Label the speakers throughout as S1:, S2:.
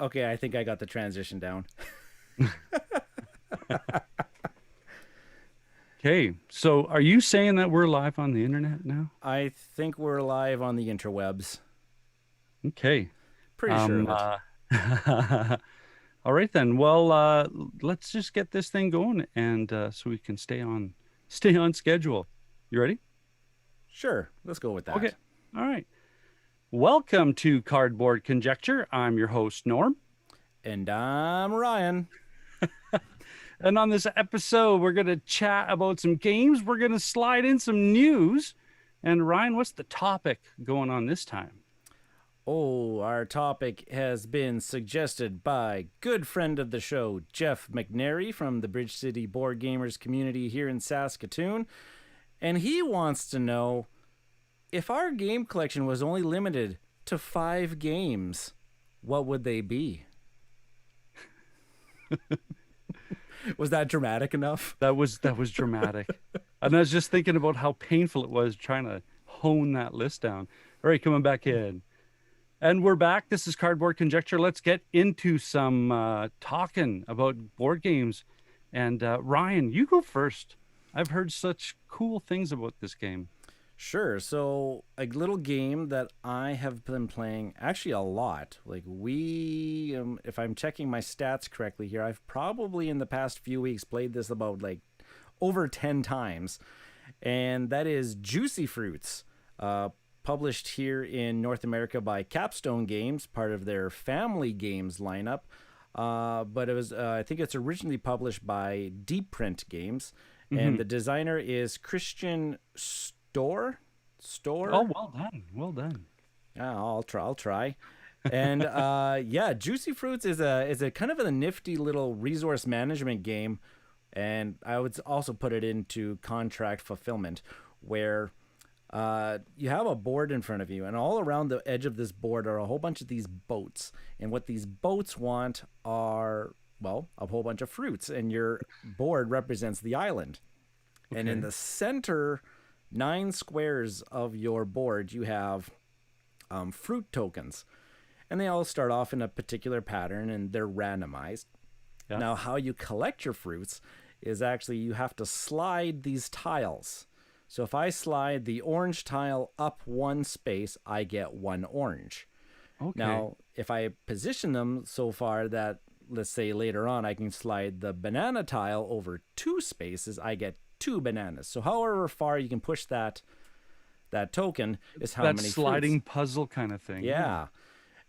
S1: Okay, I think I got the transition down.
S2: Okay, so are you saying that we're live on the internet now?
S1: I think we're live on the interwebs.
S2: Okay.
S1: Pretty sure
S2: Um,
S1: of it.
S2: all right then. Well, let's just get this thing going and so we can stay on schedule. You ready?
S1: Sure, let's go with
S2: Okay.
S1: that.
S2: All right. Welcome to Cardboard Conjecture. I'm your host, Norm.
S1: And I'm Ryan.
S2: And on this episode, we're going to chat about some games. We're going to slide in some news. And Ryan, what's the topic going on this time?
S1: Oh, our topic has been suggested by good friend of the show, Jeff McNary from the Bridge City Boardgamers community here in Saskatoon. And he wants to know if our game collection was only limited to 5 games, what would they be? Was that dramatic enough?
S2: That was dramatic. And I was just thinking about how painful it was trying to hone that list down. All right, coming back in. And we're back. This is Cardboard Conjecture. Let's get into some talking about board games. And Ryan, you go first. I've heard such cool things about this game.
S1: Sure. So, a little game that I have been playing actually a lot. Like, if I'm checking my stats correctly here, I've probably in the past few weeks played this about like over 10 times. And that is Juicy Fruits, published here in North America by Capstone Games, part of their Family Games lineup. But it was, I think it's originally published by Deep Print Games. And the designer is Christian Store.
S2: Oh, well done. Well done.
S1: Yeah, I'll try. And yeah, Juicy Fruits is a kind of a nifty little resource management game, and I would also put it into contract fulfillment, where you have a board in front of you, and all around the edge of this board are a whole bunch of these boats. And what these boats want are, well, a whole bunch of fruits, and your board represents the island. Okay. And in the center 9 squares of your board, you have fruit tokens. And they all start off in a particular pattern and they're randomized. Yeah. Now, how you collect your fruits is actually you have to slide these tiles. So if I slide the orange tile up 1 space, I get 1 orange. Okay. Now, if I position them so far that, let's say later on, I can slide the banana tile over 2 spaces, I get 2 bananas. So however far you can push that token is how
S2: that
S1: many
S2: sliding
S1: fruits.
S2: Puzzle kind of thing.
S1: Yeah.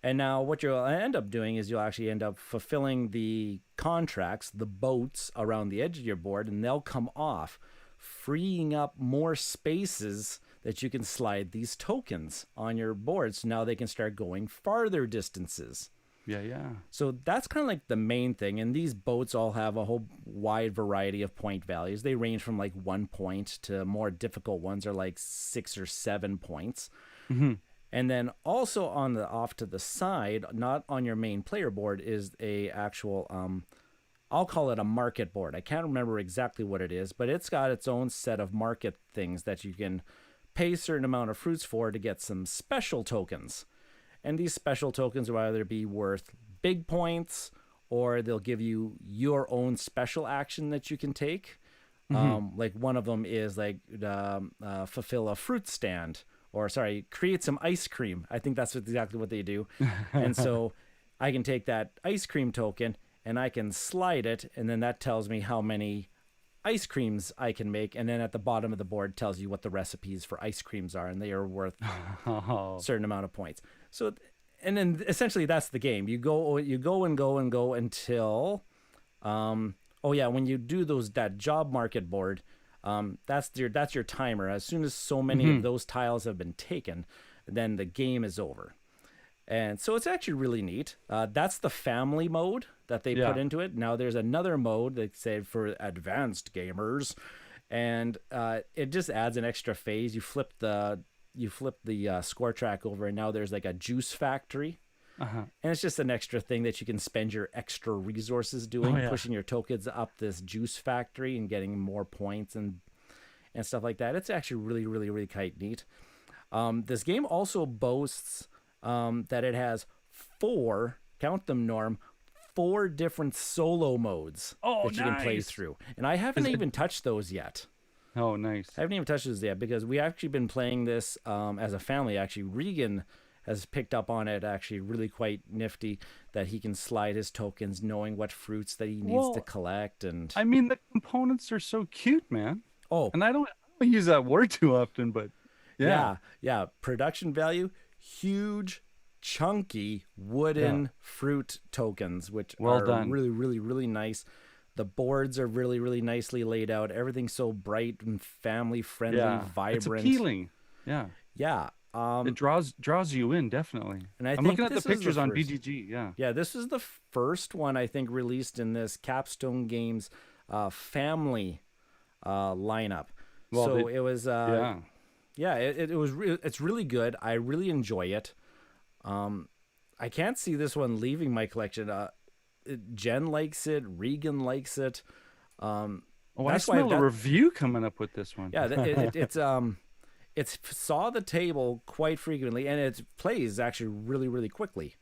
S1: And now what you'll end up doing is you'll actually end up fulfilling the contracts, the boats around the edge of your board, and they'll come off, freeing up more spaces that you can slide these tokens on your board. So now they can start going farther distances.
S2: Yeah.
S1: So that's kind of like the main thing. And these boats all have a whole wide variety of point values. They range from like 1 point to more difficult ones are like 6 or 7 points. Mm-hmm. And then also off to the side, not on your main player board, is a actual, I'll call it a market board. I can't remember exactly what it is, but it's got its own set of market things that you can pay a certain amount of fruits for to get some special tokens. And these special tokens will either be worth big points or they'll give you your own special action that you can take. Mm-hmm. Like one of them is like fulfill a fruit stand, or create some ice cream. I think that's exactly what they do. And so I can take that ice cream token and I can slide it, and then that tells me how many ice creams I can make, and then at the bottom of the board tells you what the recipes for ice creams are, and they are worth a certain amount of points. So, and then essentially that's the game. You go until, when you do that job market board, that's your timer. As soon as so many of those tiles have been taken, then the game is over. And so it's actually really neat. That's the family mode that they put into it. Now there's another mode they say for advanced gamers, and it just adds an extra phase. You flip the score track over, and now there's like a juice factory. And it's just an extra thing that you can spend your extra resources doing, pushing your tokens up this juice factory and getting more points and stuff like that. It's actually really, really, really quite neat. This game also boasts that it has 4 count them, Norm, 4 different solo modes that you can play through. And I haven't even touched those yet.
S2: Oh, nice.
S1: I haven't even touched those yet because we actually been playing this as a family. Actually, Regan has picked up on it actually really quite nifty, that he can slide his tokens knowing what fruits that he needs to collect. And
S2: I mean, the components are so cute, man.
S1: Oh,
S2: and I don't use that word too often, but yeah.
S1: Production value, huge, chunky wooden fruit tokens, which are
S2: done.
S1: really, really, really nice. The boards are really, really nicely laid out. Everything's so bright and family friendly, vibrant.
S2: It's appealing. Yeah. It draws you in, definitely.
S1: And
S2: I'm looking at the pictures on BGG. Yeah.
S1: This is the first one I think released in this Capstone Games family lineup. Well, so it was it's really good. I really enjoy it. I can't see this one leaving my collection. Jen likes it. Regan likes it.
S2: I smell a review coming up with this one.
S1: Yeah, it's saw the table quite frequently, and it plays actually really, really quickly,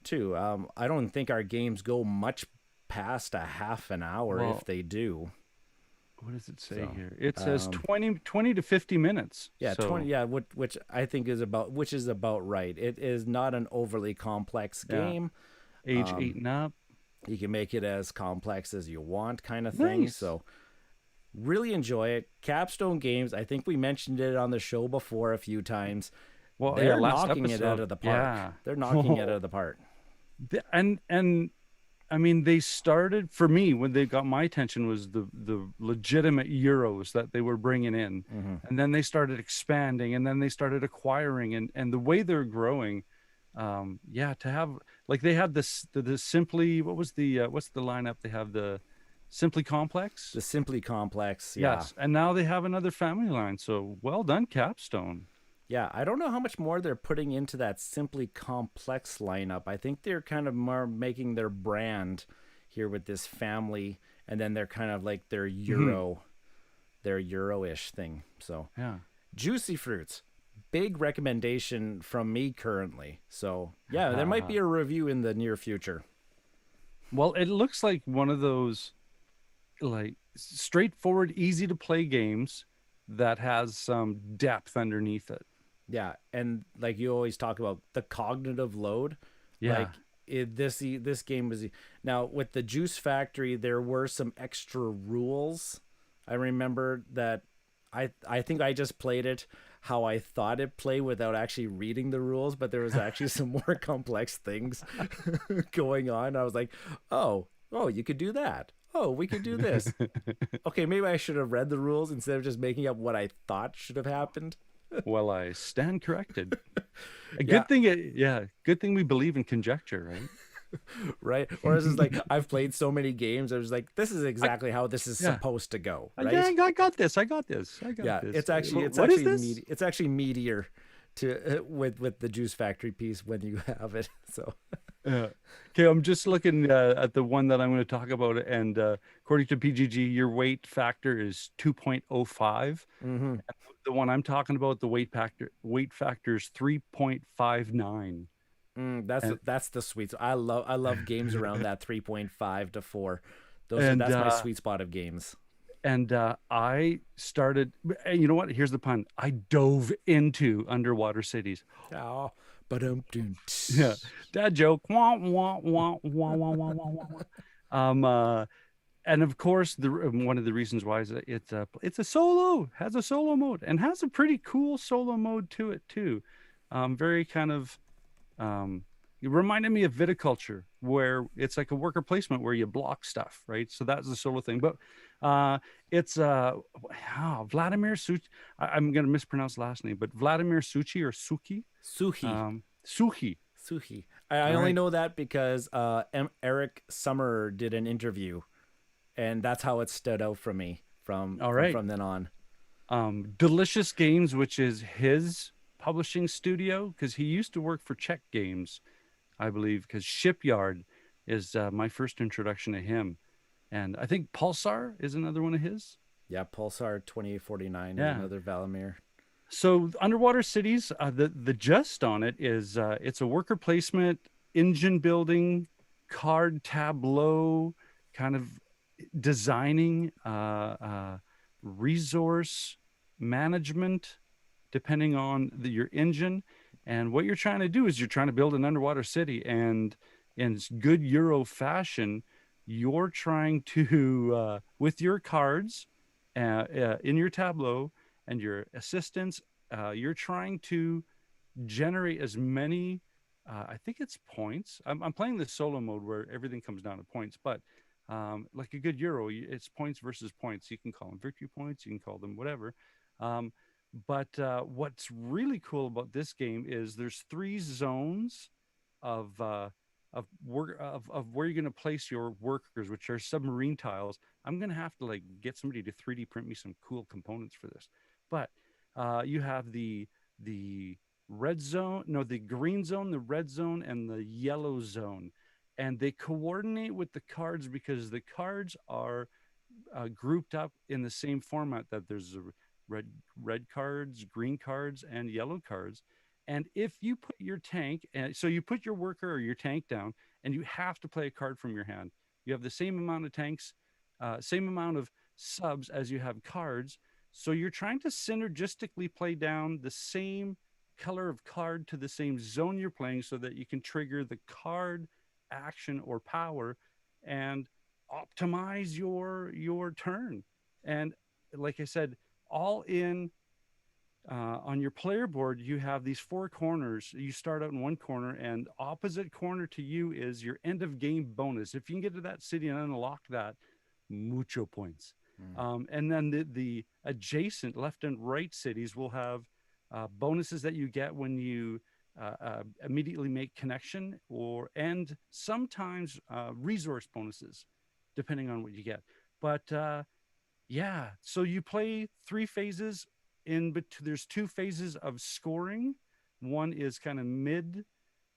S1: too. I don't think our games go much past a half an hour, if they do.
S2: What does it say here? It says 20 to 50 minutes.
S1: Yeah, 20. Yeah, which I think is about right. It is not an overly complex game.
S2: Age 8 and up.
S1: You can make it as complex as you want, kind of thing. Nice. So really enjoy it. Capstone Games, I think we mentioned it on the show before a few times. Well, they're knocking it out of the park. Yeah. They're knocking it out of the park.
S2: And I mean, they started, for me, when they got my attention was the legitimate Euros that they were bringing in. Mm-hmm. And then they started expanding, and then they started acquiring, and the way they're growing, to have, like, they had the Simply, what's the lineup? They have the Simply Complex.
S1: The Simply Complex, yeah.
S2: Yes, and now they have another family line, so well done, Capstone.
S1: Yeah, I don't know how much more they're putting into that Simply Complex lineup. I think they're kind of more making their brand here with this family, and then they're kind of like their their Euro-ish thing. So Juicy Fruits, big recommendation from me currently. So yeah, there might be a review in the near future.
S2: Well, it looks like one of those like straightforward, easy to play games that has some depth underneath it.
S1: Yeah, and like you always talk about the cognitive load. Yeah, like this game was now with the Juice Factory. There were some extra rules. I remember that. I think I just played it how I thought it played without actually reading the rules, but there was actually some more complex things going on. I was like, oh, you could do that. Oh, we could do this. Okay, maybe I should have read the rules instead of just making up what I thought should have happened.
S2: Well, I stand corrected. Good thing we believe in conjecture, right?
S1: Right? Or it's just like, I've played so many games, I was like, this is exactly how this is supposed to go. Right?
S2: I got this.
S1: It's actually meatier to with the Juice Factory piece when you have it. So
S2: okay, I'm just looking at the one that I'm going to talk about, and according to PGG, your weight factor is 2.05. Mm-hmm. The one I'm talking about, the weight factor is 3.59.
S1: That's the sweet. I love games around that 3.5 to 4. That's my sweet spot of games.
S2: And I started, you know what? Here's the pun. I dove into Underwater Cities.
S1: Oh,
S2: yeah, dad joke. Wah, wah, wah, wah, wah, wah, wah, wah. And of course, one of the reasons why is it's a solo, has a solo mode, and has a pretty cool solo mode to it too. Very kind of, it reminded me of Viticulture, where it's like a worker placement where you block stuff, right? So that's the solo thing. But it's Vladimir Suchi. I'm going to mispronounce the last name, but Vladimir Suchi or Suki?
S1: Suchi. I only know that because Eric Summer did an interview, and that's how it stood out for me from then on.
S2: Delicious Games, which is his publishing studio, because he used to work for Czech Games, I believe, because Shipyard is my first introduction to him. And I think Pulsar is another one of his.
S1: Yeah, Pulsar 2849 is another Valimir.
S2: So Underwater Cities, the gist on it is it's a worker placement engine building, card tableau, kind of designing, resource management, depending on your engine. And what you're trying to do is you're trying to build an underwater city. And in good Euro fashion, you're trying to, with your cards in your tableau and your assistants, you're trying to generate as many I think it's points. I'm playing the solo mode where everything comes down to points, but like a good Euro, it's points versus points. You can call them victory points, you can call them whatever. Um, but what's really cool about this game is there's 3 zones of of where you're going to place your workers, which are submarine tiles. I'm going to have to like get somebody to 3D print me some cool components for this. But you have the red zone, no, the green zone, the red zone, and the yellow zone, and they coordinate with the cards because the cards are grouped up in the same format, that there's a red cards, green cards, and yellow cards. And if you put your tank, and so you put your worker or your tank down, and you have to play a card from your hand. You have the same amount of tanks, same amount of subs as you have cards. So you're trying to synergistically play down the same color of card to the same zone you're playing, so that you can trigger the card action or power and optimize your turn. And like I said, all in on your player board, you have these 4 corners. You start out in one corner, and opposite corner to you is your end of game bonus. If you can get to that city and unlock that, mucho points. And then the adjacent left and right cities will have bonuses that you get when you immediately make connection, and sometimes resource bonuses, depending on what you get. But yeah, so you play 3 phases but there's 2 phases of scoring. One is kind of mid,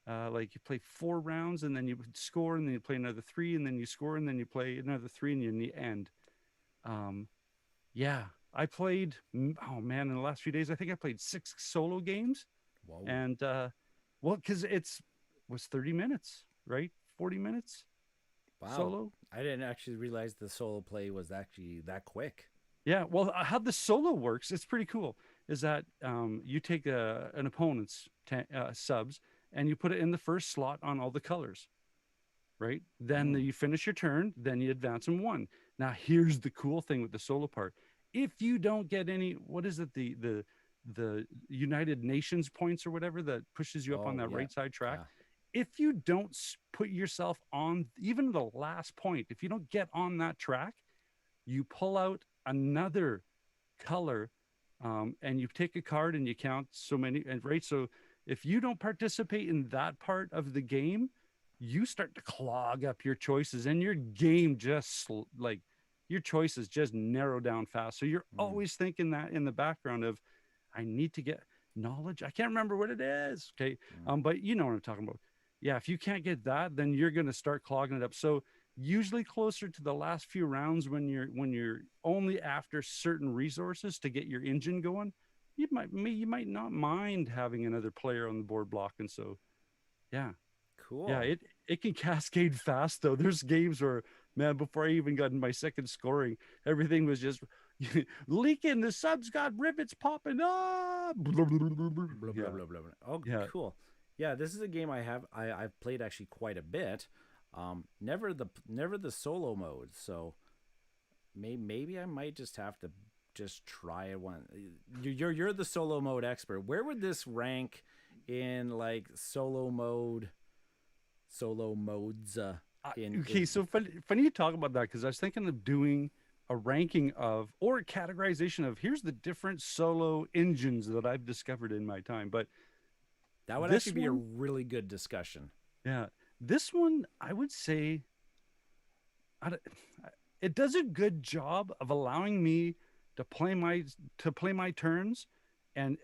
S2: like you play 4 rounds and then you score, and then you play another 3, and then you score, and then you play another 3, and you're in the end. Yeah, I played, oh man, in the last few days, I think I played 6 solo games.
S1: Whoa.
S2: And well, because was 30 minutes, right? 40 minutes.
S1: Wow.
S2: Solo.
S1: I didn't actually realize the solo play was actually that quick.
S2: Yeah, well, how the solo works, it's pretty cool. Is that you take an opponent's subs, and you put it in the first slot on all the colors, right? Then you finish your turn, then you advance them 1. Now, here's the cool thing with the solo part. If you don't get any, what is it, the United Nations points or whatever that pushes you up on that right side track, if you don't put yourself on even the last point, if you don't get on that track, you pull out another color, and you take a card and you count so many, and right, so if you don't participate in that part of the game, you start to clog up your choices, and your game just like your choices just narrow down fast. So you're always thinking that in the background of, I need to get knowledge, I can't remember what it is, okay, but you know what I'm talking about. Yeah, if you can't get that, then you're going to start clogging it up. So usually closer to the last few rounds, when you're only after certain resources to get your engine going, you might not mind having another player on the board blocking. So yeah,
S1: cool.
S2: Yeah, it can cascade fast though. There's games where, man, before I even got in my second scoring, everything was just leaking, the subs got rivets popping up, blah, blah, blah, blah,
S1: blah, blah, blah. Oh yeah, cool. Yeah, this is a game I've played actually quite a bit. Never the solo mode, so maybe I might just have to just try it one. You're the solo mode expert. Where would this rank in like solo modes?
S2: Okay, so funny you talk about that, because I was thinking of doing a ranking of, or a categorization of, here's the different solo engines that I've discovered in my time. But
S1: that would actually be a really good discussion.
S2: Yeah. This one, I would say, it does a good job of allowing me to play my turns, and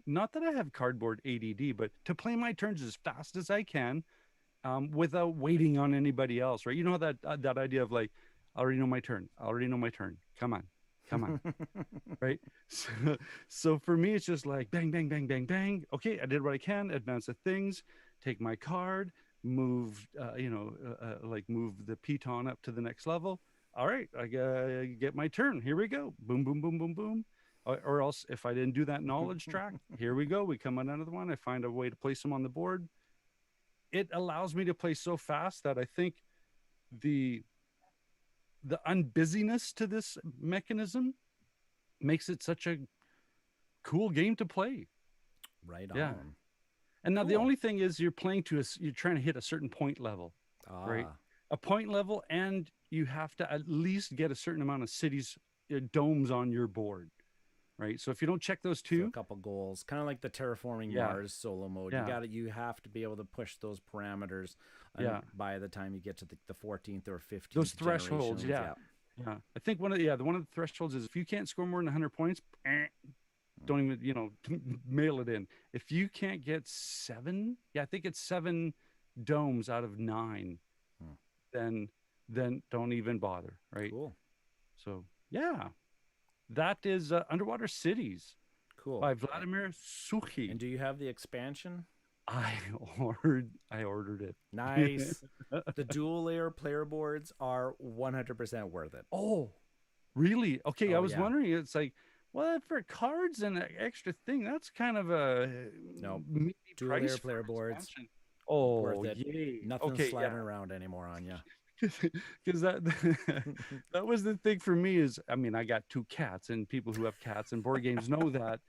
S2: not that I have cardboard ADD, but to play my turns as fast as I can, without waiting on anybody else, right? You know that idea of like, I already know my turn. Come on, right? So for me, it's just like bang, bang, bang, bang, bang. Okay, I did what I can. Advance the things. Take my card. move, like move the piton up to the next level. All right, I get my turn. Here we go. Boom, boom, boom, boom, boom. Or else, if I didn't do that knowledge track, here we go. We come on another one. I find a way to place them on the board. It allows me to play so fast that I think the unbusyness to this mechanism makes it such a cool game to play.
S1: Right
S2: Yeah.
S1: on.
S2: And now the
S1: Cool.
S2: only thing is you're playing you're trying to hit a certain point level, right?
S1: Ah,
S2: A point level, and you have to at least get a certain amount of cities, domes on your board, right? So if you don't check those
S1: so a
S2: two,
S1: couple goals, kind of like the Terraforming
S2: yeah,
S1: Mars solo mode.
S2: yeah,
S1: You have to be able to push those parameters,
S2: yeah,
S1: and by the time you get to the 14th or 15th
S2: those thresholds,
S1: generations,
S2: yeah, yeah. I think one of the thresholds is if you can't score more than 100 points, don't even mail it in. If you can't get 7, yeah, I think it's 7 domes out of 9,
S1: Hmm.
S2: then don't even bother, right?
S1: Cool.
S2: So yeah, that is Underwater Cities
S1: Cool.
S2: by Vladimir Suchi.
S1: And do you have the expansion?
S2: I ordered it.
S1: Nice. The dual layer player boards are 100% worth it.
S2: Oh, really? Okay, I
S1: Oh,
S2: was
S1: yeah.
S2: wondering. It's like, well, for cards and an extra thing, that's kind of a
S1: No,
S2: meaty
S1: dual
S2: price
S1: layer
S2: for
S1: player
S2: an
S1: boards
S2: expansion. Oh,
S1: worth it.
S2: yay.
S1: Nothing
S2: Okay,
S1: sliding
S2: yeah.
S1: around anymore on you.
S2: Because that was the thing for me is, I mean, I got 2 cats, and people who have cats and board games know that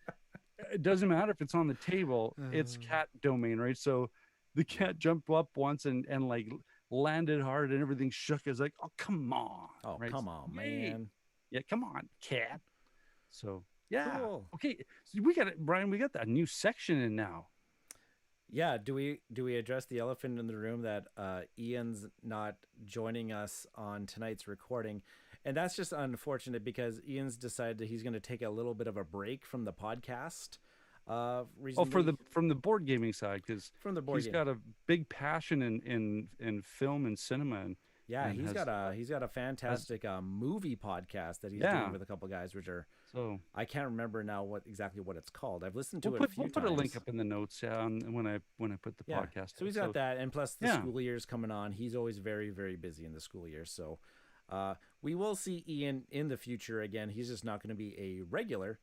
S2: it doesn't matter if it's on the table, it's cat domain, right? So the cat jumped up once and like landed hard and everything shook. It's like, oh, come on.
S1: Oh,
S2: Right?
S1: come on,
S2: Yay.
S1: man.
S2: Yeah, come on, cat. So yeah.
S1: Cool.
S2: Okay. So we got it, Brian, we got that new section in now.
S1: Yeah, do we address the elephant in the room that Ian's not joining us on tonight's recording? And that's just unfortunate because Ian's decided that he's going to take a little bit of a break from the podcast.
S2: Oh,
S1: Recently
S2: from the board gaming side, because
S1: from the board
S2: he's
S1: game.
S2: got a big passion in film and cinema,
S1: Yeah,
S2: and
S1: he's
S2: has
S1: got a fantastic movie podcast that he's
S2: yeah.
S1: doing with a couple guys, which are
S2: So
S1: I can't remember now exactly what it's called. I've listened to
S2: we'll
S1: it a
S2: put
S1: few
S2: we'll
S1: times.
S2: put a link up in the notes, yeah, when I put the
S1: Yeah,
S2: podcast.
S1: so he's
S2: up.
S1: got that, and plus the
S2: yeah.
S1: school year's coming on. He's always very, very busy in the school year. So we will see Ian in the future again. He's just not going to be a regular.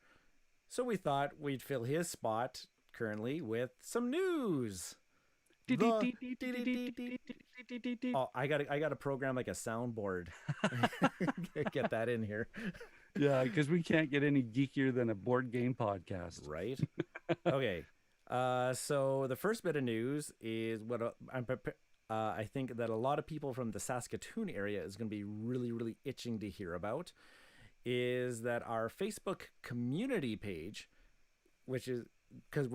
S1: So we thought we'd fill his spot currently with some news. Oh, I got to program like a soundboard. Get that in here,
S2: Yeah, because we can't get any geekier than a board game podcast.
S1: right? Okay. So the first bit of news is what I think that a lot of people from the Saskatoon area is going to be really, really itching to hear about, is that our Facebook community page, which is because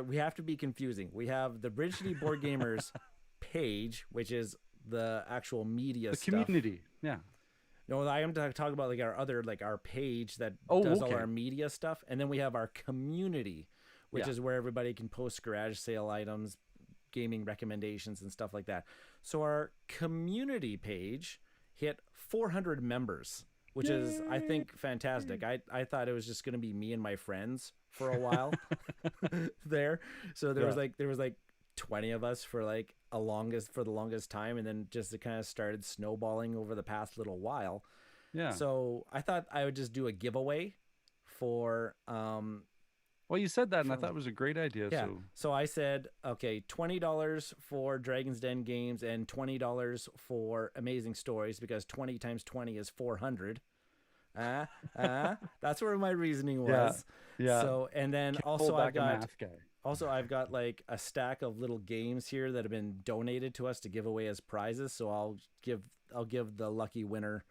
S1: we have to be confusing. We have the Bridge City Board Gamers page, which is the actual media
S2: The
S1: stuff.
S2: community, yeah.
S1: No, I am talking about like our other, like our page that
S2: Oh,
S1: does all
S2: okay.
S1: our media stuff, and then we have our community, which
S2: Yeah.
S1: is where everybody can post garage sale items, gaming recommendations, and stuff like that. So our community page hit 400 members, which is, I think, fantastic. I thought it was just going to be me and my friends for a while there. So there was like 20 of us for like the longest time, and then just it kind of started snowballing over the past little while.
S2: Yeah.
S1: So I thought I would just do a giveaway for
S2: Well, you said that, and I thought it was a great idea.
S1: yeah.
S2: So
S1: So I said, okay, $20 for Dragon's Den games and $20 for Amazing Stories, because 20 times 20 is 400. That's where my reasoning was.
S2: yeah.
S1: So, and then
S2: Pull
S1: also
S2: back a math guy.
S1: I've got like a stack of little games here that have been donated to us to give away as prizes. So I'll give the lucky winner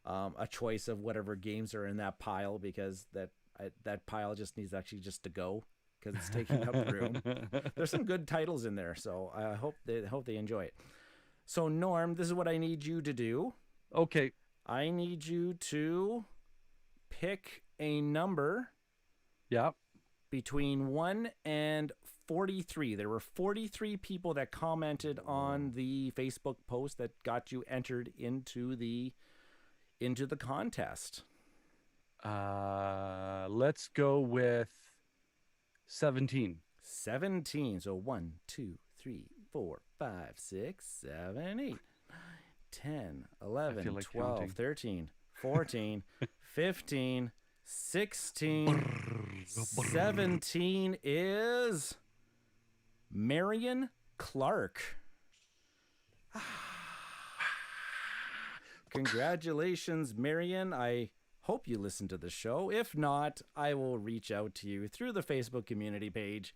S1: a choice of whatever games are in that pile, because that pile just needs actually just to go, because it's taking up room. There's some good titles in there, so I hope they enjoy it. So Norm, this is what I need you to do.
S2: Okay.
S1: I need you to pick a number
S2: Yeah.
S1: between 1 and 43. There were 43 people that commented on the Facebook post that got you entered into the contest.
S2: Let's go with 17.
S1: 17. So 1, 2, 3, 4, 5, 6, 7, 8, 10,
S2: I
S1: 11,
S2: feel like
S1: 12,
S2: counting.
S1: 13, 14, 15, 16, 17 is Marion Clark. Congratulations, Marion. I hope you listen to the show. If not, I will reach out to you through the Facebook community page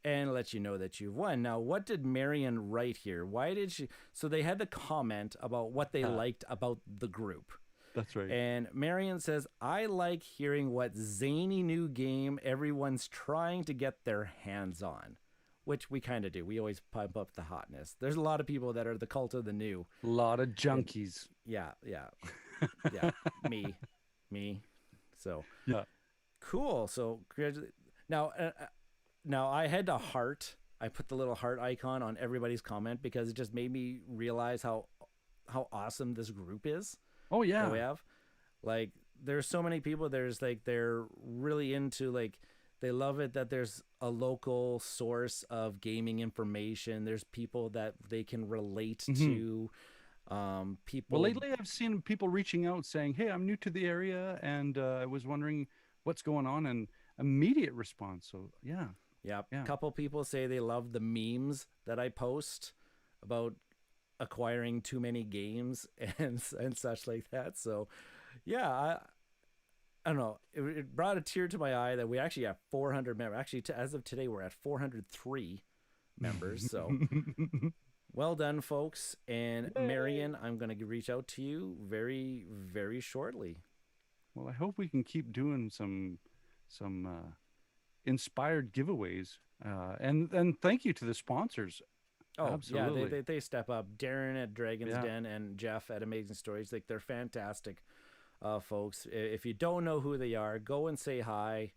S1: and let you know that you've won. Now, what did Marion write here? Why did she? So they had the comment about what they liked about the group.
S2: That's right.
S1: And Marion says, I like hearing what zany new game everyone's trying to get their hands on, which we kind of do. We always pump up the hotness. There's a lot of people that are the cult of the new.
S2: A lot of junkies.
S1: Yeah. me. So
S2: Yeah.
S1: cool. So now I had to heart. I put the little heart icon on everybody's comment because it just made me realize how awesome this group is.
S2: Oh yeah.
S1: That we have. Like, there's so many people. There's like, they're really into, like, they love it that there's a local source of gaming information. There's people that they can relate to. People.
S2: Well, lately I've seen people reaching out saying, "Hey, I'm new to the area, and I was wondering what's going on," and immediate response. So yeah.
S1: A couple people say they love the memes that I post about acquiring too many games and such like that. So yeah, I don't know. It brought a tear to my eye that we actually have 400 members. Actually, as of today, we're at 403 members. So well done, folks. And
S2: Yay.
S1: Marion, I'm going to reach out to you very, very shortly.
S2: Well, I hope we can keep doing some inspired giveaways. And thank you to the sponsors.
S1: Oh,
S2: absolutely.
S1: Yeah, they step up. Darren at Dragon's Den and Jeff at Amazing Stories. Like, they're fantastic folks. If you don't know who they are, go and say hi.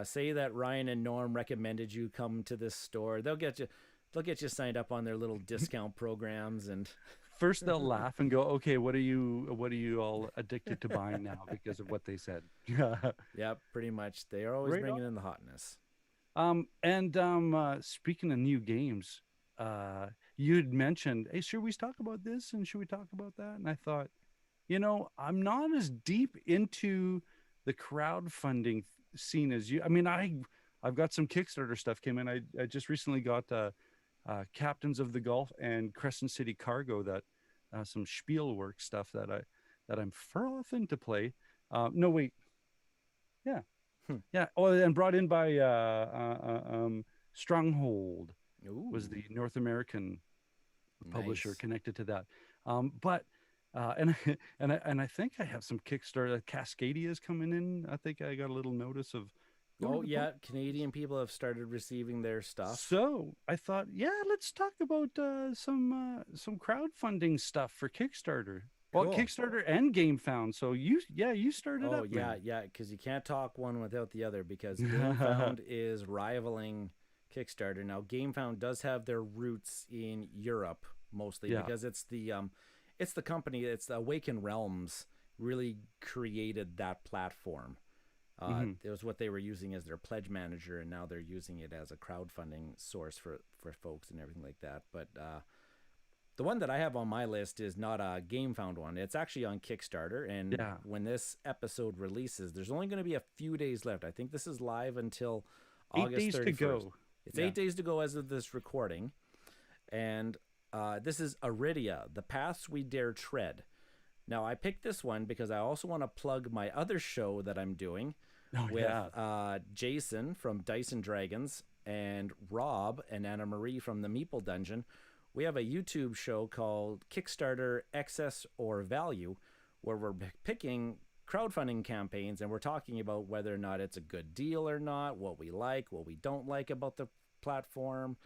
S1: Say that Ryan and Norm recommended you come to this store. They'll get you signed up on their little discount programs. And
S2: first they'll laugh and go, "Okay, what are you all addicted to buying now because of what they said?"
S1: Yeah, pretty much. They are always bringing in the hotness.
S2: Speaking of new games, you'd mentioned, "Hey, should we talk about this and should we talk about that?" And I thought, I'm not as deep into the crowdfunding scene as you. I mean, I've got some Kickstarter stuff came in. I just recently got Captains of the Gulf and Crescent City Cargo, that some Spielwork stuff that I'm frothing to play. No, wait. Yeah. Yeah. Oh, and brought in by Stronghold.
S1: Ooh.
S2: Was the North American publisher
S1: Nice.
S2: connected to that. And I think I have some Kickstarter. Cascadia is coming in. I think I got a little notice of.
S1: Oh yeah, Canadian people have started receiving their stuff.
S2: So I thought, let's talk about some crowdfunding stuff for Kickstarter. Well,
S1: Cool.
S2: Kickstarter and GameFound. So you started up.
S1: Oh yeah, because you can't talk one without the other, because GameFound is rivaling Kickstarter. Now, GameFound does have their roots in Europe mostly, because it's the company, it's the Awaken Realms really created that platform. It was what they were using as their pledge manager, and now they're using it as a crowdfunding source for folks and everything like that. But the one that I have on my list is not a GameFound one. It's actually on Kickstarter, and when this episode releases, there's only going to be a few days left. I think this is live until August 31st. 8 days to go. It's 8 days to go as of this recording. And this is Iridia, The Paths We Dare Tread. Now, I picked this one because I also want to plug my other show that I'm doing with Jason from Dice and Dragons and Rob and Anna Marie from the Meeple Dungeon. We have a YouTube show called Kickstarter Excess or Value, where we're picking crowdfunding campaigns, and we're talking about whether or not it's a good deal or not, what we like, what we don't like about the platform,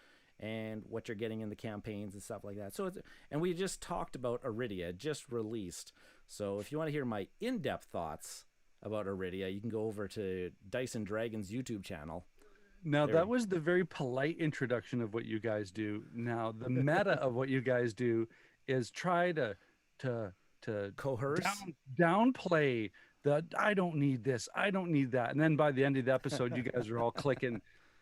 S1: and what you're getting in the campaigns and stuff like that. So and we just talked about Iridia, just released. So if you want to hear my in-depth thoughts about Iridia, you can go over to Dice and Dragons YouTube channel.
S2: Now, that was the very polite introduction of what you guys do. Now, the meta of what you guys do is try to
S1: coerce,
S2: downplay the, I don't need this, I don't need that. And then by the end of the episode, you guys are all clicking.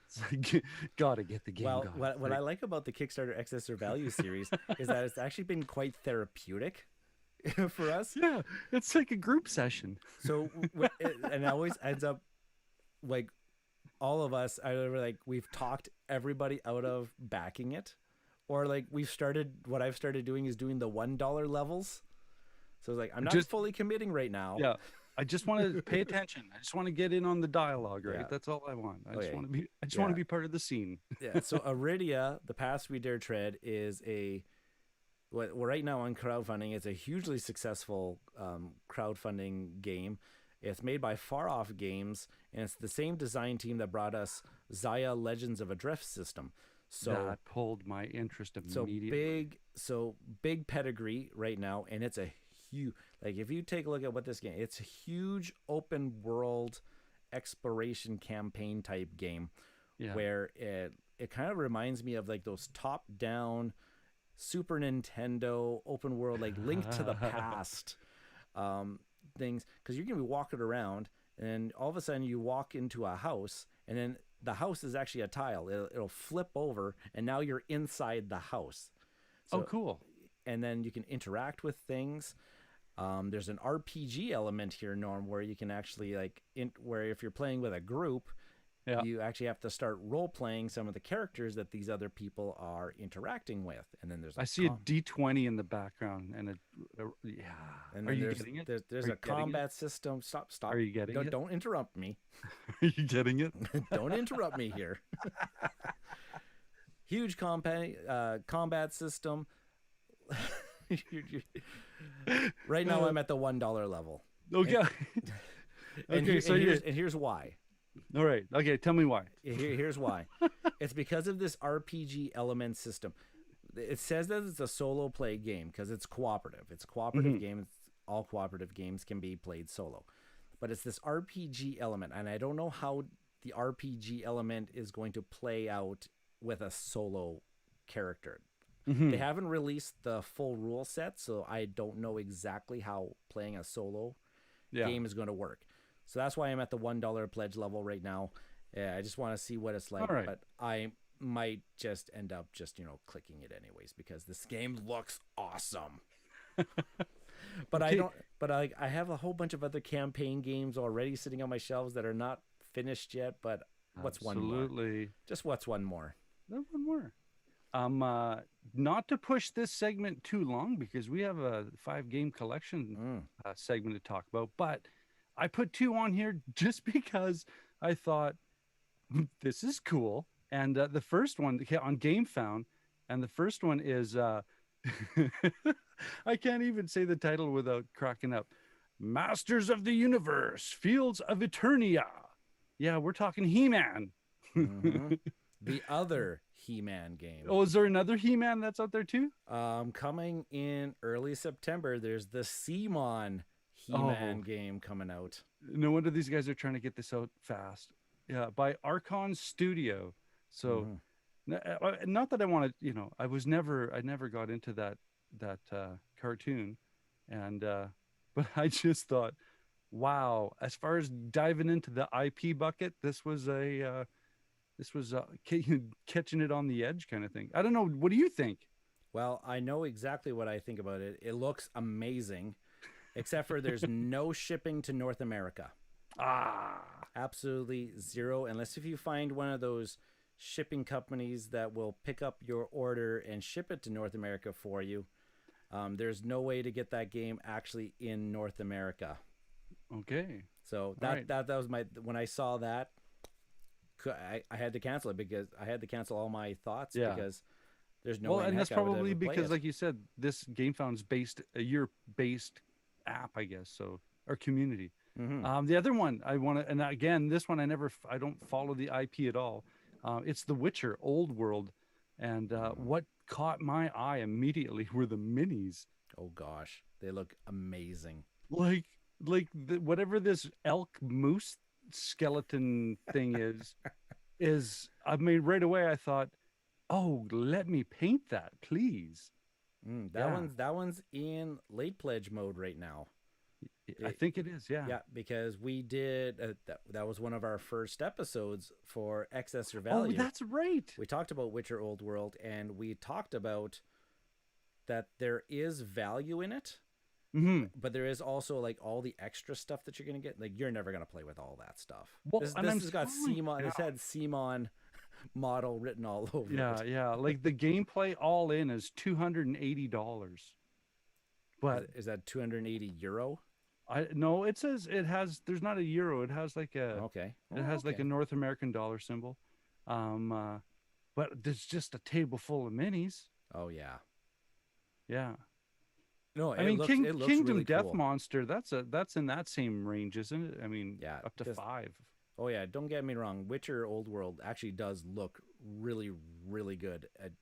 S2: It's like, gotta get the game.
S1: Well, what I like about the Kickstarter Excess or Value series is that it's actually been quite therapeutic for us.
S2: Yeah, it's like a group session.
S1: So, and it always ends up like all of us either like we've talked everybody out of backing it, or like what I've started doing is doing the $1 levels. So it's like, I'm not fully committing right now.
S2: Yeah. I just want to pay attention. I just want to get in on the dialogue, right?
S1: Yeah.
S2: That's all I want. I just want to be part of the scene.
S1: Yeah. So Iridia, The Path We Dare Tread, is right now on crowdfunding. It's a hugely successful crowdfunding game. It's made by Far Off Games, and it's the same design team that brought us Zaya Legends of a Drift System. So
S2: that pulled my interest immediately.
S1: So big pedigree right now, and it's a huge, like if you take a look at what this game, it's a huge open world exploration campaign type game, where it kind of reminds me of like those top down Super Nintendo open world, like Link to the Past things, because you're gonna be walking around and all of a sudden you walk into a house, and then the house is actually a tile. It'll flip over, and now you're inside the house. So,
S2: oh, cool.
S1: And then you can interact with things. There's an RPG element here, Norm, where you can actually where if you're playing with a group, you actually have to start role playing some of the characters that these other people are interacting with. And then there's
S2: I see a D20 in the background, and
S1: And
S2: are you
S1: there's,
S2: getting it?
S1: There's a combat system. Stop.
S2: Are you getting it?
S1: Don't interrupt me.
S2: Are you getting it?
S1: Don't interrupt me here. Huge combat system. Right now I'm at the $1 level.
S2: Okay.
S1: And here's why.
S2: All right. Okay. Tell me why.
S1: Here's why. It's because of this RPG element system. It says that it's a solo play game because it's cooperative. It's a cooperative game. All cooperative games can be played solo. But it's this RPG element, and I don't know how the RPG element is going to play out with a solo character. They haven't released the full rule set, so I don't know exactly how playing a solo game is going to work. So that's why I'm at the $1 pledge level right now. I just want to see what it's like, but I might just end up clicking it anyways because this game looks awesome. But I have a whole bunch of other campaign games already sitting on my shelves that are not finished yet, but what's one more? Just what's one more?
S2: One more. Not to push this segment too long because we have a 5-game collection segment to talk about, but I put 2 on here just because I thought this is cool. And the first one on GameFound, and the first one is I can't even say the title without cracking up. Masters of the Universe, Fields of Eternia. Yeah, we're talking He-Man.
S1: The other He-Man game.
S2: Oh, is there another He-Man that's out there too?
S1: Coming in early September, there's the Simon He-Man game coming out.
S2: No wonder these guys are trying to get this out fast. Yeah, by Arkham Studio. So, not that I want to, I never got into that cartoon, and but I just thought, wow, as far as diving into the IP bucket, this was catching it on the edge kind of thing. I don't know. What do you think?
S1: Well, I know exactly what I think about it. It looks amazing, except for there's no shipping to North America. Absolutely zero, unless if you find one of those shipping companies that will pick up your order and ship it to North America for you. There's no way to get that game actually in North America.
S2: Okay.
S1: So that was when I saw that, I had to cancel it because I had to cancel all my thoughts because there's no way.
S2: Well, and that's probably because, like you said, this GameFound's a Europe-based app, I guess. So, or community. The other one I want to, and again, this one I don't follow the IP at all. It's The Witcher Old World, and what caught my eye immediately were the minis.
S1: Oh gosh, they look amazing.
S2: Like whatever this elk moose skeleton thing is I mean, right away I thought, oh, let me paint that, please.
S1: That one's in late pledge mode right now.
S2: I think it is. Yeah.
S1: Yeah, because we did that was one of our first episodes for Excess or
S2: Oh,
S1: Value.
S2: that's right.
S1: We talked about Witcher Old World, and we talked about that there is value in it, but there is also like all the extra stuff that you're gonna get. Like you're never gonna play with all that stuff.
S2: Well,
S1: This
S2: and
S1: has got CMON. This had CMON model written all over it.
S2: Yeah. Like the gameplay all in is $280. But
S1: Is that 280 euro?
S2: no, it says it has. There's not a euro. It has like a.
S1: Okay.
S2: It has like a North American dollar symbol. But there's just a table full of minis.
S1: Oh yeah.
S2: Yeah.
S1: No,
S2: I mean,
S1: it looks
S2: Kingdom
S1: really
S2: Death
S1: cool.
S2: Monster. That's in that same range, isn't it? I mean,
S1: Yeah,
S2: up to 5.
S1: Oh yeah, don't get me wrong. Witcher Old World actually does look really, really good. It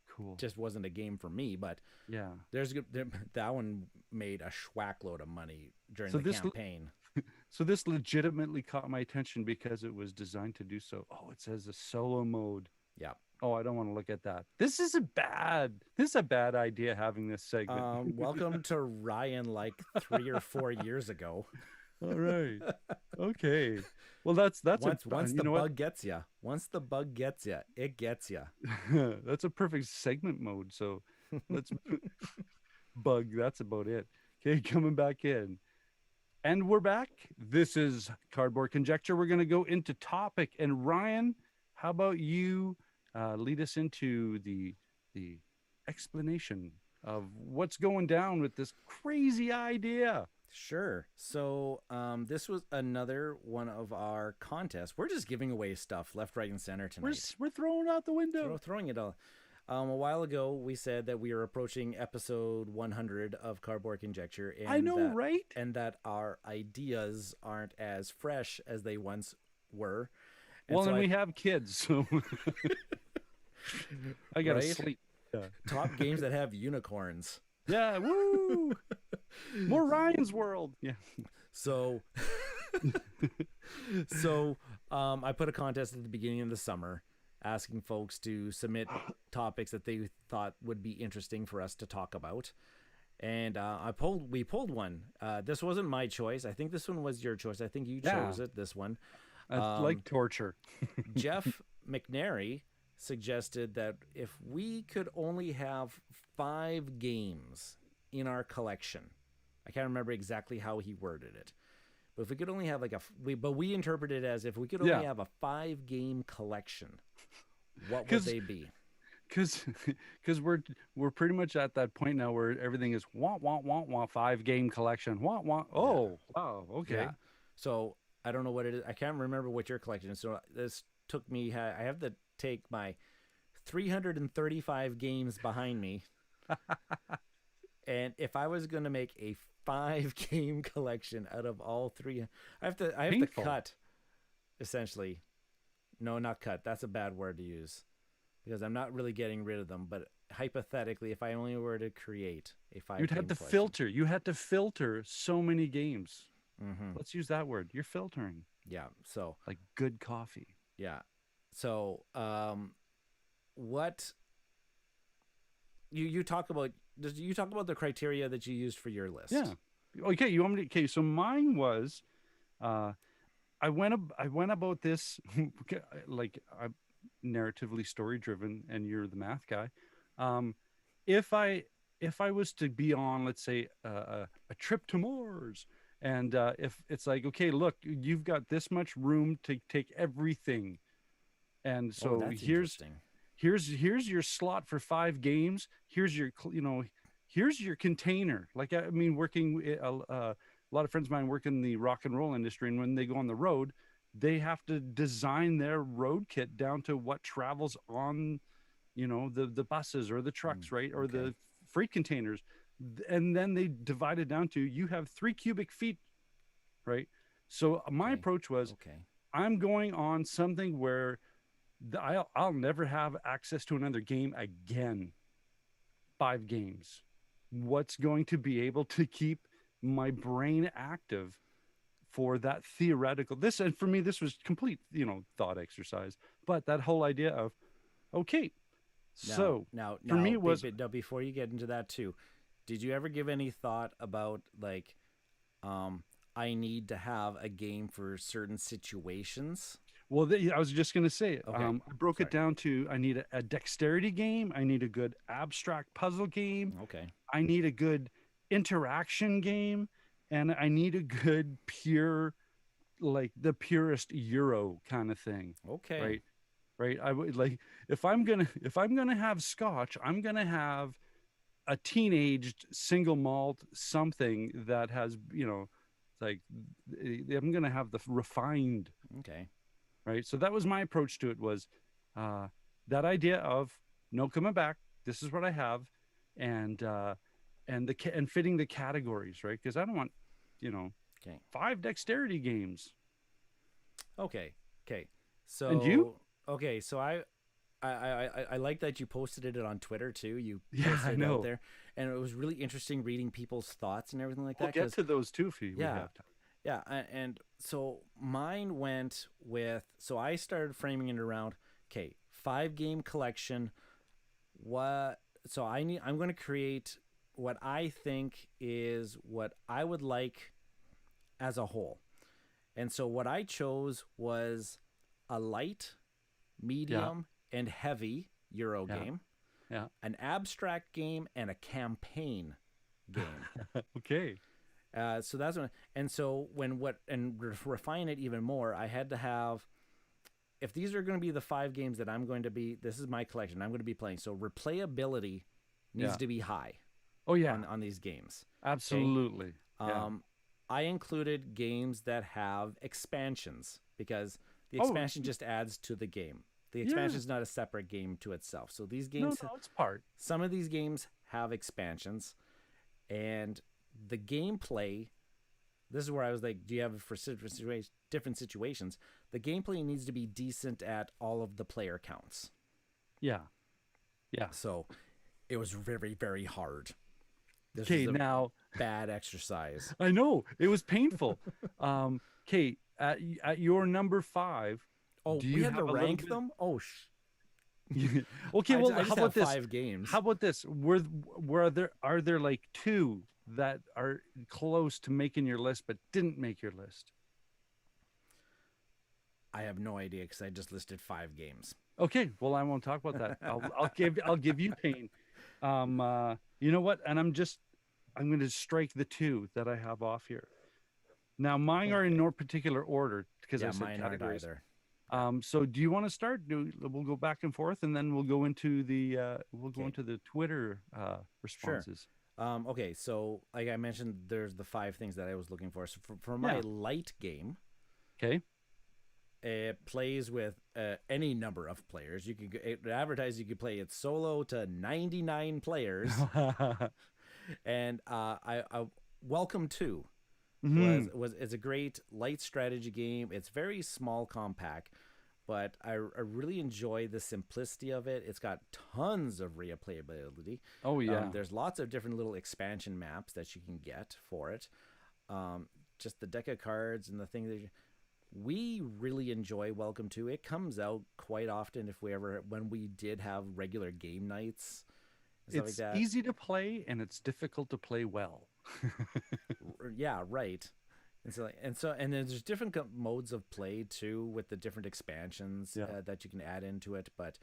S2: Cool.
S1: just wasn't a game for me, but
S2: Yeah.
S1: that one made a schwack load of money during
S2: So
S1: the
S2: this
S1: campaign.
S2: So this legitimately caught my attention because it was designed to do so. Oh, it says a solo mode.
S1: Yeah.
S2: Oh, I don't want to look at that. This is a bad idea having this segment.
S1: Welcome to Ryan like 3 or 4 years ago.
S2: All right. Okay. Well, that's
S1: Once the bug gets you. Once the bug gets you, it gets you.
S2: That's a perfect segment mode. So let's bug. That's about it. Okay, coming back in. And we're back. This is Cardboard Conjecture. We're going to go into topic. And Ryan, how about you lead us into the explanation of what's going down with this crazy idea?
S1: Sure. So this was another one of our contests. We're just giving away stuff left, right, and center tonight.
S2: We're throwing out the window.
S1: Throwing it all. A while ago, we said that we are approaching episode 100 of Cardboard Conjecture. And
S2: I know, right?
S1: And that our ideas aren't as fresh as they once were.
S2: And we have kids, so I gotta sleep. Yeah.
S1: Top games that have unicorns.
S2: Yeah, woo! More Ryan's World. Yeah.
S1: So, I put a contest at the beginning of the summer, asking folks to submit topics that they thought would be interesting for us to talk about. And we pulled one. This wasn't my choice. I think this one was your choice. I think you chose it. This one.
S2: I like torture.
S1: Jeff McNary suggested that if we could only have 5 games in our collection, I can't remember exactly how he worded it, but if we could only have we interpreted it as if we could only have a 5-game collection, what would they be?
S2: Because we're pretty much at that point now where everything is 5-game collection. Oh, wow, okay.
S1: Yeah. So I don't know what it is. I can't remember what your collection is. So this took me. I have to take my 335 games behind me, and if I was going to make a 5-game collection out of all 3, I have to cut. Essentially, no, not cut. That's a bad word to use, because I'm not really getting rid of them. But hypothetically, if I only were to create a 5,
S2: you'd have to filter. You had to filter so many games.
S1: Mm-hmm.
S2: Let's use that word. You're filtering.
S1: Yeah. So
S2: like good coffee.
S1: Yeah. So, what you talk about? You talk about the criteria that you used for your list?
S2: Yeah. Okay. You want me to? Okay. So mine was, I went about this like I'm narratively story driven, and you're the math guy. If I was to be on, let's say, a trip to Mars. And if it's like, okay, look, you've got this much room to take everything, and so here's your slot for 5 games. Here's your container. Like, I mean, working a lot of friends of mine work in the rock and roll industry, and when they go on the road, they have to design their road kit down to what travels on, the buses or the trucks, right, or the freight containers. And then they divide it down to, you have 3 cubic feet, right? So my approach was, I'm going on something where I'll never have access to another game again. 5 games. What's going to be able to keep my brain active for that theoretical? And for me, this was complete, thought exercise. But that whole idea of,
S1: now
S2: for me it was,
S1: before you get into that too. Did you ever give any thought about, like, I need to have a game for certain situations.
S2: Well, I was just going to say,
S1: Okay.
S2: I broke it
S1: Sorry.
S2: down to I need a dexterity game. I need a good abstract puzzle game.
S1: Okay.
S2: I need a good interaction game. And I need a good pure, like the purest Euro kind of thing.
S1: Okay.
S2: Right. Right. I would like, if I'm gonna have scotch, I'm going to have a teenaged single malt something that has, like I'm going to have the refined,
S1: Okay.
S2: right? So that was my approach to it, was uh, that idea of no coming back. This is what I have, and and fitting the categories, right? Because I don't want,
S1: Okay.
S2: 5 dexterity games.
S1: Okay. Okay.
S2: And you?
S1: So okay. So I like that you posted it on Twitter too. You
S2: Yeah, I
S1: posted it out
S2: know.
S1: there, and it was really interesting reading people's thoughts and everything like
S2: We'll
S1: that.
S2: get to those too if we
S1: Yeah,
S2: have time.
S1: yeah, and so mine went with. So I started framing it around. Okay, 5 game collection. What? So I'm going to create what I think is what I would like as a whole. And so what I chose was a light,
S2: Yeah,
S1: medium, and heavy Euro
S2: yeah,
S1: game,
S2: yeah.
S1: an abstract game, and a campaign game.
S2: Okay.
S1: So that's what, and so refine it even more. I had to have, if these are going to be the 5 games that I'm going to be, this is my collection. I'm going to be playing. So replayability needs
S2: Yeah.
S1: to be high
S2: Oh yeah.
S1: on these games. Okay.
S2: Absolutely. Yeah.
S1: I included games that have expansions because the
S2: Oh
S1: expansion just adds to the game. The
S2: yeah.
S1: expansion is not a separate game to itself. So these
S2: No,
S1: games,
S2: no, it's part.
S1: some of these games have expansions, and the gameplay. This is where I was like, do you have it for different situations? The gameplay needs to be decent at all of the player counts.
S2: Yeah. Yeah.
S1: So it was very, very hard. This
S2: Okay,
S1: was a
S2: now
S1: bad exercise.
S2: I know it was painful. Kate, at your number 5,
S1: Oh,
S2: do
S1: we
S2: you
S1: had to
S2: have a little
S1: rank them? Oh,
S2: bit? Okay, well,
S1: I
S2: how
S1: just have
S2: about this?
S1: 5 games.
S2: How about this? Are there like 2 that are close to making your list but didn't make your list?
S1: I have no idea because I just listed 5 games.
S2: Okay, well, I won't talk about that. I'll give you pain. You know what? And I'm going to strike the 2 that I have off here. Now, mine are in
S1: Okay.
S2: no particular order because I
S1: Yeah,
S2: said
S1: mine aren't
S2: categories.
S1: either. Yeah.
S2: So do you want to start? We'll go back and forth, and then we'll go into the
S1: Okay.
S2: Twitter
S1: Sure.
S2: responses.
S1: Okay, so like I mentioned, there's the 5 things that I was looking for. So for my
S2: Yeah.
S1: light game,
S2: Okay.
S1: it plays with any number of players. It advertises you could play it solo to 99 players, and I Welcome to
S2: Hmm.
S1: was it's a great light strategy game. It's very small, compact, but I really enjoy the simplicity of it. It's got tons of replayability.
S2: Oh yeah.
S1: There's lots of different little expansion maps that you can get for it. Just the deck of cards and the thing that we really enjoy Welcome to. It comes out quite often when we did have regular game nights and stuff like
S2: It's
S1: that.
S2: easy to play and it's difficult to play well.
S1: Yeah, right. And then there's different modes of play too with the different expansions
S2: Yeah.
S1: that you can add into it. But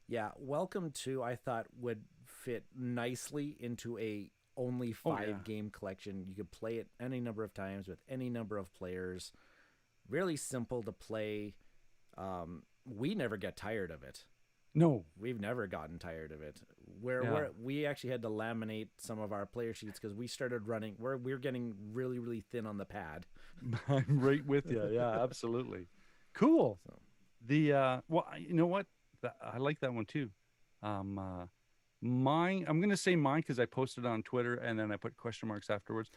S1: yeah, Welcome to I thought would fit nicely into a only
S2: Oh
S1: five
S2: yeah.
S1: game collection. You could play it any number of times with any number of players. Really simple to play. We never get tired of it.
S2: No.
S1: We've never gotten tired of it.
S2: Yeah.
S1: We actually had to laminate some of our player sheets because we started running. We're getting really really thin on the pad.
S2: I'm right with you. Yeah, absolutely. Cool.
S1: So
S2: Well, you know what? I like that one too. Mine, I'm gonna say mine because I posted on Twitter and then I put question marks afterwards.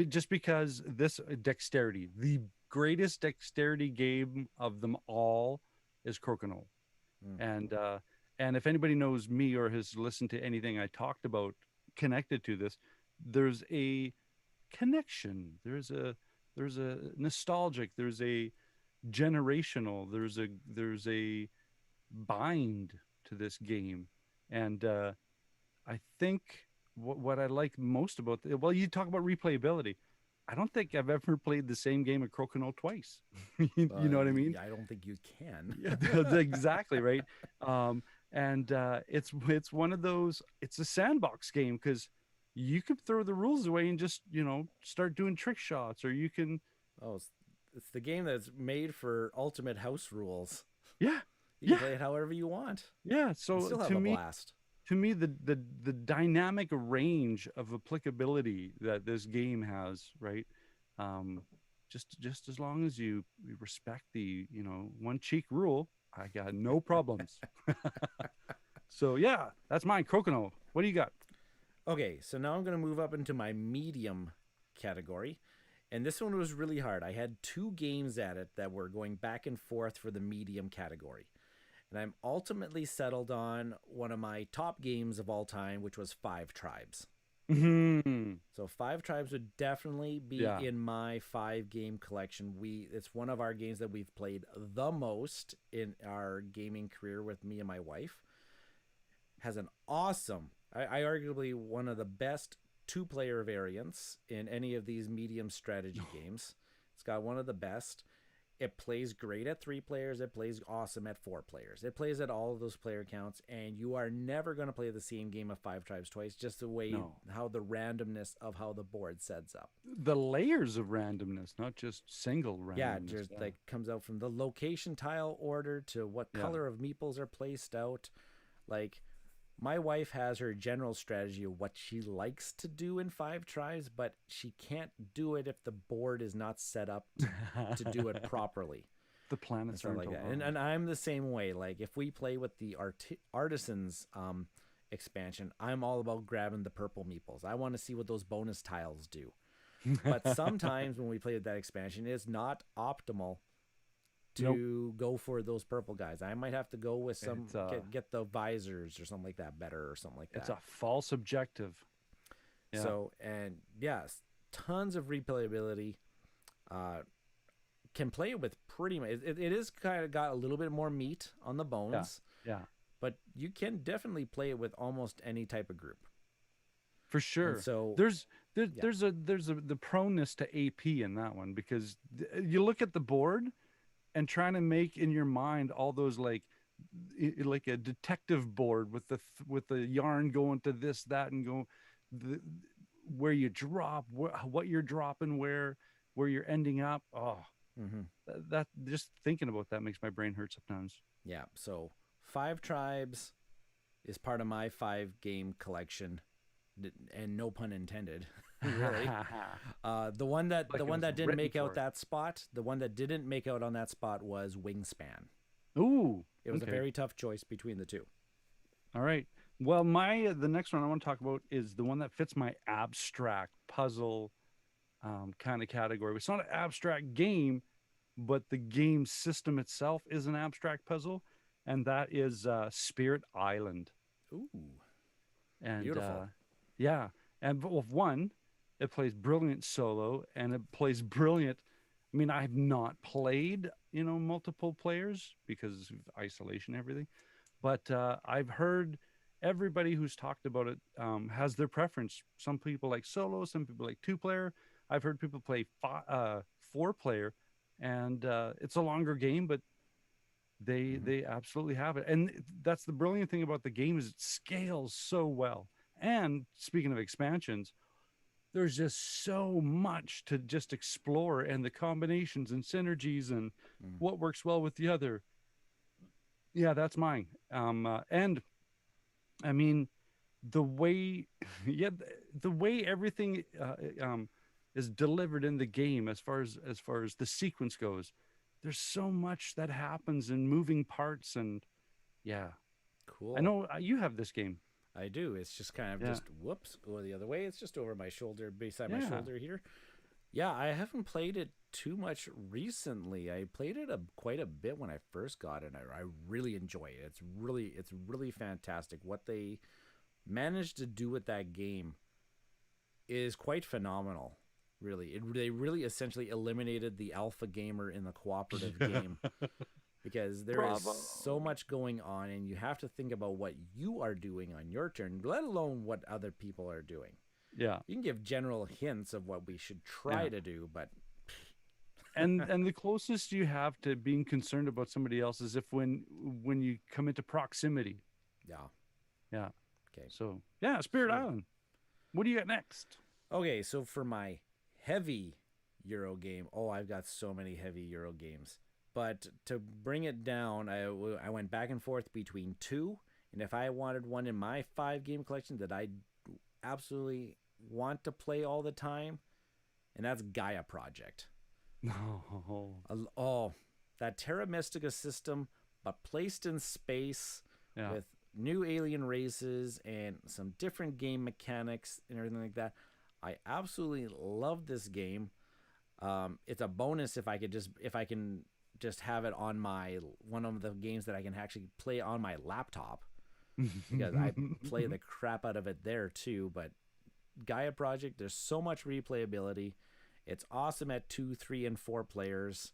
S2: Just because this dexterity, the greatest dexterity game of them all is Crokinole.
S1: mm,
S2: And if anybody knows me or has listened to anything I talked about connected to this, there's a connection. There's a nostalgic, there's a generational, there's a bind to this game. And I think what I like most about well, you talk about replayability. I don't think I've ever played the same game of Crokinole twice. You know what I mean?
S1: I don't think you can.
S2: Yeah, exactly right. And it's one of those. It's a sandbox game because you could throw the rules away and just start doing trick shots, or you can.
S1: Oh, it's the game that's made for ultimate house rules.
S2: Yeah,
S1: You can play it however you want.
S2: yeah.
S1: You
S2: So
S1: still have a blast.
S2: to me, the dynamic range of applicability that this game has, right? Um, just as long as you respect the one cheek rule, I got no problems. So yeah, that's mine. Crokinole. What do you got?
S1: Okay, so now I'm going to move up into my medium category. And this one was really hard. I had 2 games at it that were going back and forth for the medium category. And I'm ultimately settled on one of my top games of all time, which was Five Tribes.
S2: Mm-hmm.
S1: So Five Tribes would definitely be in my 5-game collection. It's one of our games that we've played the most in our gaming career with me and my wife. Has an awesome, I arguably one of the best 2-player variants in any of these medium strategy games. It's got one of the best. It plays great at 3 players. It plays awesome at 4 players. It plays at all of those player counts, and you are never going to play the same game of Five Tribes twice, just the way how the randomness of how the board sets up.
S2: The layers of randomness, not just single randomness.
S1: Yeah, just like comes out from the location tile order to what color of meeples are placed out. Like, my wife has her general strategy of what she likes to do in Five Tribes, but she can't do it if the board is not set up to do it properly.
S2: The planets aren't
S1: like that. And I'm the same way. Like, if we play with the Artisans expansion, I'm all about grabbing the purple meeples. I want to see what those bonus tiles do. But sometimes when we play with that expansion, it's not optimal to go for those purple guys. I might have to go with some get the visors or something like that better or something like that.
S2: It's a false objective. Yeah.
S1: So, and yes, tons of replayability. Can play it with pretty much. It is kind of got a little bit more meat on the bones.
S2: Yeah.
S1: But you can definitely play it with almost any type of group.
S2: For sure. And
S1: so
S2: there's the proneness to AP in that one, because you look at the board and trying to make in your mind all those like a detective board with the yarn going to this, that, and go where you drop, what you're dropping, where you're ending up. Oh, that just thinking about that makes my brain hurt sometimes.
S1: Yeah. So Five Tribes is part of my 5-game collection, and no pun intended. Really. The one that didn't make out that spot, the one that didn't make out on that spot was Wingspan.
S2: Ooh,
S1: it was a very tough choice between the 2.
S2: All right. Well, the next one I want to talk about is the one that fits my abstract puzzle kind of category. It's not an abstract game, but the game system itself is an abstract puzzle, and that is Spirit Island.
S1: Ooh,
S2: and
S1: beautiful.
S2: Yeah, and with one, it plays brilliant solo, and it plays brilliant. I mean, I have not played, multiple players because of isolation and everything, but I've heard everybody who's talked about it has their preference. Some people like solo, some people like 2-player. I've heard people play 4-player, and it's a longer game, but they absolutely have it. And that's the brilliant thing about the game is it scales so well. And speaking of expansions, there's just so much to just explore, and the combinations and synergies and what works well with the other. Yeah, that's mine. And I mean, the way everything is delivered in the game, as far as the sequence goes, there's so much that happens in moving parts, and
S1: cool.
S2: I know you have this game.
S1: I do. It's just kind of just whoops, go the other way. It's just over my shoulder, beside my shoulder here. Yeah, I haven't played it too much recently. I played it quite a bit when I first got it. I really enjoy it. It's really fantastic. What they managed to do with that game is quite phenomenal. Really, they really essentially eliminated the alpha gamer in the cooperative game. because there is so much going on, and you have to think about what you are doing on your turn, let alone what other people are doing.
S2: Yeah.
S1: You can give general hints of what we should try to do, but
S2: and the closest you have to being concerned about somebody else is if when you come into proximity.
S1: Yeah. Okay.
S2: So yeah, Spirit Island. What do you got next?
S1: Okay, so for my heavy Euro game, I've got so many heavy Euro games. But to bring it down, I went back and forth between two, and if I wanted one in my 5-game collection that I absolutely want to play all the time, and that's Gaia Project. That Terra Mystica system, but placed in space with new alien races and some different game mechanics and everything like that. I absolutely love this game. It's a bonus if I can just have it on one of the games that I can actually play on my laptop, because I play the crap out of it there too. But Gaia Project, there's so much replayability. It's awesome at 2, 3, and 4 players.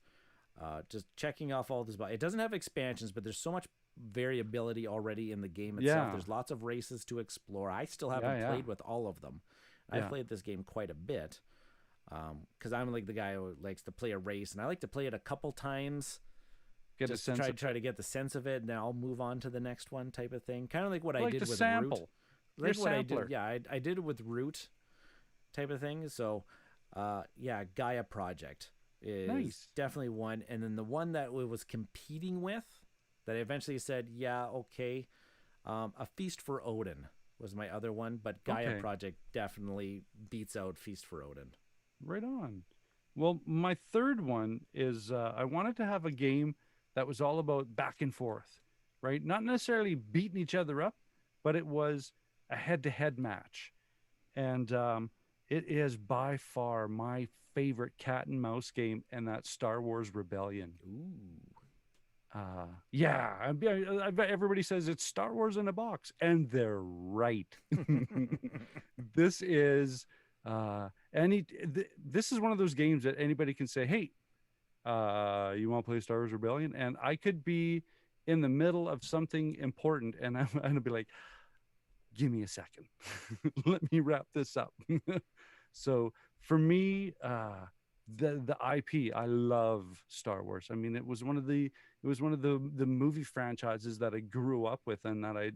S1: Just checking off all this. It doesn't have expansions, but there's so much variability already in the game itself.
S2: Yeah.
S1: There's lots of races to explore. I still haven't played with all of them. I've played this game quite a bit, because I'm like the guy who likes to play a race, and I like to play it a couple times, just to try to get the sense of it, and then I'll move on to the next one, type of thing. Kind of like what I did with
S2: sample.
S1: Root. Like what I did, I did it with Root, type of thing. So, Gaia Project is definitely one, and then the one that it was competing with, that I eventually said, A Feast for Odin was my other one, but Gaia Project definitely beats out Feast for Odin.
S2: Right on. Well, my third one is I wanted to have a game that was all about back and forth, right? Not necessarily beating each other up, but it was a head-to-head match. And it is by far my favorite cat and mouse game, and that's Star Wars Rebellion.
S1: Ooh.
S2: Everybody says it's Star Wars in a box, and they're right. This is this is one of those games that anybody can say, hey, you want to play Star Wars Rebellion? And I could be in the middle of something important, and I'm going to be like, give me a second. Let me wrap this up. So for me, the IP, I love Star Wars. I mean, it was one of the movie franchises that I grew up with, and I'm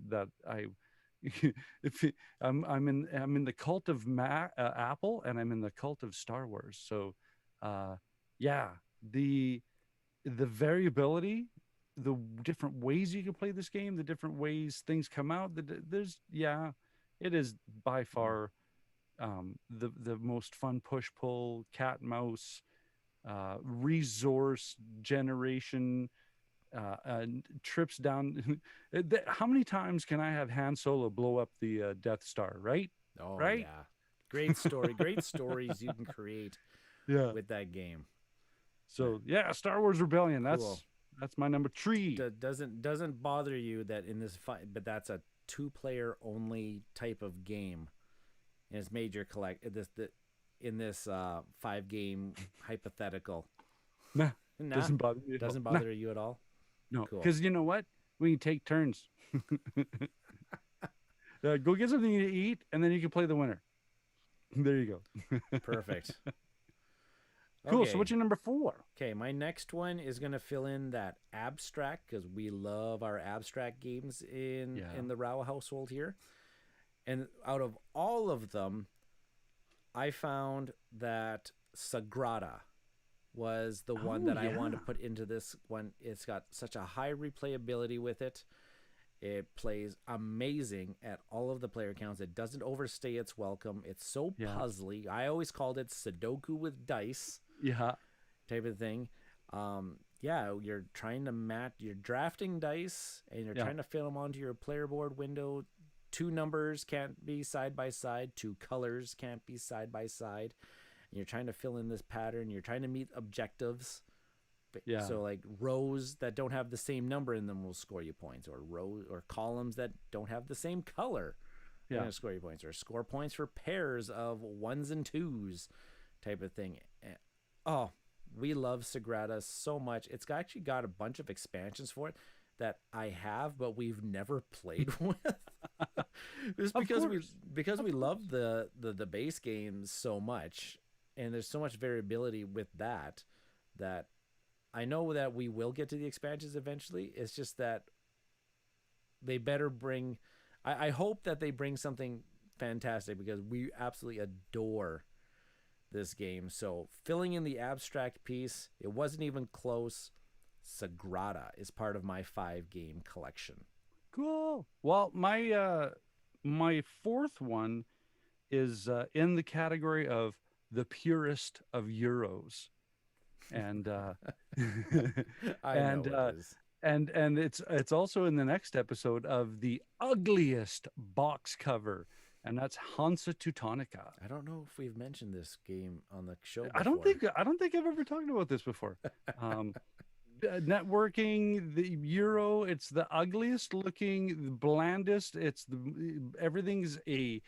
S2: in the cult of Apple, and I'm in the cult of Star Wars. So the variability, the different ways you can play this game, the different ways things come out, it is by far the most fun push-pull cat and mouse resource generation, trips down. How many times can I have Han Solo blow up the Death Star, right?
S1: Yeah, great story. Great stories you can create with that game.
S2: So Star Wars Rebellion, that's my number 3.
S1: Doesn't bother you that in this fight, but that's a 2-player only type of game, and it's made your in this 5-game hypothetical.
S2: Doesn't bother me.
S1: Doesn't bother you at all.
S2: No, because you know what? We can take turns. Go get something to eat, and then you can play the winner. There you go.
S1: Perfect.
S2: Cool.
S1: Okay.
S2: So what's your number 4?
S1: Okay, my next one is going to fill in that abstract, because we love our abstract games in the Rao household here. And out of all of them, I found that Sagrada was the one that I wanted to put into this one. It's got such a high replayability with it. It plays amazing at all of the player counts. It doesn't overstay its welcome. It's so puzzly. I always called it Sudoku with dice. Type of thing. You're trying to you're drafting dice, and you're trying to fit them onto your player board window. 2 numbers can't be side by side. 2 colors can't be side by side. And you're trying to fill in this pattern. You're trying to meet objectives. So like rows that don't have the same number in them will score you points, or rows or columns that don't have the same color are going to score you points, or score points for pairs of 1s and 2s type of thing. we love Sagrada so much. It's actually got a bunch of expansions for it that I have, but we've never played with. Just
S2: Of course.
S1: because
S2: Of
S1: we
S2: course.
S1: love the base games so much, and there's so much variability with that that I know that we will get to the expansions eventually. It's just that they better bring. I hope that they bring something fantastic because we absolutely adore this game. So filling in the abstract piece, it wasn't even close. Sagrada is part of my 5 game collection.
S2: Cool. Well, my fourth one is in the category of the purest of Euros, and
S1: I know
S2: and
S1: it is.
S2: and it's also in the next episode of the ugliest box cover, and that's Hansa Teutonica.
S1: I don't know if we've mentioned this game on the show
S2: I don't
S1: before.
S2: think I don't think I've ever talked about this before. Um, Networking, the Euro, it's the ugliest looking, the blandest. It's the everything's a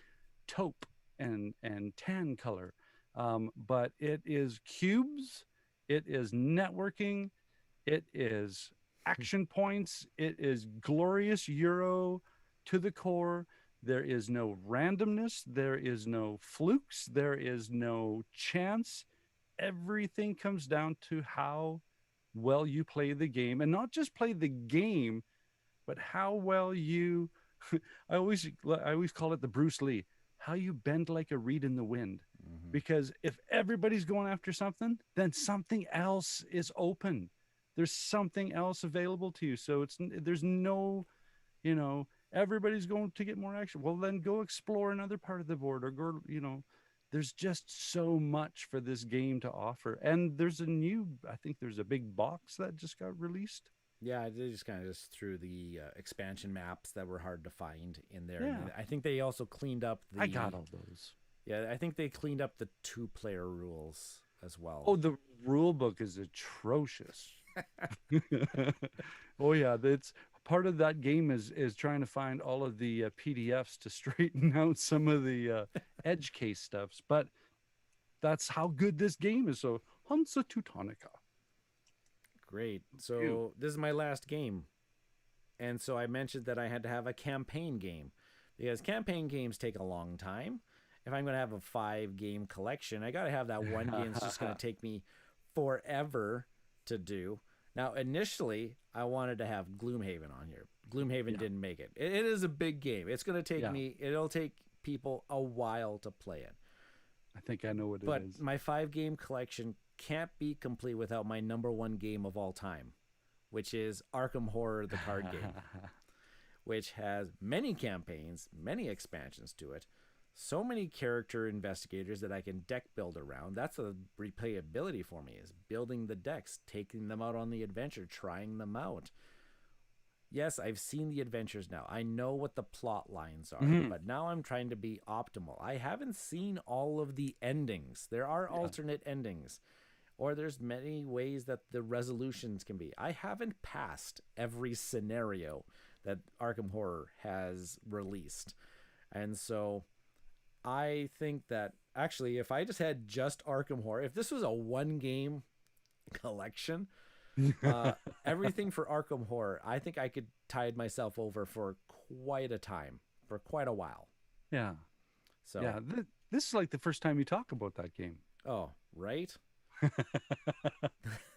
S2: taupe and tan color, but it is cubes, it is networking, it is action points, it is glorious Euro to the core. There is no randomness, there is no flukes, there is no chance. Everything comes down to how well you play the game, and not just play the game, but how well you I always call it the Bruce Lee, how you bend like a reed in the wind.
S1: Mm-hmm.
S2: Because if everybody's going after something, then something else is open. There's something else available to you. So there's no, everybody's going to get more action. Well, then go explore another part of the board, or go, there's just so much for this game to offer. And I think there's a big box that just got released.
S1: Yeah, they just kind of just threw the expansion maps that were hard to find in there.
S2: Yeah,
S1: And I think they also cleaned up
S2: I got
S1: the.
S2: all those.
S1: Yeah, I think they cleaned up the 2-player rules as well.
S2: Oh, the rule book is atrocious. Oh yeah, that's part of that game is trying to find all of the PDFs to straighten out some of the edge case stuffs. But that's how good this game is. So Hansa Teutonica.
S1: Great.
S2: You.
S1: So this is my last game. And so I mentioned that I had to have a campaign game because campaign games take a long time. If I'm going to have a 5 game collection, I got to have that one game that's just going to take me forever to do. Now, initially, I wanted to have Gloomhaven on here. Gloomhaven
S2: Yeah.
S1: didn't make it. It is a big game. It's going to take
S2: Yeah.
S1: it'll take people a while to play it.
S2: I think I know what it
S1: But
S2: is.
S1: my 5 game collection can't be complete without my number 1 game of all time, which is Arkham Horror, the card game, which has many campaigns, many expansions to it, so many character investigators that I can deck build around. That's the replayability for me, is building the decks, taking them out on the adventure, trying them out. Yes, I've seen the adventures now. I know what the plot lines are, but now I'm trying to be optimal. I haven't seen all of the endings. There are alternate endings, or there's many ways that the resolutions can be. I haven't passed every scenario that Arkham Horror has released. And so I think that actually, if I just had just Arkham Horror, if this was a 1 game collection, everything for Arkham Horror, I think I could tide myself over for quite a time, for quite a while.
S2: Yeah.
S1: So,
S2: Yeah. This is like the first time you talk about that game.
S1: oh, right?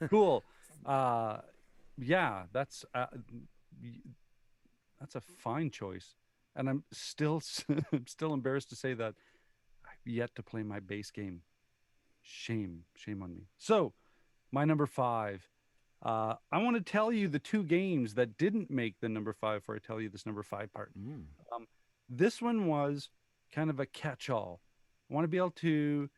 S2: Cool. Yeah, that's a fine choice. And I'm still I'm still embarrassed to say that I've yet to play my base game. Shame on me. So, my number 5. I want to tell you the 2 games that didn't make the number 5 before I tell you this number 5 part. This one was kind of a catch-all. I want to be able to,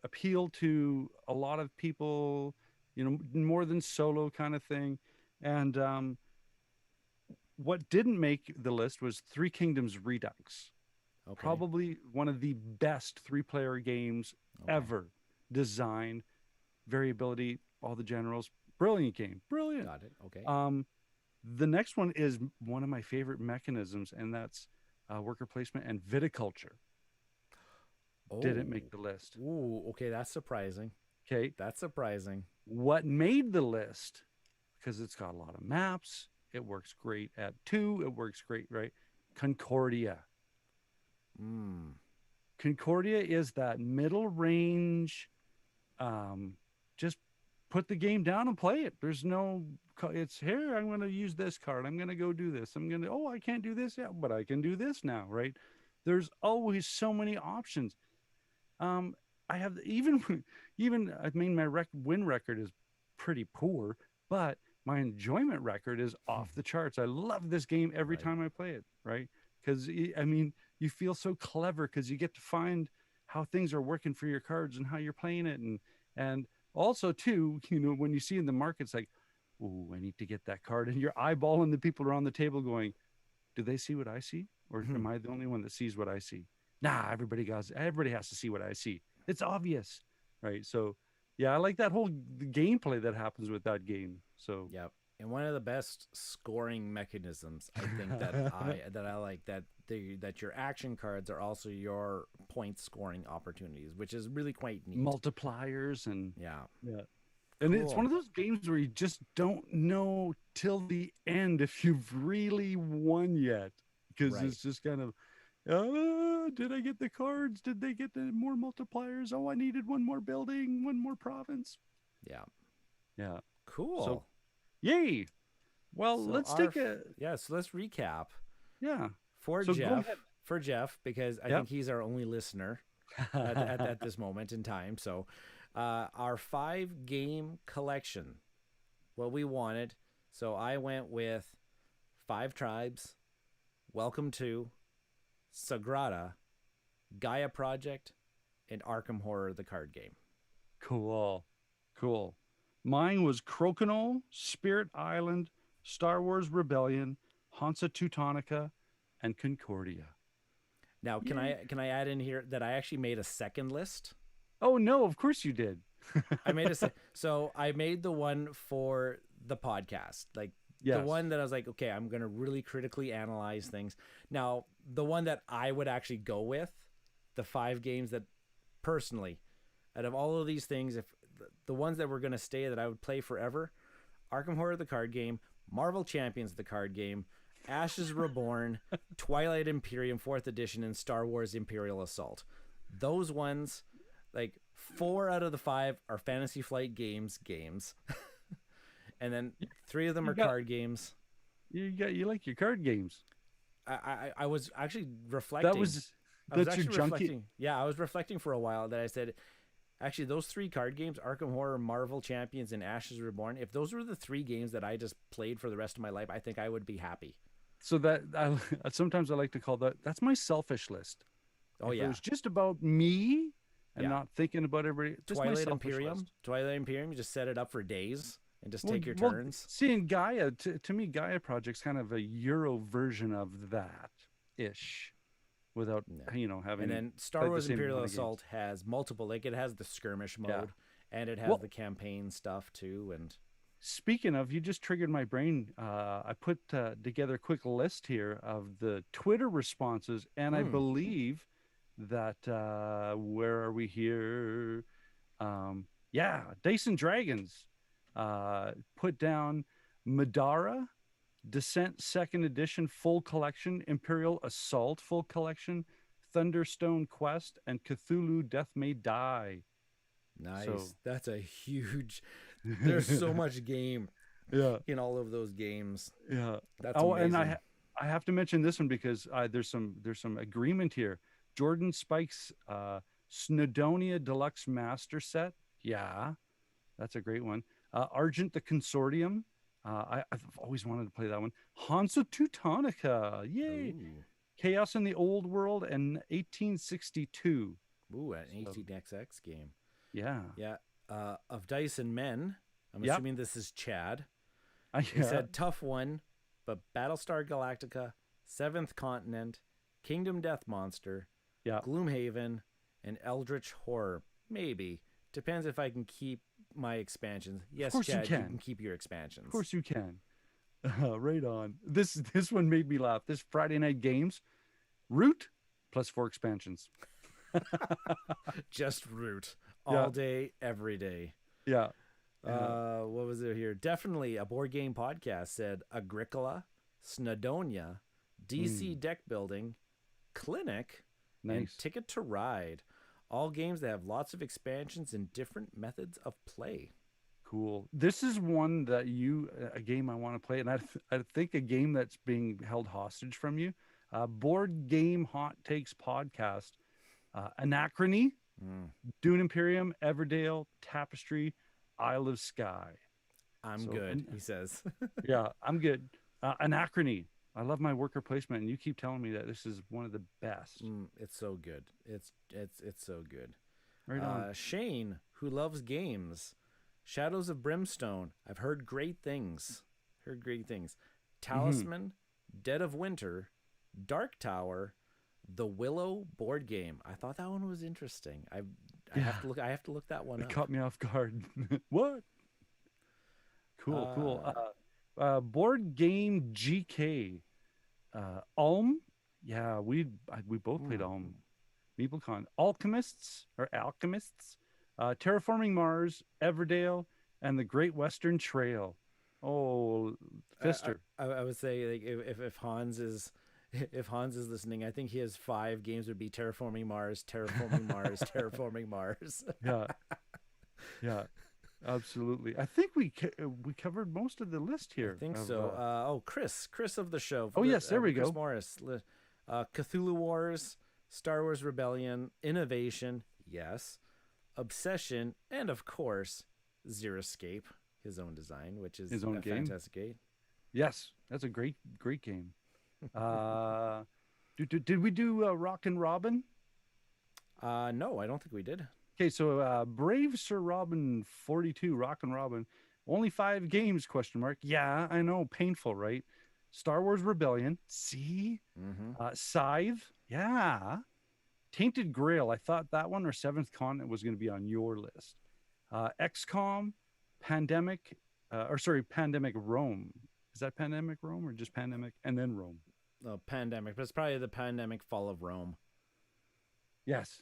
S2: appeal to a lot of people, more than solo kind of thing. And what didn't make the list was Three Kingdoms Redux.
S1: Okay.
S2: Probably one of the best 3-player games ever designed. Variability, all the generals, brilliant game, brilliant.
S1: Got it. Okay.
S2: The next one is one of my favorite mechanisms, and that's worker placement and viticulture. Didn't make the list.
S1: Ooh, okay, that's surprising.
S2: Okay.
S1: That's surprising.
S2: What made the list? Because it's got a lot of maps. It works great at 2. It works great, right? Concordia.
S1: Mm.
S2: Concordia is that middle range. Just put the game down and play it. There's no, it's here. I'm going to use this card. I'm going to go do this. I'm going to, oh, I can't do this yet, but I can do this now, right? There's always so many options. I have even I mean, my win record is pretty poor, but my enjoyment record is off the charts. I love this game every time I play it, right? Because I mean, you feel so clever because you get to find how things are working for your cards and how you're playing it, and also too, when you see in the markets like, oh, I need to get that card, and you're eyeballing the people around the table going, do they see what I see, or am I the only one that sees what I see? Nah, everybody has to see what I see. It's obvious, right? So, yeah, I like that whole gameplay that happens with that game. So,
S1: Yep. And one of the best scoring mechanisms, I think that I like that your action cards are also your point scoring opportunities, which is really quite neat.
S2: Multipliers and
S1: yeah.
S2: And it's one of those games where you just don't know till the end if you've really won yet, because it's just kind of, did I get the cards? Did they get the more multipliers? Oh, I needed one more building, one more province.
S1: Yeah.
S2: Cool.
S1: So,
S2: yay. Well,
S1: so
S2: let's take a...
S1: Yeah, so let's recap.
S2: Yeah.
S1: For Jeff, because I think he's our only listener at this moment in time. So our 5-game collection, what we wanted. So I went with 5 Tribes, Welcome to, Sagrada, Gaia Project, and Arkham Horror, the card game.
S2: Cool. Mine was Crokinole, Spirit Island, Star Wars Rebellion, Hansa Teutonica, and Concordia.
S1: Now, can I add in here that I actually made a second list?
S2: Oh no, of course you did.
S1: So I made the one for the podcast, like the one that I was like, okay, I'm gonna really critically analyze things. Now, the one that I would actually go with, the 5 games that personally, out of all of these things, if the ones that were gonna stay that I would play forever, Arkham Horror the card game, Marvel Champions the card game, Ashes Reborn, Twilight Imperium 4th edition, and Star Wars Imperial Assault. Those ones, like 4 out of the 5 are Fantasy Flight games. And then 3 of them are card games.
S2: You like your card games.
S1: I was actually reflecting.
S2: That's your junkie.
S1: Yeah, I was reflecting for a while that I said, actually, those 3 card games, Arkham Horror, Marvel Champions, and Ashes Reborn, if those were the 3 games that I just played for the rest of my life, I think I would be happy.
S2: So that sometimes I like to call that's my selfish list.
S1: Oh,
S2: It was just about me and not thinking about everybody. Just
S1: Twilight Imperium, you just set it up for days and just take your turns.
S2: Seeing Gaia, to me, Gaia Project's kind of a Euro version of that-ish. Without having,
S1: and then Star Wars Imperial Assault has multiple, like it has the skirmish mode and it has the campaign stuff too. And
S2: speaking of, you just triggered my brain. I put together a quick list here of the Twitter responses, and I believe that where are we here? Dice and Dragons put down Madara Descent 2nd edition full collection, Imperial Assault full collection, Thunderstone Quest, and Cthulhu Death May Die.
S1: Nice. So, that's a huge, there's so much game in all of those games.
S2: Yeah.
S1: That's amazing.
S2: And I have to mention this one because there's some agreement here. Jordan Spike's Snowdonia Deluxe Master Set. Yeah, that's a great one. Argent the Consortium. I've always wanted to play that one. Hansa Teutonica. Yay. Ooh. Chaos in the Old World and 1862.
S1: Ooh, an 18XX game.
S2: Yeah.
S1: Yeah. Of Dice and Men. I'm assuming this is Chad. He said tough one, but Battlestar Galactica, 7th Continent, Kingdom Death Monster, Gloomhaven, and Eldritch Horror. Maybe. Depends if I can keep my expansions. Yes, Chad, you can keep your expansions.
S2: Of course you can. Right on. This one made me laugh. This Friday Night Games, Root plus 4 expansions.
S1: Just Root. all day, every day.
S2: Yeah.
S1: What was it here? Definitely a board game podcast said Agricola, Snowdonia, DC deck building, Clinic, and
S2: Nice.
S1: Ticket to Ride. All games that have lots of expansions and different methods of play.
S2: Cool. This is one that a game I want to play, and I think a game that's being held hostage from you. Board Game Hot Takes podcast. Anachrony, Dune Imperium, Everdale, Tapestry, Isle of Skye.
S1: I'm good, he says.
S2: Yeah, I'm good. Anachrony. I love my worker placement, and you keep telling me that this is one of the best.
S1: It's so good. It's so good.
S2: Right on.
S1: Shane, who loves games. Shadows of Brimstone. I've heard great things. Talisman, Dead of Winter, Dark Tower, The Willow board game. I thought that one was interesting. I have to look that one up.
S2: It caught me off guard. What? Cool. Board game GK. Ulm. Yeah, we both played Ulm. MeepleCon. Alchemists. Terraforming Mars, Everdale, and the Great Western Trail. Oh, Fister.
S1: I would say, like, if Hans is listening, I think he has 5 games would be Terraforming Mars, Terraforming Mars.
S2: Yeah, absolutely. I think we covered most of the list here.
S1: I think so. Chris of the show.
S2: Yes, there we
S1: Chris
S2: go.
S1: Morris. Cthulhu Wars, Star Wars Rebellion, Innovation, yes, Obsession, and of course Zero Escape, his own design, which is
S2: his own game.
S1: Fantastic game.
S2: Yes, that's a great game. Did we do Rock and Robin?
S1: No, I don't think we did.
S2: Okay, so Brave Sir Robin 42, Rock and Robin, only 5 games? ? Yeah, I know, painful, right? Star Wars Rebellion, see? Scythe, yeah. Tainted Grail, I thought that one or Seventh Continent was going to be on your list. XCOM, Pandemic Rome. Is that Pandemic Rome or just Pandemic and then Rome?
S1: Pandemic, but it's probably the Pandemic Fall of Rome.
S2: Yes,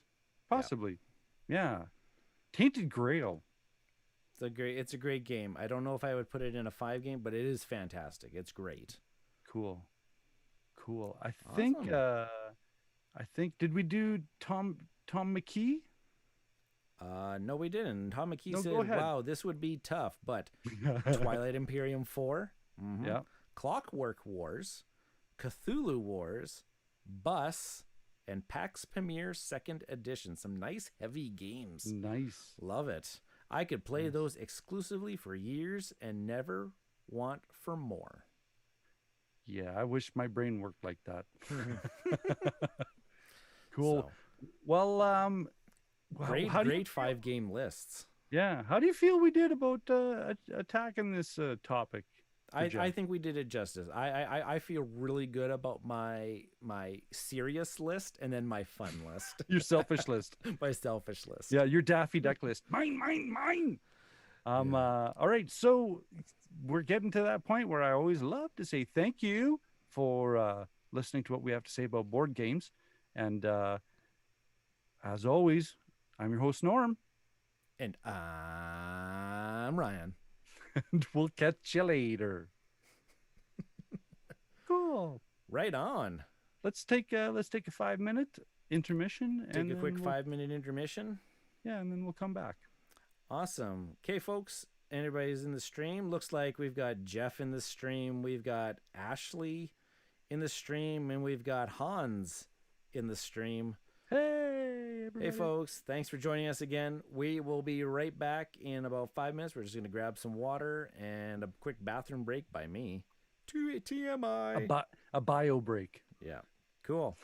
S2: possibly. Yeah. Tainted Grail.
S1: It's a great game. I don't know if I would put it in a 5 game, but it is fantastic. It's great.
S2: Cool.
S1: Awesome.
S2: I think did we do Tom McKee?
S1: No, we didn't. Tom McKee
S2: No,
S1: said,
S2: go ahead.
S1: "Wow, this would be tough," but Twilight Imperium 4,
S2: Yeah.
S1: Clockwork Wars, Cthulhu Wars, Bus, and PAX Premier 2nd Edition. Some nice heavy games.
S2: Nice.
S1: Love it. I could play those exclusively for years and never want for more.
S2: Yeah, I wish my brain worked like that. Cool.
S1: So,
S2: Well,
S1: great 5 game lists.
S2: Yeah. How do you feel we did about attacking this topic?
S1: I think we did it justice. I feel really good about my serious list and then my fun list.
S2: Your selfish list.
S1: My selfish list.
S2: Yeah, your Daffy Duck list. Mine. All right, so we're getting to that point where I always love to say thank you for listening to what we have to say about board games. And as always, I'm your host, Norm.
S1: And I'm Ryan.
S2: And we'll catch you later. Cool.
S1: Right on.
S2: Let's take a 5-minute intermission.
S1: Take a quick 5-minute intermission.
S2: Yeah, and then we'll come back.
S1: Awesome. Okay, folks, everybody's in the stream. Looks like we've got Jeff in the stream. We've got Ashley in the stream, and we've got Hans in the stream.
S2: Hey, everybody.
S1: Hey, folks, thanks for joining us again. We will be right back in about 5 minutes. We're just going to grab some water and a quick bathroom break by me. TMI.
S2: A bio break.
S1: Yeah. Cool.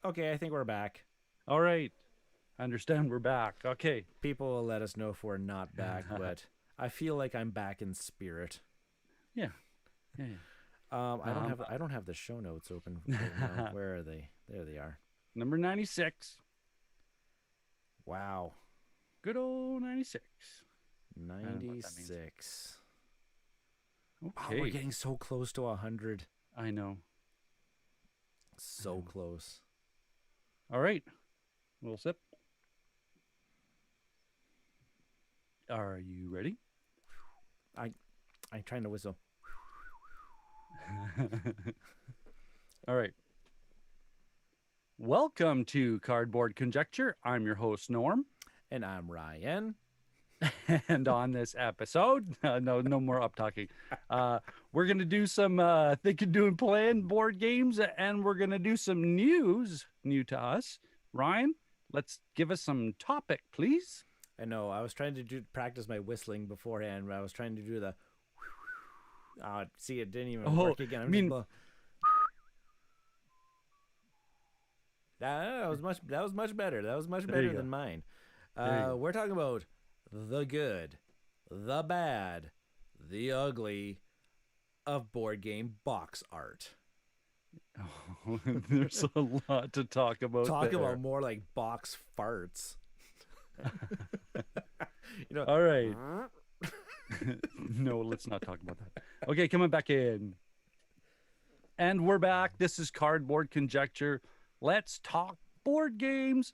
S1: Okay, I think we're back.
S2: All right. I understand we're back. Okay.
S1: People will let us know if we're not back, but I feel like I'm back in spirit.
S2: Yeah. Yeah.
S1: I don't have the show notes open right now. Where are they? There they are.
S2: Number 96.
S1: Wow.
S2: Good old 96.
S1: 96.
S2: Okay.
S1: Oh, we're getting so close to 100.
S2: I know.
S1: So close.
S2: All right. A little sip. Are you ready?
S1: I'm trying to whistle.
S2: All right. Welcome to Cardboard Conjecture. I'm your host, Norm.
S1: And I'm Ryan.
S2: And on this episode, no more up talking. We're going to do some thinking, doing, playing board games, and we're going to do some news new to us. Ryan, let's give us some topic, please.
S1: I know. I was trying to practice my whistling beforehand. I was trying to do the. See, it didn't even work again. That was much better. That was much better than mine. We're talking about the good, the bad, the ugly of board game box art.
S2: Oh, there's a lot to talk about.
S1: Talk about more like box farts.
S2: All right. No, let's not talk about that. Okay, coming back in. And we're back. This is Cardboard Conjecture. Let's talk board games.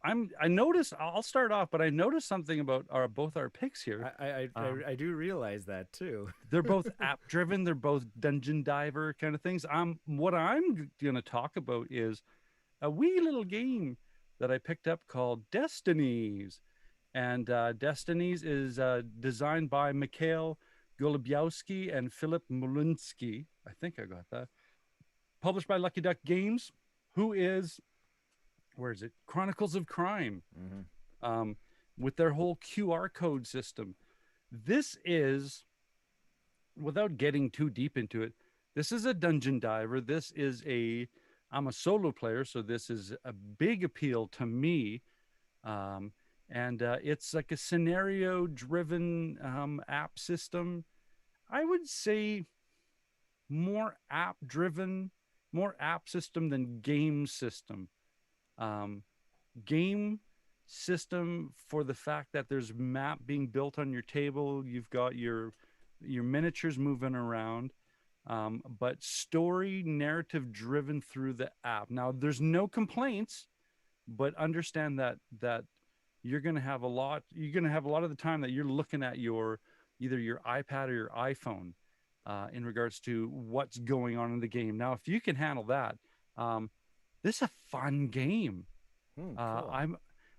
S2: I noticed, I'll start off, but I noticed something about both our picks here.
S1: I do realize that too.
S2: They're both app driven. They're both dungeon diver kind of things. What I'm going to talk about is a wee little game that I picked up called Destinies. And Destinies is designed by Mikhail Golubiowski and Philip Molinsky. I think I got that. Published by Lucky Duck Games, who is, where is it? Chronicles of Crime, with their whole QR code system. This is, without getting too deep into it, this is a dungeon diver. I'm a solo player, so this is a big appeal to me. And it's like a scenario-driven app system. I would say more app-driven, more app system than game system. Game system for the fact that there's map being built on your table. You've got your miniatures moving around. But story narrative driven through the app. Now, there's no complaints, but understand that you're going to have a lot of the time that you're looking at either your iPad or your iPhone in regards to what's going on in the game. Now, if you can handle that, this is a fun game.
S1: Cool.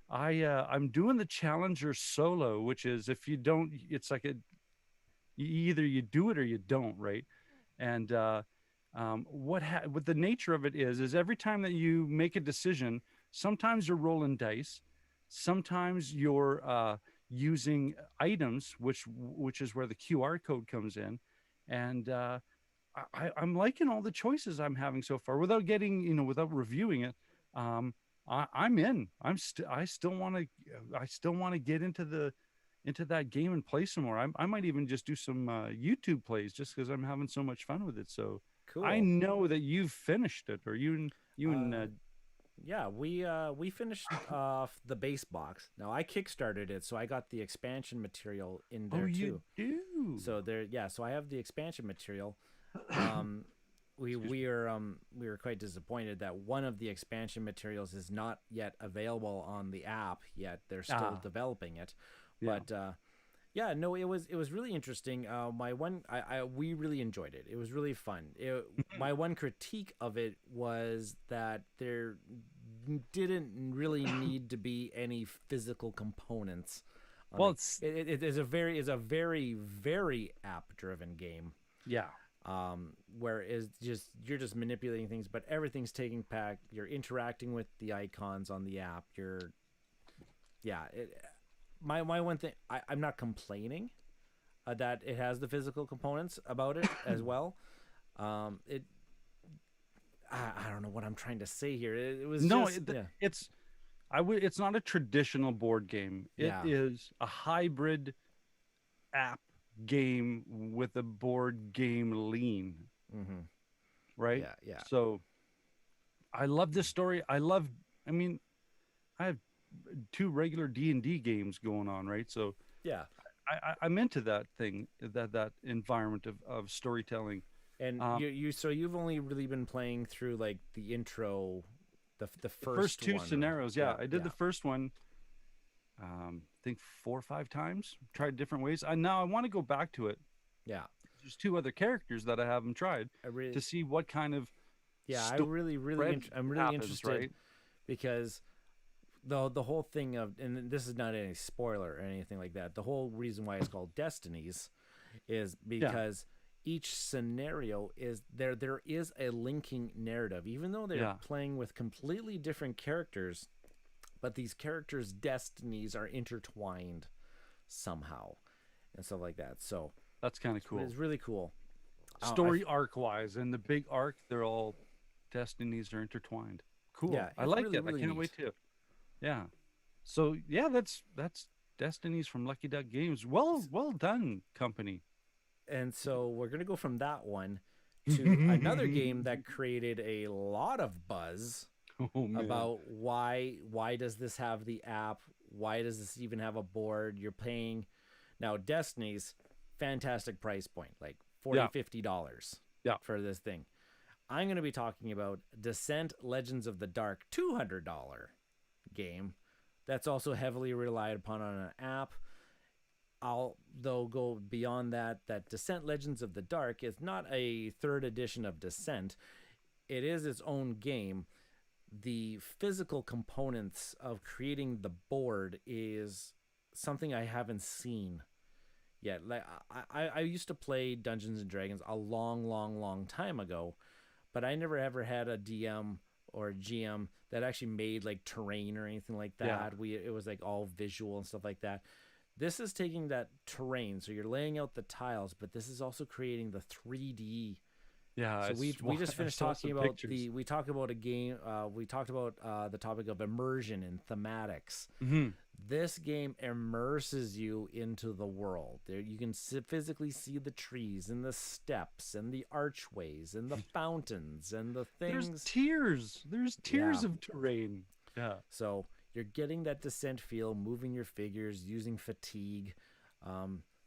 S2: I'm doing the Challenger solo, which is if you don't, it's like either you do it or you don't, right? And what the nature of it is every time that you make a decision, sometimes you're rolling dice, sometimes you're using items, which is where the QR code comes in, and I'm liking all the choices I'm having so far. Without reviewing it, I'm in. I still want to get into that game and play some more. I might even just do some YouTube plays just because I'm having so much fun with it. So
S1: cool.
S2: I know that you've finished it, or you and
S1: yeah, we finished off the base box. Now I kickstarted it, so I got the expansion material in there too.
S2: You do.
S1: So so I have the expansion material. We were quite disappointed that one of the expansion materials is not yet available on the app yet. They're still developing it.
S2: Yeah.
S1: But it was really interesting. We really enjoyed it. It was really fun. My one critique of it was that there didn't really need to be any physical components.
S2: Well,
S1: it is a very very app driven game.
S2: Yeah.
S1: Where you're just manipulating things, but everything's taking back. You're interacting with the icons on the app. My one thing, I'm not complaining that it has the physical components about it as well. I don't know what I'm trying to say here. It was
S2: No,
S1: just yeah.
S2: it's not a traditional board game. It
S1: Yeah.
S2: is a hybrid app game with a board game lean,
S1: Mm-hmm.
S2: right?
S1: Yeah, yeah.
S2: So I love this story. I mean, I have two regular D&D games going on, right? So
S1: Yeah.
S2: I'm into that thing, that environment of storytelling.
S1: And so you've only really been playing through like the intro, the
S2: First
S1: first
S2: two
S1: one, right?
S2: scenarios, yeah. I did the first one, I think 4 or 5 times. Tried different ways. Now I want to go back to it.
S1: Yeah.
S2: There's 2 other characters that I haven't tried
S1: I really,
S2: to see what kind of
S1: yeah,
S2: spread
S1: I'm really
S2: happens,
S1: interested
S2: right?
S1: because the whole thing of, and this is not any spoiler or anything like that. The whole reason why it's called Destinies is because each scenario is there is a linking narrative, even though they're playing with completely different characters, but these characters' destinies are intertwined somehow and stuff like that. So
S2: That's kind of cool.
S1: it's really cool.
S2: Story arc wise, and the big arc, they're all destinies are intertwined. Cool.
S1: Yeah,
S2: I like
S1: really,
S2: it.
S1: really
S2: I can't
S1: neat.
S2: wait to. Yeah. So yeah, that's Destinies from Lucky Duck Games. Well done, company.
S1: And so we're going to go from that one to another game that created a lot of buzz about why does this have the app? Why does this even have a board? You're paying now Destiny's fantastic price point, like $40-$50 for this thing. I'm going to be talking about Descent Legends of the Dark $200 game that's also heavily relied upon on an app. I'll though go beyond that Descent Legends of the Dark is not a third edition of Descent. It is its own game. The physical components of creating the board is something I haven't seen yet. Like I used to play Dungeons and Dragons a long time ago, but I never ever had a DM or a GM that actually made like terrain or anything like that. It was like all visual and stuff like that. This is taking that terrain, so you're laying out the tiles, but this is also creating the 3D.
S2: Yeah.
S1: So we just finished talking about
S2: pictures.
S1: we talked about a game. We talked about the topic of immersion and thematics.
S2: Mm-hmm.
S1: This game immerses you into the world. There you can physically see the trees and the steps and the archways and the fountains and the things.
S2: There's tiers of terrain. Yeah.
S1: So you're getting that Descent feel, moving your figures, using fatigue.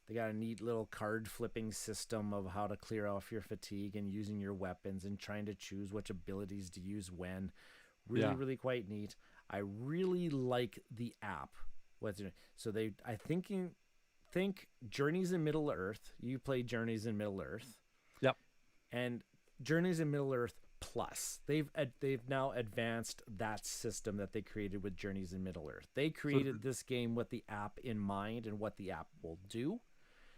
S1: They got a neat little card flipping system of how to clear off your fatigue and using your weapons and trying to choose which abilities to use when. Really quite neat. I really like the app. So I think Journeys in Middle Earth. You play Journeys in Middle Earth.
S2: Yep.
S1: And Journeys in Middle Earth Plus. They've now advanced that system that they created with Journeys in Middle Earth. They created this game with the app in mind and what the app will do.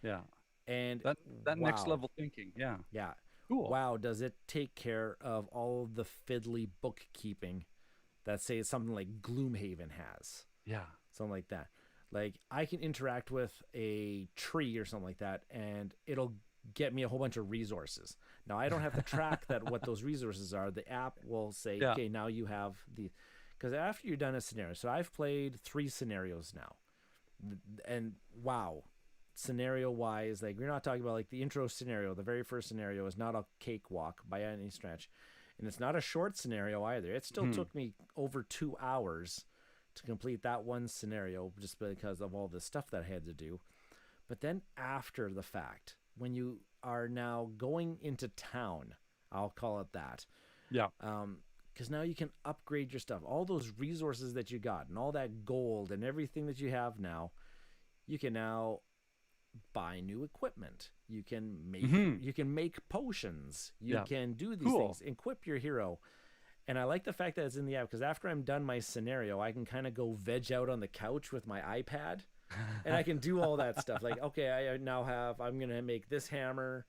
S2: Yeah.
S1: And
S2: that next level thinking. Yeah.
S1: Yeah.
S2: Cool.
S1: Wow, does it take care of all of the fiddly bookkeeping that say something like Gloomhaven has.
S2: Yeah.
S1: Something like that. Like I can interact with a tree or something like that and it'll get me a whole bunch of resources. Now I don't have to track what those resources are. The app will say, okay, now you have because after you're done a scenario. So I've played 3 scenarios now. And wow, scenario wise, like we're not talking about like the intro scenario. The very first scenario is not a cakewalk by any stretch. And it's not a short scenario either. It still took me over 2 hours to complete that one scenario just because of all the stuff that I had to do. But then after the fact, when you are now going into town, I'll call it that.
S2: Yeah.
S1: Because now you can upgrade your stuff. All those resources that you got and all that gold and everything that you have now, you can now buy new equipment. You can make potions. You can do these things. Equip your hero. And I like the fact that it's in the app because after I'm done my scenario, I can kind of go veg out on the couch with my iPad and I can do all that stuff. Like, okay, I'm going to make this hammer.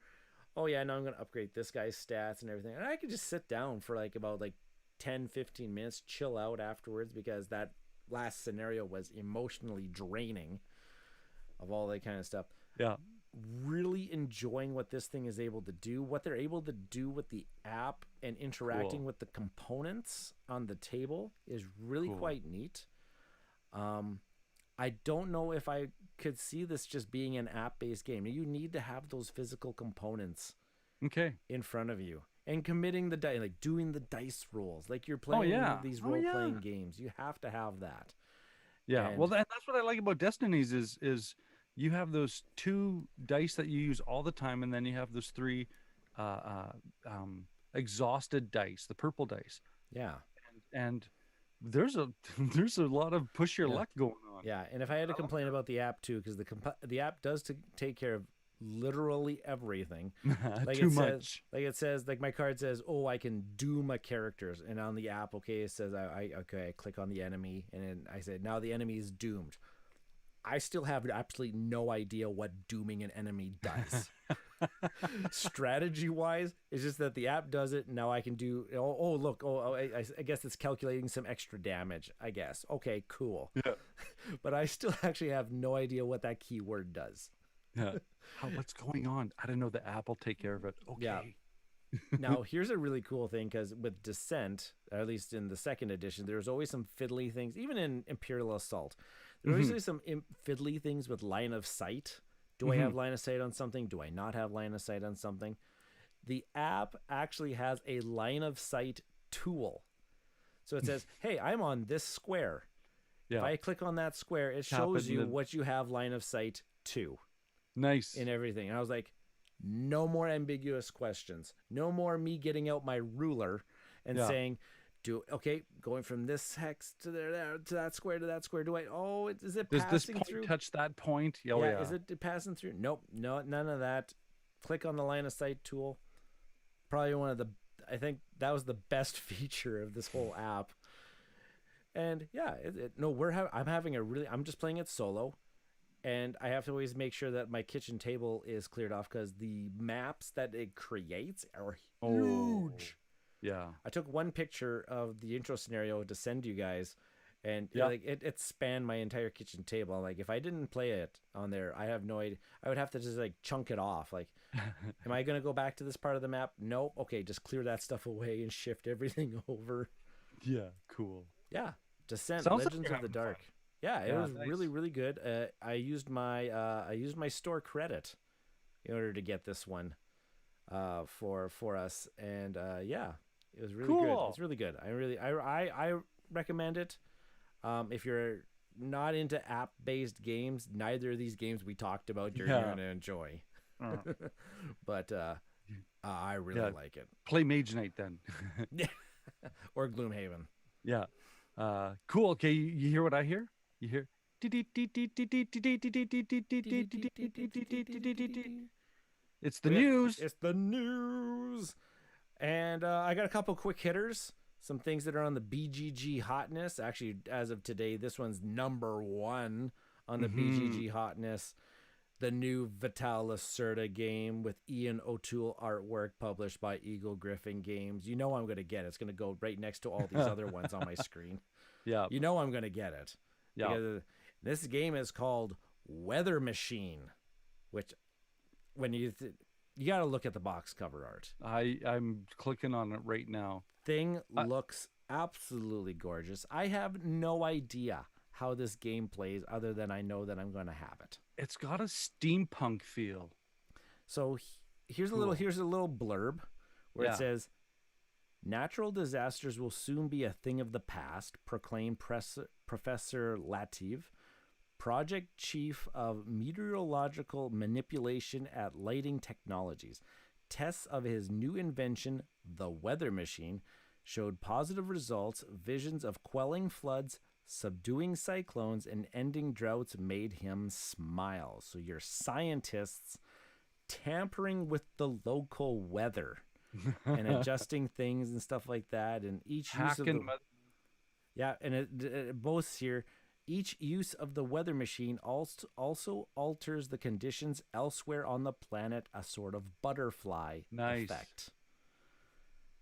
S1: Oh yeah, now I'm going to upgrade this guy's stats and everything. And I can just sit down for about 10, 15 minutes, chill out afterwards because that last scenario was emotionally draining of all that kind of stuff.
S2: Yeah.
S1: really enjoying what this thing is able to do. What they're able to do with the app and interacting with the components on the table is really quite neat. I don't know if I could see this just being an app-based game. You need to have those physical components in front of you. And committing the dice, like doing the dice rolls, like you're playing these role-playing games. You have to have that.
S2: Yeah, and, well, that's what I like about Destinies is you have those 2 dice that you use all the time, and then you have those 3 exhausted dice, the purple dice.
S1: Yeah,
S2: and there's a lot of push your luck going on.
S1: Yeah, and if I had to complain about the app too, because the app does take care of literally everything. Like
S2: Too much.
S1: It says, like my card says, oh, I can doom a characters, and on the app, it says I click on the enemy, and then I said now the enemy is doomed. I still have absolutely no idea what dooming an enemy does. Strategy wise, it's just that the app does it. And now I can do. I guess it's calculating some extra damage. I guess. Okay, cool.
S2: Yeah.
S1: But I still actually have no idea what that keyword does.
S2: Yeah. What's going on? I don't know. The app will take care of it. Okay.
S1: Yeah. Now, here's a really cool thing, because with Descent, or at least in the 2nd edition, there's always some fiddly things. Even in Imperial Assault, there's always some fiddly things with line of sight. Do I have line of sight on something? Do I not have line of sight on something? The app actually has a line of sight tool. So it says, hey, I'm on this square. Yeah. If I click on that square, it shows you what you have line of sight to.
S2: Nice.
S1: In everything. And I was like, no more ambiguous questions. No more me getting out my ruler and saying, going from this hex to there to that square to that square. Is it passing through?
S2: Does this point touch that point? Yeah.
S1: Is it passing through? Nope. No, none of that. Click on the line of sight tool. Probably I think that was the best feature of this whole app. And I'm just playing it solo. And I have to always make sure that my kitchen table is cleared off, because the maps that it creates are huge.
S2: Yeah.
S1: I took one picture of the intro scenario to send to you guys, and it spanned my entire kitchen table. Like, if I didn't play it on there, I have no idea. I would have to just chunk it off. Like, am I going to go back to this part of the map? Nope. Okay, just clear that stuff away and shift everything over.
S2: Yeah, cool.
S1: Yeah. Descent,
S2: Sounds
S1: Legends of the Dark. Fun. Yeah, it was really, really good. I used my store credit in order to get this one for us, and it was really good. It's really good. I recommend it. If you're not into app-based games, neither of these games we talked about you're going to enjoy. But I really like it.
S2: Play Mage Knight then.
S1: Or Gloomhaven.
S2: Yeah. Cool. Okay, you hear what I hear? You hear? It's the news.
S1: It's the news. And I got a couple quick hitters. Some things that are on the BGG hotness. Actually, as of today, this one's number 1 on the BGG hotness. The new Vital Lacerda game with Ian O'Toole artwork, published by Eagle Griffin Games. You know I'm going to get it. It's going to go right next to all these other ones on my screen.
S2: Yeah.
S1: You know I'm going to get it. Yeah. Because this game is called Weather Machine, which when you got to look at the box cover art.
S2: I'm clicking on it right now.
S1: Thing looks absolutely gorgeous. I have no idea how this game plays, other than I know that I'm going to have it.
S2: It's got a steampunk feel.
S1: So here's a little blurb where it says, natural disasters will soon be a thing of the past, proclaimed Professor Lativ, project chief of meteorological manipulation at Lighting Technologies. Tests of his new invention, the Weather Machine, showed positive results. Visions of quelling floods, subduing cyclones, and ending droughts made him smile. So your scientists tampering with the local weather and adjusting things and stuff like that. And each use of it boasts here, each use of the Weather Machine also alters the conditions elsewhere on the planet, a sort of butterfly effect.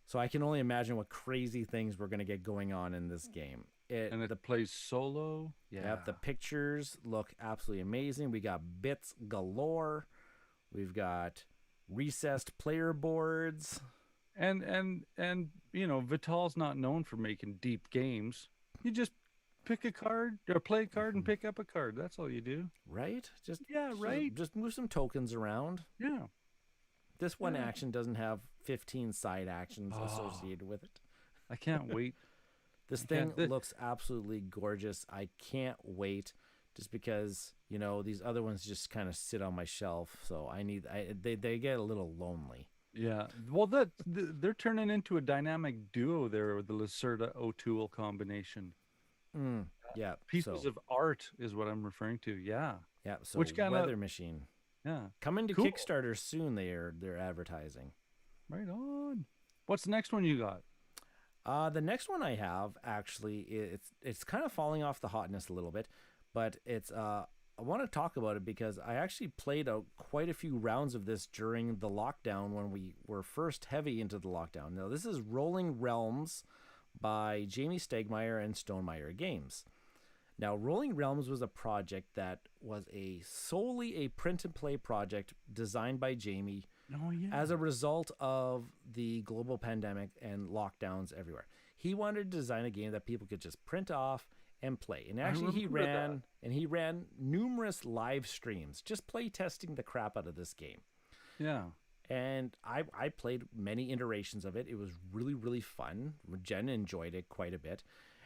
S1: So I can only imagine what crazy things we're going to get going on in this game.
S2: It plays solo.
S1: Yeah. The pictures look absolutely amazing. We got bits galore. We've got recessed player boards.
S2: And you know, Vital's not known for making deep games. You just pick a card or play a card and pick up a card. That's all you do.
S1: Right? Just
S2: Yeah, right.
S1: Just move some tokens around.
S2: Yeah.
S1: This one
S2: Yeah.
S1: action doesn't have 15 side actions
S2: Oh.
S1: associated with it.
S2: I can't wait.
S1: This
S2: I
S1: thing
S2: can't-
S1: looks absolutely gorgeous. I can't wait, just because, you know, these other ones just kind of sit on my shelf. So they get a little lonely.
S2: Yeah. Well, they're turning into a dynamic duo there with the Lacerda O'Toole combination.
S1: Yeah.
S2: Pieces of art is what I'm referring to. Yeah.
S1: Yeah. So
S2: Which kind of-
S1: Weather Machine.
S2: Yeah.
S1: Coming to
S2: Cool.
S1: Kickstarter soon, they're advertising.
S2: Right on. What's the next one you got?
S1: The next one I have, actually, it's kind of falling off the hotness a little bit, but it's I want to talk about it because I actually played quite a few rounds of this during the lockdown when we were first heavy into the lockdown. Now, this is Rolling Realms by Jamie Stegmaier and Stonemaier Games. Now, Rolling Realms was a project that was solely a print and play project designed by Jamie
S2: Oh yeah.
S1: as a result of the global pandemic and lockdowns everywhere. He wanted to design a game that people could just print off and play. And actually he ran numerous live streams just play testing the crap out of this game.
S2: Yeah.
S1: And I played many iterations of it. It was really, really fun. Jen enjoyed it quite a bit.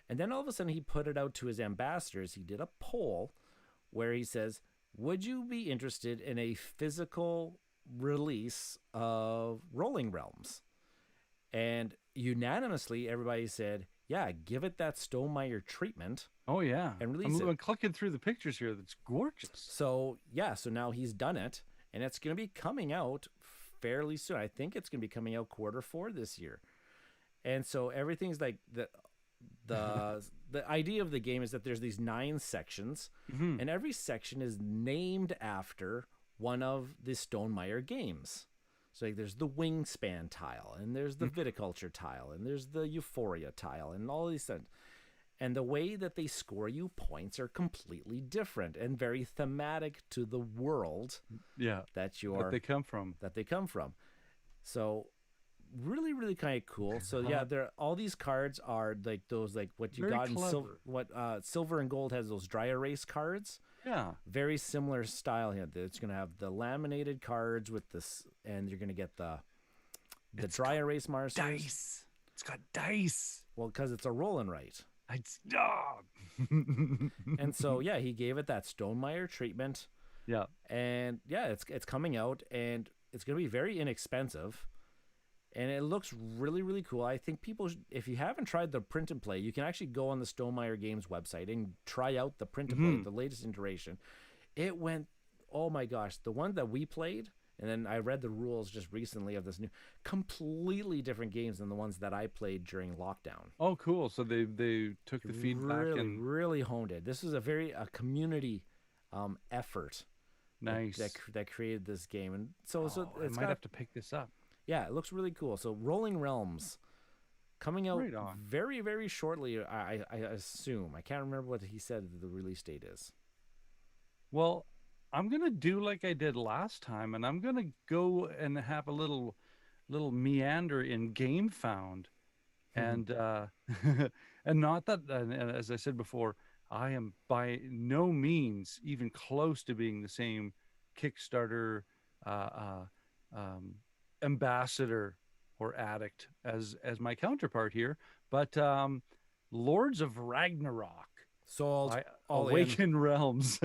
S1: And then all of a sudden he put it out to his ambassadors. He did a poll where he says, would you be interested in a physical release of Rolling Realms? And unanimously, everybody said, yeah, give it that Stonemaier treatment.
S2: Oh yeah.
S1: And release
S2: I'm
S1: it.
S2: clicking through the pictures here. That's gorgeous.
S1: So, yeah, so now he's done it, and it's going to be coming out fairly soon. I think it's going to be coming out Q4 this year. And so everything's like the idea of the game is that there's these 9 sections, and every section is named after one of the Stonemaier games. So like there's the Wingspan tile, and there's the Viticulture tile, and there's the Euphoria tile, and all these things. And the way that they score you points are completely different and very thematic to the world
S2: Yeah.
S1: that
S2: they come from.
S1: So really, really kind of cool. So yeah, all these cards are like those, like what you
S2: Very
S1: got in
S2: clever.
S1: Silver and Gold has those dry erase cards.
S2: Yeah.
S1: Very similar style here. It's going to have the laminated cards with this, and you're going to get the dry erase markers.
S2: Dice. It's got dice.
S1: Well, because it's a roll and write. And so yeah, he gave it that Stonemaier treatment.
S2: Yeah.
S1: And yeah, it's coming out, and it's going to be very inexpensive, and it looks really, really cool. I think people, if you haven't tried the print and play, you can actually go on the Stonemaier Games website and try out the print and play, the latest iteration. It went, oh my gosh, the one that we played, and then I read the rules just recently of this new, completely different games than the ones that I played during lockdown.
S2: Oh, cool. So they took the feedback
S1: Really,
S2: and
S1: really honed it. This is a community effort.
S2: nice.
S1: That created this game, and so
S2: I
S1: it's
S2: might have to pick this up.
S1: yeah, it looks really cool. So Rolling Realms coming out
S2: Right on.
S1: very, very shortly. I assume. I can't remember what he said the release date is.
S2: Well, I'm gonna do like I did last time, and I'm gonna go and have a little meander in Game Found, and and not that, and as I said before, I am by no means even close to being the same Kickstarter ambassador or addict as my counterpart here, but Lords of Ragnarok.
S1: Sold.
S2: by
S1: All in.
S2: Awakened Realms.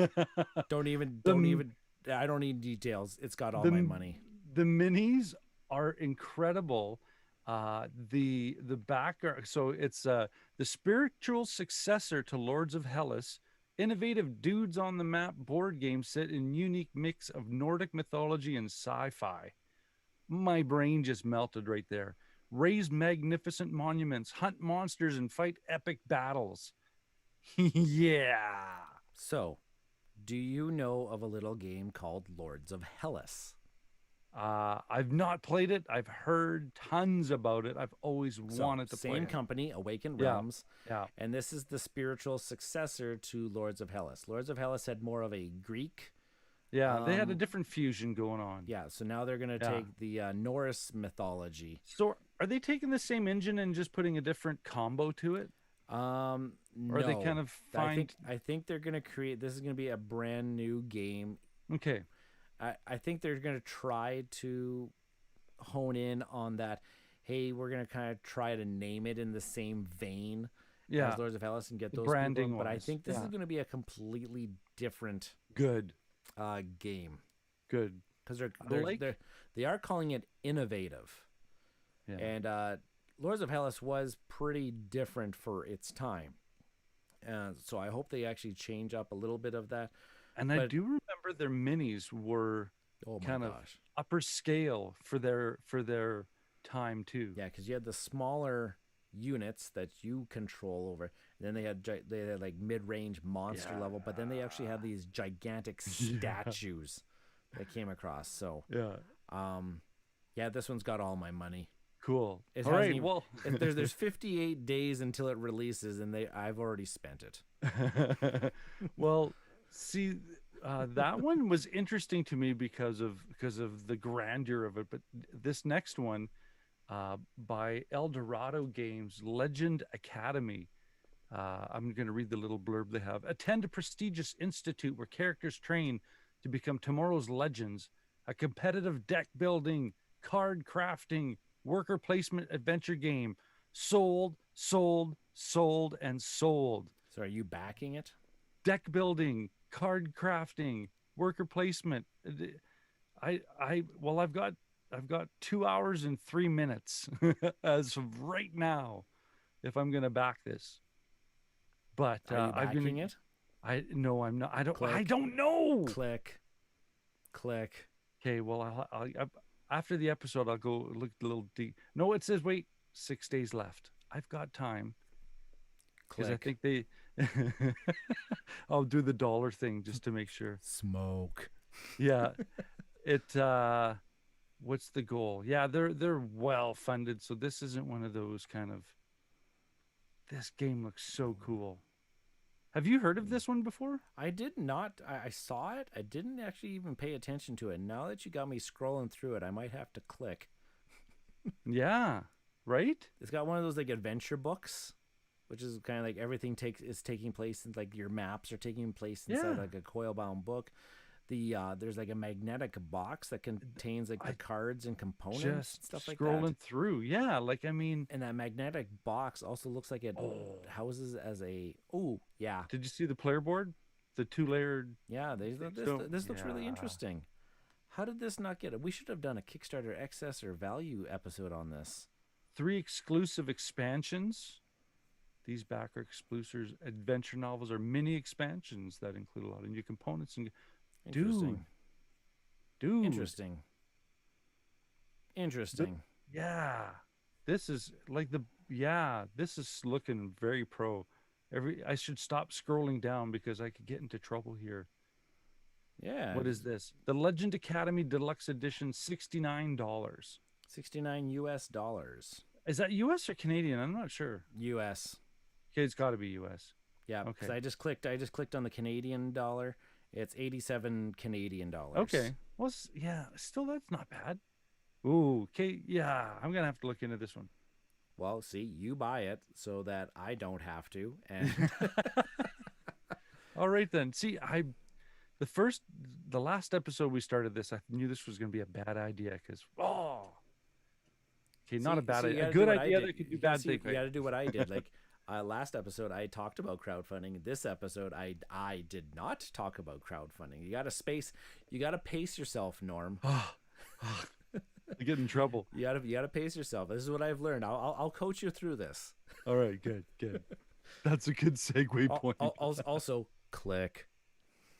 S1: Don't even. I don't need details. It's got all my money.
S2: The minis are incredible. The backer, so it's the spiritual successor to Lords of Hellas. Innovative dudes on the map board game set in unique mix of Nordic mythology and sci-fi. My brain just melted right there. Raise magnificent monuments, hunt monsters, and fight epic battles. Yeah.
S1: So, do you know of a little game called Lords of Hellas?
S2: I've not played it. I've heard tons about it. I've always wanted to play it.
S1: Same company, Awakened
S2: Yeah,
S1: Realms.
S2: yeah.
S1: And this is the spiritual successor to Lords of Hellas. Lords of Hellas had more of a Greek
S2: Yeah, they had a different fusion going on.
S1: Yeah, so now they're going to
S2: Yeah.
S1: take the Norse mythology.
S2: So are they taking the same engine and just putting a different combo to it? Or are they kind
S1: No.
S2: of find
S1: I think they're going to create, this is going to be a brand new game.
S2: okay.
S1: I think they're going to try to hone in on that. Hey, we're going to kind of try to name it in the same vein
S2: Yeah.
S1: as Lords of Hellas and get those
S2: Branding
S1: people. But I
S2: wise,
S1: think this
S2: yeah.
S1: is going to be a completely different
S2: Good.
S1: game
S2: Good.
S1: because
S2: like-
S1: they are calling it innovative.
S2: Yeah.
S1: And Lords of Hellas was pretty different for its time. So I hope they actually change up a little bit of that.
S2: And I do remember their minis were
S1: Oh my
S2: kind
S1: gosh.
S2: of upper scale for their time too.
S1: Yeah, because you had the smaller units that you control over. And then they had like mid-range monster level, but then they actually had these gigantic statues that came across. So
S2: Yeah.
S1: yeah, this one's got all my money.
S2: Cool.
S1: It
S2: All
S1: hasn't
S2: right.
S1: even-
S2: Well,
S1: there's 58 days until it releases, and I've already spent it.
S2: well, see, that one was interesting to me because of the grandeur of it. But this next one, by El Dorado Games, Legend Academy. I'm going to read the little blurb they have. Attend a prestigious institute where characters train to become tomorrow's legends. A competitive deck building, card crafting, worker placement adventure game. Sold, sold, sold, and sold.
S1: So are you backing it?
S2: Deck building, card crafting, worker placement. Well, I've got 2 hours and 3 minutes as of right now, if I'm gonna back this. But
S1: Are you backing it?
S2: No, I'm not. I
S1: Click.
S2: don't know.
S1: Click.
S2: Okay, well, I'll after the episode, I'll go look a little deep. No, it says wait, 6 days left. I've got time. Because I think they I'll do the dollar thing just to make sure.
S1: Smoke.
S2: Yeah. What's the goal? Yeah, they're well funded, so this isn't one of those kind of this game looks so cool. Have you heard of this one before?
S1: I did not. I saw it. I didn't actually even pay attention to it. Now that you got me scrolling through it, I might have to click.
S2: Yeah. Right?
S1: It's got one of those like adventure books, which is kind of like everything is taking place in like your maps are taking place inside like a coil bound book. There's like a magnetic box that contains like the cards and components and stuff like that.
S2: Scrolling through. Yeah, like I mean,
S1: and that magnetic box also looks like it houses as a yeah.
S2: Did you see the player board? The 2-layered.
S1: Yeah, this looks really interesting. How did this not get it? We should have done a Kickstarter excess or value episode on this.
S2: 3 exclusive expansions. These backer exclusive adventure novels are mini expansions that include a lot of new components and
S1: Interesting.
S2: Dude.
S1: Interesting.
S2: Yeah. This is like this is looking very pro. I should stop scrolling down because I could get into trouble here.
S1: Yeah.
S2: What is this? The Legend Academy Deluxe Edition, $69.
S1: $69 US.
S2: Is that US or Canadian? I'm not sure.
S1: US.
S2: Okay, it's got to be US.
S1: Yeah, because I just clicked on the Canadian dollar. It's 87 Canadian dollars.
S2: Okay. Well, yeah, still that's not bad. Ooh, okay, yeah, I'm gonna have to look into this one.
S1: Well, see, you buy it so that I don't have to. And
S2: all right then. See, the last episode we started this, I knew this was gonna be a bad idea because not a bad idea. A good idea that could do bad things.
S1: You got to do what I did. Like last episode, I talked about crowdfunding. This episode, I did not talk about crowdfunding. You got to pace yourself, Norm.
S2: You get in trouble.
S1: You gotta pace yourself. This is what I've learned. I'll coach you through this.
S2: All right, good. That's a good segue point.
S1: Also, click.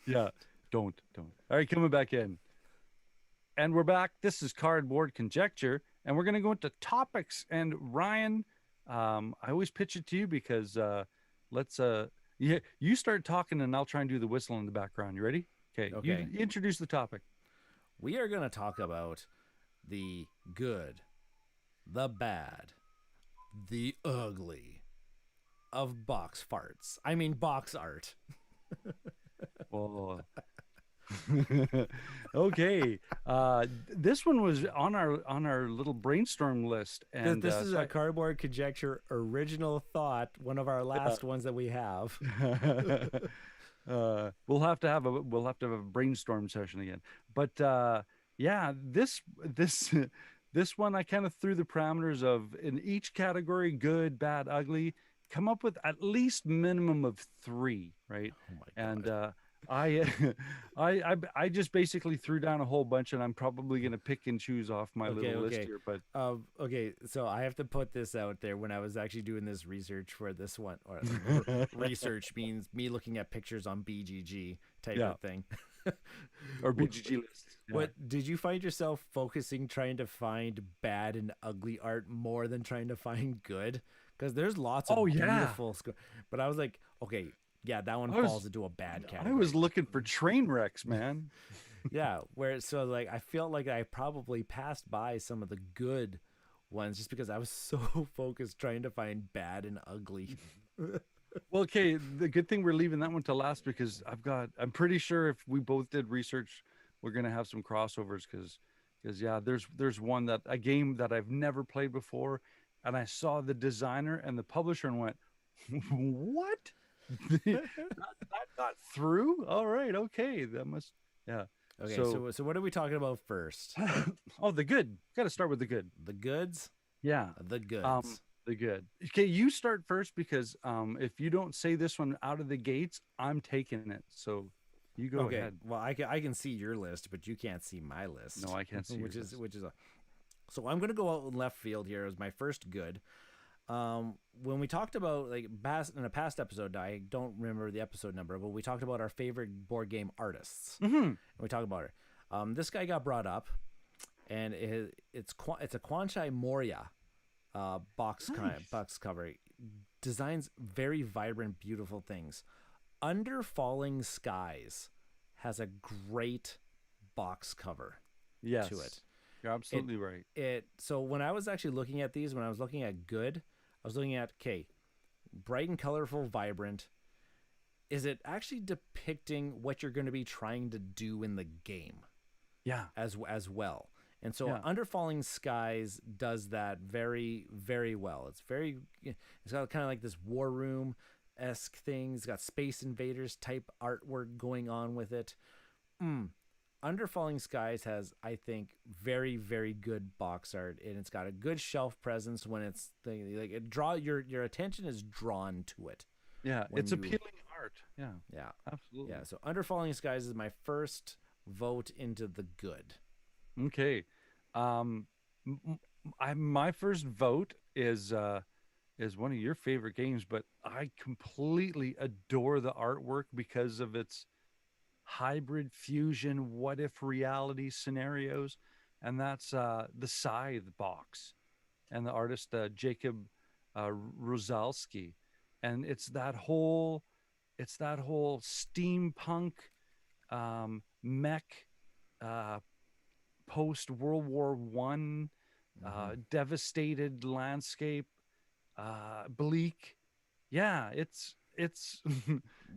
S2: Yeah, don't. All right, coming back in. And we're back. This is Cardboard Conjecture, and we're going to go into topics. And Ryan, I always pitch it to you because you start talking, and I'll try and do the whistle in the background. You ready? Okay. You introduce the topic.
S1: We are going to talk about the good, the bad, the ugly of box art.
S2: Oh. Okay. This one was on our little brainstorm list, and
S1: This is
S2: so
S1: a Cardboard Conjecture original thought, one of our last ones that we have.
S2: we'll have to have a brainstorm session again. But yeah, this one I kind of threw the parameters of in each category: good, bad, ugly. Come up with at least minimum of three, right?
S1: Oh my
S2: And
S1: God.
S2: I, I just basically threw down a whole bunch, and I'm probably gonna pick and choose off my
S1: Okay,
S2: little list
S1: okay.
S2: here. But
S1: Okay, so I have to put this out there. When I was actually doing this research for this one, or research means me looking at pictures on BGG type
S2: yeah,
S1: of thing.
S2: or BGG lists. Yeah.
S1: What did you find yourself focusing trying to find bad and ugly art more than trying to find good? Because there's lots of
S2: Oh yeah.
S1: beautiful, but I was like, okay, yeah, that one
S2: I was-
S1: falls into a bad
S2: I
S1: category.
S2: was looking for train wrecks, man.
S1: Yeah, where so like I felt like I probably passed by some of the good ones just because I was so focused trying to find bad and ugly.
S2: Well, okay, the good thing we're leaving that one to last because I'm pretty sure if we both did research, we're gonna have some crossovers because yeah, there's a game that I've never played before, and I saw the designer and the publisher and went, what? that got through? All right, okay, that must yeah.
S1: Okay, so what are we talking about first?
S2: Oh, the good. Got to start with the good.
S1: The goods?
S2: Yeah.
S1: The goods.
S2: The good. Okay, you start first because if you don't say this one out of the gates, I'm taking it. So you go
S1: Okay.
S2: ahead.
S1: Well, I can see your list, but you can't see my list.
S2: No, I can't see
S1: which
S2: your
S1: is
S2: list.
S1: which is a. So I'm gonna go out in left field here as my first good. When we talked about in a past episode, I don't remember the episode number, but we talked about our favorite board game artists.
S2: Mm-hmm.
S1: And we talked about it. This guy got brought up, and it's a Kwanchai Moria box cover. Designs very vibrant, beautiful things. Under Falling Skies has a great box cover
S2: Yes.
S1: to it.
S2: You're absolutely right.
S1: So when I was actually looking at these, when I was looking at good, I was looking at bright and colorful, vibrant. Is it actually depicting what you're going to be trying to do in the game?
S2: Yeah.
S1: As well. And so
S2: Yeah.
S1: Under Falling Skies does that very, very well. It's got kind of like this war room-esque thing. It's got Space Invaders type artwork going on with it. Under Falling Skies has, I think, very, very good box art, and it's got a good shelf presence when your attention is drawn to it.
S2: Yeah. It's appealing art. Yeah.
S1: Yeah.
S2: Absolutely.
S1: Yeah. So Under Falling Skies is my first vote into the good.
S2: Okay. My first vote is one of your favorite games, but I completely adore the artwork because of its hybrid fusion what if reality scenarios, and that's the Scythe box and the artist Jacob Rosalski, and it's that whole steampunk mech post World War One devastated landscape, bleak. Yeah, it's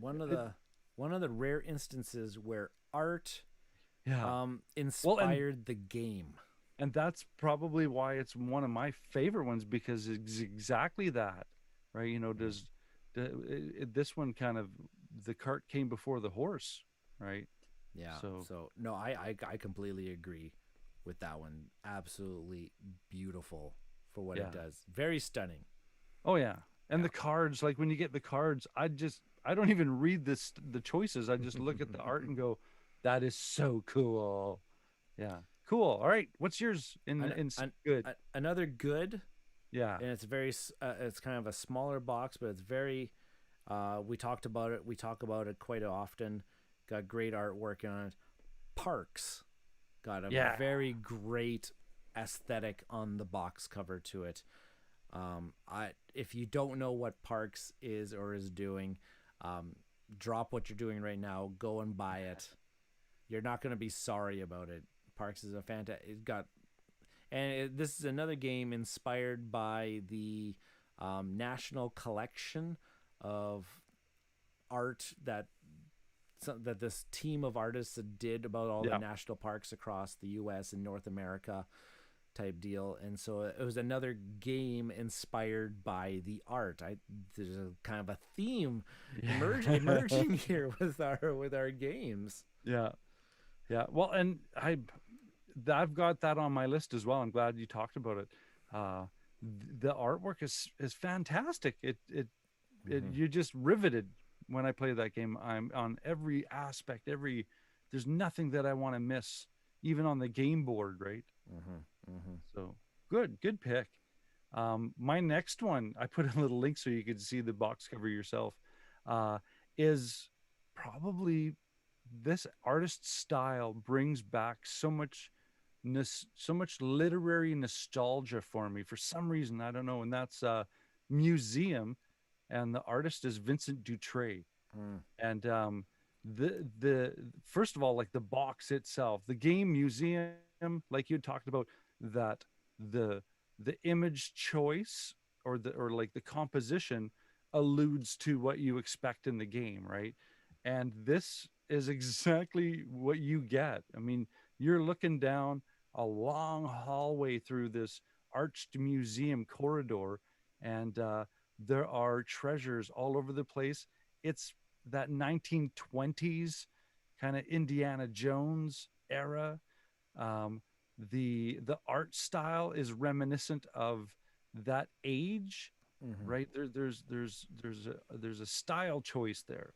S1: one of the rare instances where art
S2: yeah.
S1: inspired the game.
S2: And that's probably why it's one of my favorite ones, because it's exactly that, right? You know, this one kind of, the cart came before the horse, right?
S1: Yeah. So no, I completely agree with that one. Absolutely beautiful for what it does. Very stunning.
S2: Oh yeah. And the cards, like when you get the cards, I don't even read the choices. I just look at the art and go, that is so cool. Yeah. Cool. All right. What's yours in good?
S1: Another good.
S2: Yeah.
S1: And it's it's kind of a smaller box, but it's very, we talked about it. We talk about it quite often. Got great artwork on it. Parks got a very great aesthetic on the box cover to it. If you don't know what Parks is or is doing, drop what you're doing right now. Go and buy it. You're not going to be sorry about it. Parks is a fantastic. This is another game inspired by the National Collection of art that that this team of artists did about all the
S2: Yeah.
S1: national parks across the U.S. and North America type deal. And so it was another game inspired by the art. There's a kind of a theme emerging here with our games.
S2: Yeah. Yeah. Well, and I've got that on my list as well. I'm glad you talked about it. The artwork is fantastic. You're just riveted when I play that game. I'm on every aspect, there's nothing that I want to miss, even on the game board, right? So good pick. My next one, I put a little link so you could see the box cover yourself, is probably this artist's style brings back so much literary nostalgia for me for some reason. I don't know. And that's Museum, and the artist is Vincent Dutrey. And the first of all, like the box itself, the game Museum, like you talked about, that the image choice or like the composition alludes to what you expect in the game, right? And this is exactly what you get. I mean, you're looking down a long hallway through this arched museum corridor, and there are treasures all over the place. It's that 1920s kind of Indiana Jones era. The art style is reminiscent of that age, right? There's a style choice there.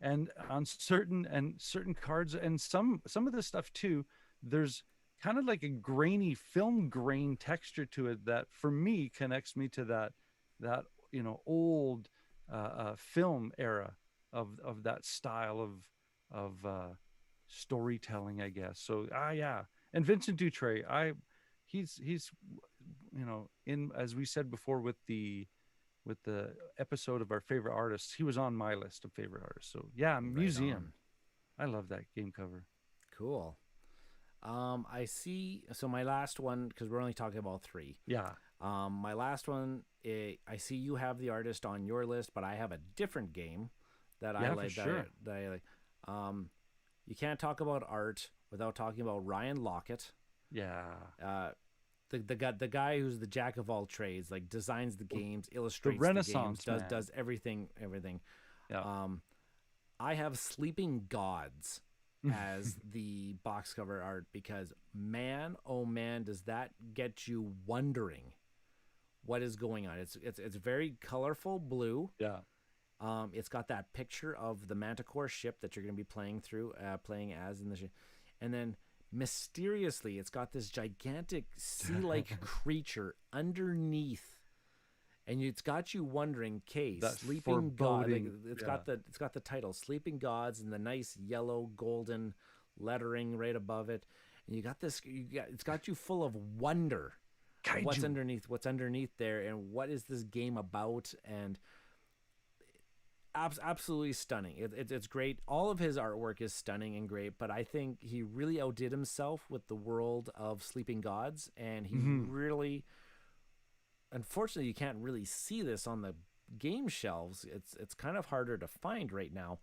S2: And on certain cards, and some of the stuff too, there's kind of like a grainy film grain texture to it that for me connects me to that old film era of that style of storytelling, I guess. So yeah. And Vincent Dutrey, he's in, as we said before with the episode of our favorite artists, he was on my list of favorite artists. So yeah, Museum. I love that game cover.
S1: Cool. I see. So my last one, because we're only talking about 3.
S2: Yeah.
S1: My last one, I see you have the artist on your list, but I have a different game that I like.
S2: Sure.
S1: That I like. You can't talk about art without talking about Ryan Lockett.
S2: Yeah.
S1: The guy who's the jack of all trades, like designs the games, illustrates
S2: Renaissance
S1: the games, does everything.
S2: Yeah.
S1: I have Sleeping Gods as the box cover art because man, oh man, does that get you wondering what is going on. It's very colorful blue.
S2: Yeah.
S1: It's got that picture of the Manticore ship that you're going to be playing as in the ship, and then mysteriously it's got this gigantic sea-like creature underneath, and it's got you wondering, Sleeping God, it's got the title Sleeping Gods and the nice yellow golden lettering right above it, and it's got you full of wonder.
S2: Kaiju.
S1: What's underneath there, and what is this game about? And absolutely stunning. It's great. All of his artwork is stunning and great, but I think he really outdid himself with the world of Sleeping Gods, and he really, unfortunately, you can't really see this on the game shelves. It's kind of harder to find right now,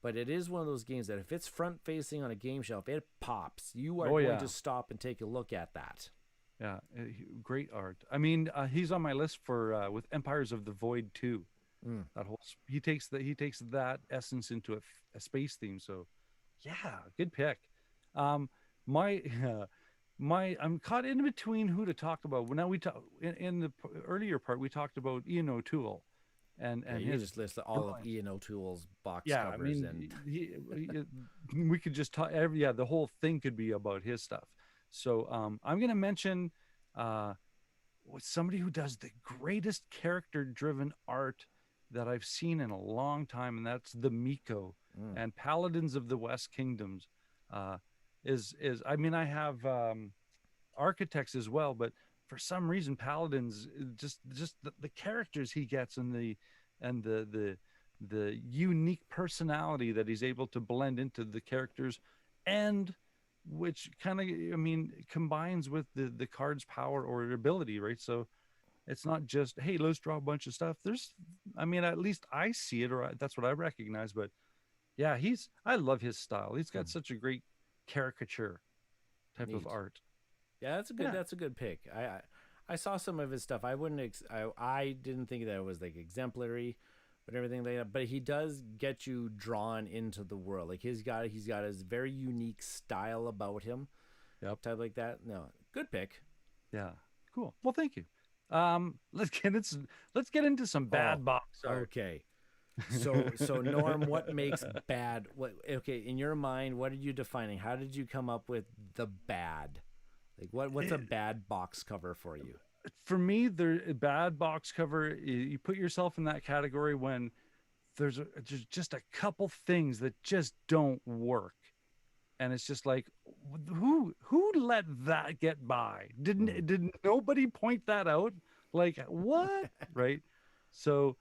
S1: but it is one of those games that if it's front facing on a game shelf, it pops. You are going to stop and take a look at that.
S2: Yeah, great art. I mean, he's on my list for with Empires of the Void 2. That whole he takes that essence into a space theme. So yeah, good pick. My I'm caught in between who to talk about. Well, now we talk in the earlier part we talked about Ian O'Toole, and
S1: you just list all of Ian O'Toole's box covers.
S2: I mean, we could just talk. The whole thing could be about his stuff. So I'm going to mention somebody who does the greatest character-driven art that I've seen in a long time, and that's the Miko and Paladins of the West Kingdoms. Is I mean, I have Architects as well, but for some reason Paladins, just the characters he gets and the unique personality that he's able to blend into the characters, and which kind of, I mean, combines with the card's power or ability, right? So it's not just, hey, let's draw a bunch of stuff. There's, I mean, at least I see it, or that's what I recognize, but Yeah, I love his style. He's got such a great caricature type of
S1: Neat.
S2: art.
S1: Yeah,
S2: Yeah.
S1: that's a good pick. I saw some of his stuff. I wouldn't I didn't think that it was like exemplary, but everything like that. But he does get you drawn into the world. Like he's got his very unique style about him,
S2: Yep.
S1: type like that. No, good pick.
S2: Yeah. Cool. Well, thank you. Let's get into some
S1: Oh,
S2: bad box art.
S1: okay. So Norm, what makes bad? What okay in your mind? What are you defining? How did you come up with the bad? Like what's a bad box cover for you?
S2: For me, the bad box cover, you put yourself in that category when there's just a couple things that just don't work. And it's just like, who let that get by? Did nobody point that out? Like what? Right? So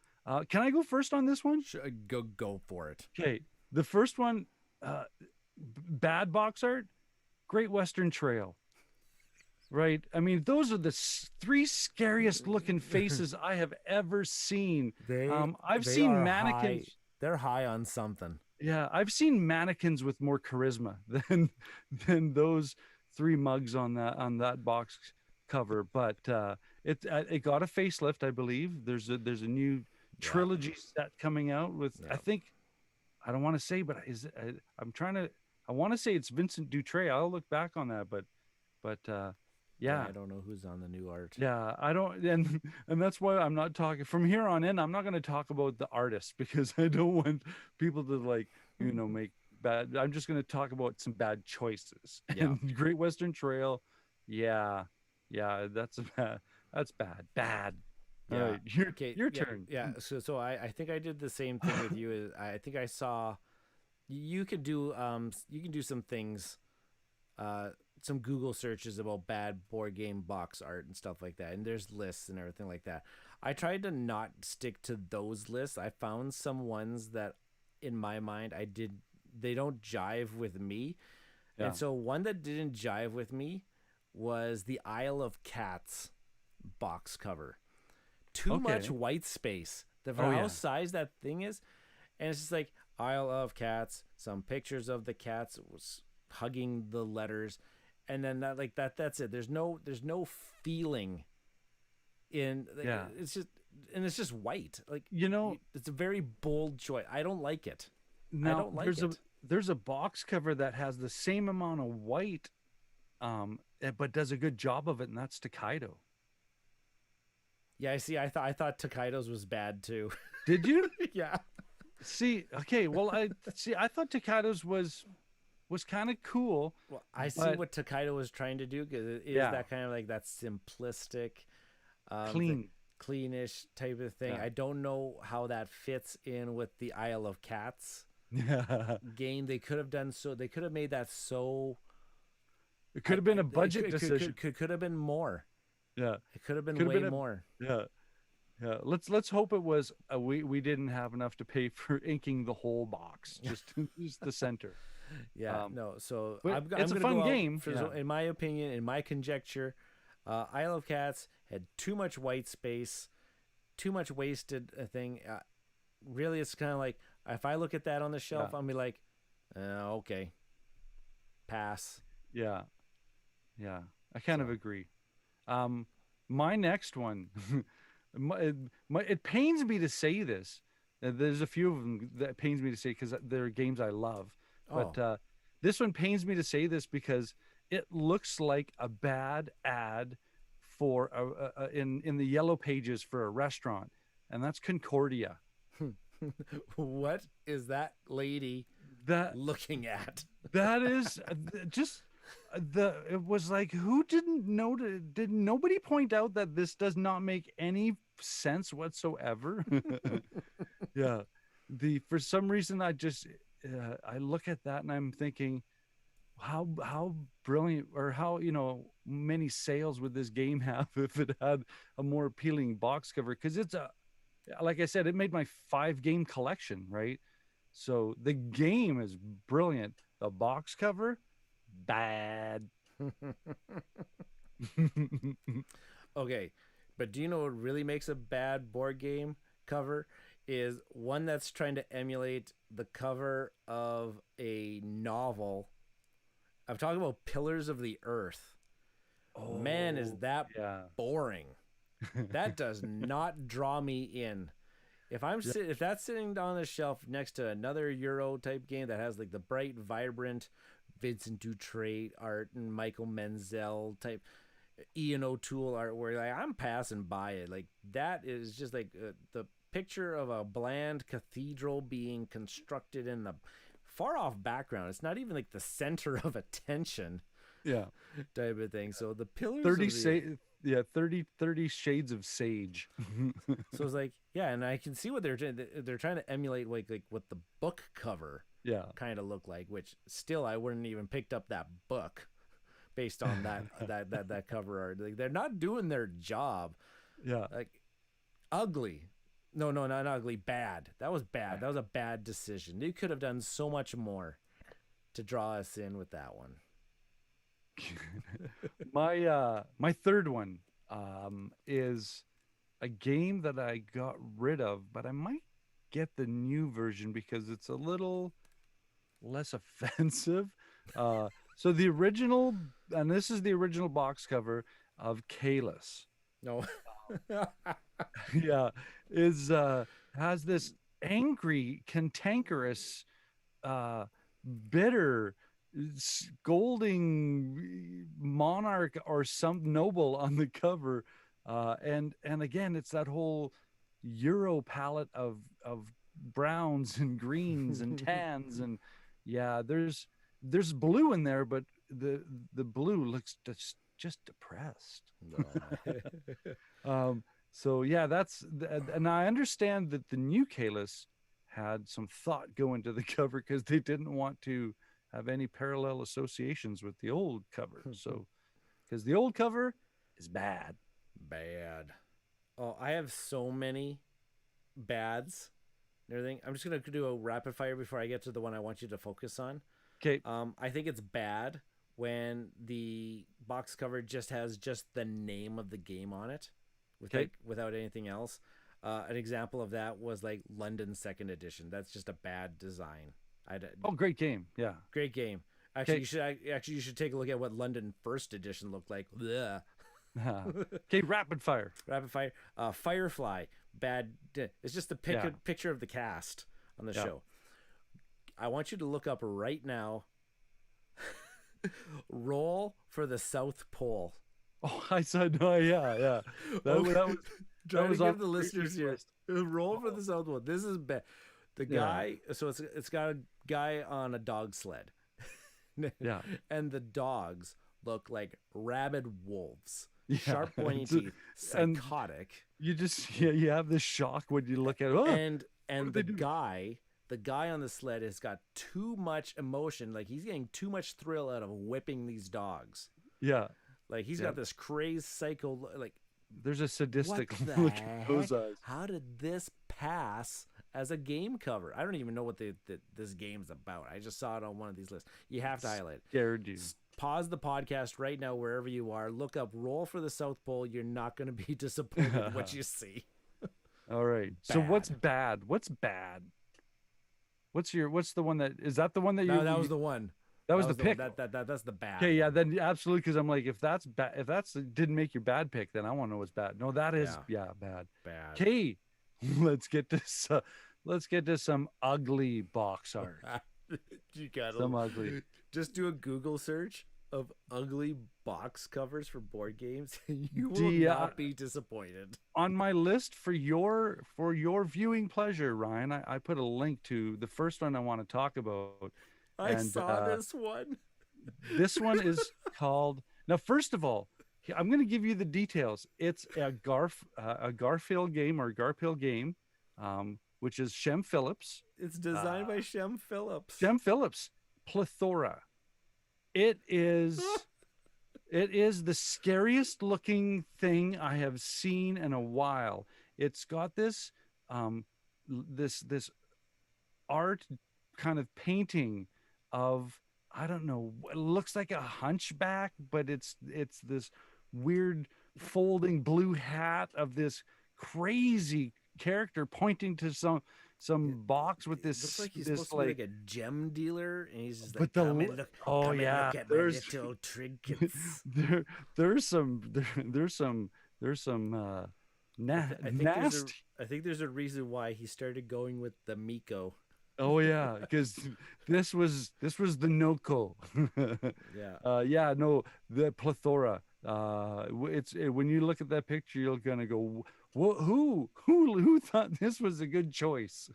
S2: can I go first on this one?
S1: Sure, go for it.
S2: Okay. The first one, bad box art, Great Western Trail. Right. I mean, those are the three scariest looking faces I have ever seen. I've
S1: They
S2: seen
S1: are
S2: mannequins.
S1: high. They're high on something.
S2: Yeah, I've seen mannequins with more charisma than those three mugs on that box cover. But it got a facelift, I believe. There's a new
S1: Yeah.
S2: trilogy set coming out with
S1: Yeah.
S2: I think I don't want to say, but I want to say it's Vincent Dutrey. I'll look back on that, but yeah.
S1: I don't know who's on the new art.
S2: Yeah, I don't, and that's why I'm not talking from here on in. I'm not going to talk about the artist because I don't want people to like, make bad. I'm just going to talk about some bad choices.
S1: Yeah.
S2: And Great Western Trail, yeah, that's bad. All right, your turn.
S1: Yeah. So I think I did the same thing with you. I think I saw you can do some things, some Google searches about bad board game box art and stuff like that, and there's lists and everything like that. I tried to not stick to those lists. I found some ones that in my mind they don't jive with me.
S2: Yeah.
S1: And so one that didn't jive with me was the Isle of Cats box cover. Too much white space. For how size that thing is. And it's just like Isle of Cats, some pictures of the cats was hugging the letters, and then that's it. There's no feeling in it's just white. Like it's a very bold choice. I don't like it.
S2: Now,
S1: I don't like it.
S2: There's a box cover that has the same amount of white, but does a good job of it, and that's Takedo.
S1: Yeah, I see. I thought Takedo's was bad too.
S2: Did you?
S1: Yeah.
S2: See, okay. Well, I thought Takedo's was kind of cool.
S1: Well, I see what Takedo was trying to do because it is that kind of like that simplistic, cleanish type of thing.
S2: Yeah.
S1: I don't know how that fits in with the Isle of Cats game. They could have done so. They could have made that so.
S2: It could have been a budget decision.
S1: Could have been more.
S2: Yeah,
S1: it could have been way more.
S2: Yeah. Let's hope it was. We didn't have enough to pay for inking the whole box, just the center.
S1: Yeah, no. So
S2: it's a fun game.
S1: In my opinion, in my conjecture, Isle of Cats had too much white space, too much wasted thing. Really, it's kind of like if I look at that on the shelf, I'll be like, okay, pass.
S2: Yeah. I kind of agree. My next one, it pains me to say this. There's a few of them that pains me to say because they're games I love. But this one pains me to say this because it looks like a bad ad for in the yellow pages for a restaurant, and that's Concordia.
S1: What is that lady looking at?
S2: That is just. It was like, who didn't know did nobody point out that this does not make any sense whatsoever? Yeah. For some reason I just I look at that and I'm thinking how brilliant, or how many sales would this game have if it had a more appealing box cover, because it's like I said, it made my 5-game collection, right? So the game is brilliant, the box cover bad.
S1: Okay, but do you know what really makes a bad board game cover is one that's trying to emulate the cover of a novel. I'm talking about Pillars of the Earth. Man, is
S2: Oh,
S1: that
S2: yeah.
S1: boring. That does not draw me in.
S2: Yeah.
S1: If that's sitting on the shelf next to another Euro type game that has like the bright, vibrant Vincent Dutrey art and Michael Menzel type Ian O'Toole art, where like I'm passing by it. Like that is just like the picture of a bland cathedral being constructed in the far off background. It's not even like the center of attention
S2: Yeah.
S1: type of thing. So the pillars
S2: 30
S1: of the
S2: yeah, 30 shades of sage.
S1: so it's like, yeah, and I can see what they're trying to emulate, like what the book cover
S2: Yeah.
S1: kind of look like, which still I wouldn't even picked up that book based on that cover art. Like they're not doing their job.
S2: Yeah.
S1: Like ugly. No, not ugly, bad. That was bad. That was a bad decision. They could have done so much more to draw us in with that one.
S2: My third one is a game that I got rid of, but I might get the new version because it's a little less offensive. So the original, and this is the original box cover of Kalis.
S1: No.
S2: Yeah, is has this angry, cantankerous, bitter, scolding monarch or some noble on the cover, and again, it's that whole Euro palette of browns and greens and tans, and yeah, there's blue in there, but the blue looks just depressed.
S1: No.
S2: So yeah, and I understand that the new Kalis had some thought go into the cover because they didn't want to have any parallel associations with the old cover. So, because the old cover is bad.
S1: Bad. Oh, I have so many bads and everything. I'm just gonna do a rapid fire before I get to the one I want you to focus on.
S2: Okay.
S1: I think it's bad when the box cover just has just the name of the game on it, without anything else. An example of that was like London Second Edition. That's just a bad design.
S2: Oh, great game. Yeah.
S1: Great game. Actually, you should take a look at what London First Edition looked like. Blech.
S2: Okay, rapid fire.
S1: Rapid fire. Firefly. Bad. It's just a picture of the cast on the show. I want you to look up right now. Roll for the South Pole.
S2: Oh, I said no. Yeah. That was
S1: trying to give the listeners here. Roll for the South Pole. This is bad. The guy. So it's got a guy on a dog sled.
S2: Yeah.
S1: And the dogs look like rabid wolves. Sharp pointy teeth, psychotic.
S2: You just you have this shock when you look at it.
S1: And the guy on the sled has got too much emotion. Like he's getting too much thrill out of whipping these dogs.
S2: Yeah.
S1: Like he's got this crazed psycho. Like
S2: there's a sadistic look in those eyes.
S1: How did this pass as a game cover? I don't even know what this game's about. I just saw it on one of these lists. You have to highlight it.
S2: Scared you.
S1: Pause the podcast right now wherever you are. Look up Roll for the South Pole. You're not going to be disappointed with what you see.
S2: All right. Bad. So what's bad? What's bad? What's the one that is that the one that you?
S1: No, that was the one.
S2: That was the pick.
S1: That's the bad.
S2: Okay, yeah, then absolutely. Because I'm like, if that's bad, if that's didn't make your bad pick, then I want to know what's bad. No, that is bad.
S1: Bad.
S2: Okay, let's get to some ugly box art.
S1: You got
S2: some ugly.
S1: Just do a Google search of ugly box covers for board games. You will not be disappointed.
S2: On my list for your viewing pleasure, Ryan, I put a link to the first one I want to talk about.
S1: I saw this one.
S2: This one is called. Now, first of all, I'm going to give you the details. It's a Garfield game or Garfield game, which is Shem Phillips.
S1: It's designed by Shem Phillips.
S2: Shem Phillips, Plethora. It is the scariest looking thing I have seen in a while. It's got this this art kind of painting of, I don't know, it looks like a hunchback, but it's this weird folding blue hat of this crazy character pointing to some box with
S1: It looks like he's
S2: this
S1: supposed to be like a gem dealer, and he's just like,
S2: but the oh
S1: come and
S2: yeah,
S1: look at my little trinkets.
S2: there's some nasty.
S1: I think there's a reason why he started going with the Miko.
S2: Oh yeah, because this was the Noko.
S1: Yeah.
S2: Yeah, no, the plethora. When you look at that picture, you're gonna go, who thought this was a good choice?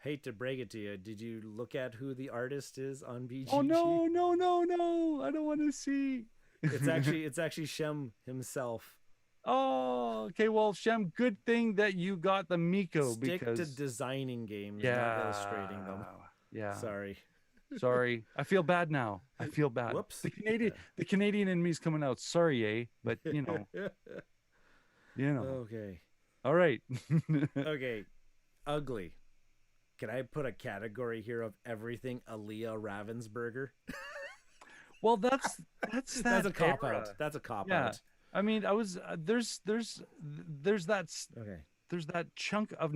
S1: Hate to break it to you, did you look at who the artist is on BGG?
S2: Oh no! I don't want to see.
S1: It's actually Shem himself.
S2: Oh, okay. Well, Shem, good thing that you got the Miko.
S1: Stick
S2: because
S1: to designing games, not illustrating them.
S2: Yeah.
S1: Sorry.
S2: I feel bad now. I feel bad.
S1: Whoops.
S2: The Canadian in me's coming out. Sorry, but you know.
S1: Okay.
S2: All right.
S1: Okay. Ugly. Can I put a category here of everything Aaliyah Ravensburger?
S2: Well, that's
S1: a cop out. That's a cop out.
S2: I mean, there's that
S1: Okay.
S2: There's that chunk of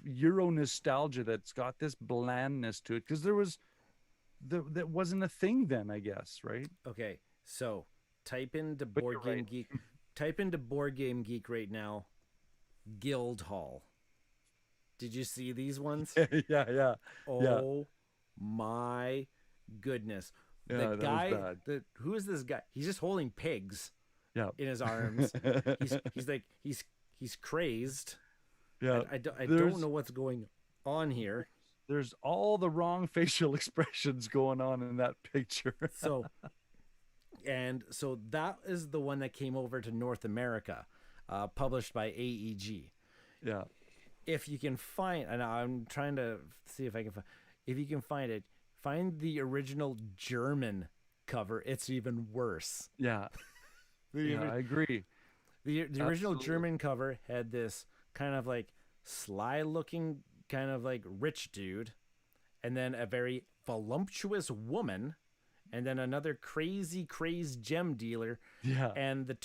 S2: Euro nostalgia that's got this blandness to it because that wasn't a thing then, I guess, right?
S1: Okay. So type into Board Game Geek. Type into Board Game Geek right now. Guildhall. Did you see these ones?
S2: Yeah.
S1: Oh my goodness. The guy, who is this guy? He's just holding pigs in his arms. He's crazed.
S2: Yeah.
S1: I don't know what's going on here.
S2: There's all the wrong facial expressions going on in that picture.
S1: So that is the one that came over to North America, published by AEG.
S2: Yeah.
S1: If you can find, and I'm trying to see if I can find, if you can find it, find the original German cover. It's even worse.
S2: Yeah. I agree.
S1: The original German cover had this kind of like sly looking, kind of like rich dude, and then a very voluptuous woman, and then another crazed gem dealer.
S2: Yeah.
S1: And the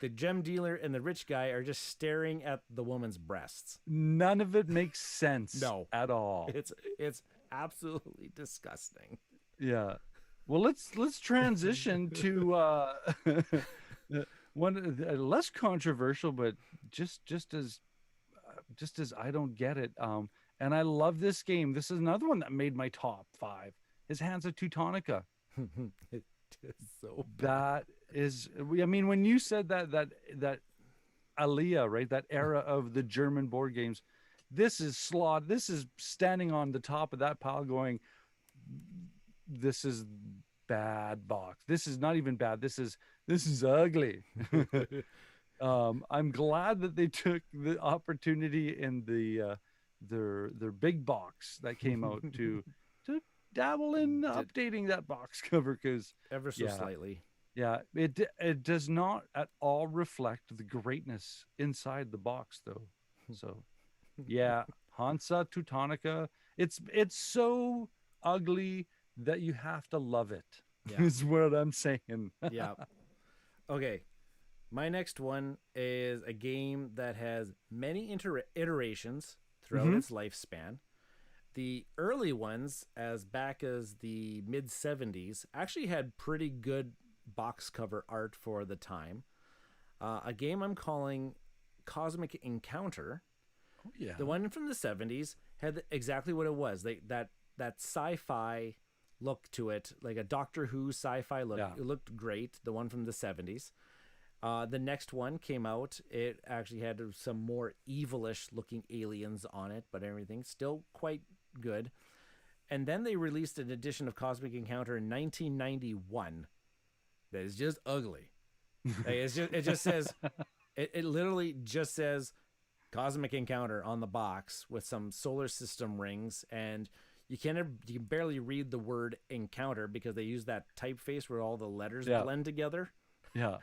S1: gem dealer and the rich guy are just staring at the woman's breasts.
S2: None of it makes sense.
S1: No.
S2: At all.
S1: It's absolutely disgusting.
S2: Yeah. Well, let's transition to one less controversial, but just as I don't get it. And I love this game. This is another one that made my top 5. His Hands of Teutonica.
S1: It is so bad.
S2: That is, I mean, when you said that Aliyah, right? That era of the German board games. This is slot. This is standing on the top of that pile, going, "This is bad box. This is not even bad. This is ugly." I'm glad that they took the opportunity in their big box that came out to dabble in updating that box cover, because
S1: ever so slightly.
S2: Yeah, it does not at all reflect the greatness inside the box, though. So, yeah, Hansa Teutonica. It's so ugly that you have to love it.
S1: Yeah.
S2: Is what I'm saying.
S1: Yeah. Okay. My next one is a game that has many iterations throughout its lifespan. The early ones, as back as the mid 70s, actually had pretty good box cover art for the time. A game I'm calling Cosmic Encounter.
S2: Oh, yeah.
S1: The one from the 70s had exactly what it was. That sci-fi look to it, like a Doctor Who sci-fi look. Yeah. It looked great, the one from the 70s. The next one came out. It actually had some more evilish looking aliens on it, but everything's still quite good. And then they released an edition of Cosmic Encounter in 1991 that is just ugly. Like, it just says, it literally just says Cosmic Encounter on the box with some solar system rings, and you can barely read the word encounter because they use that typeface where all the letters blend together.
S2: Yeah.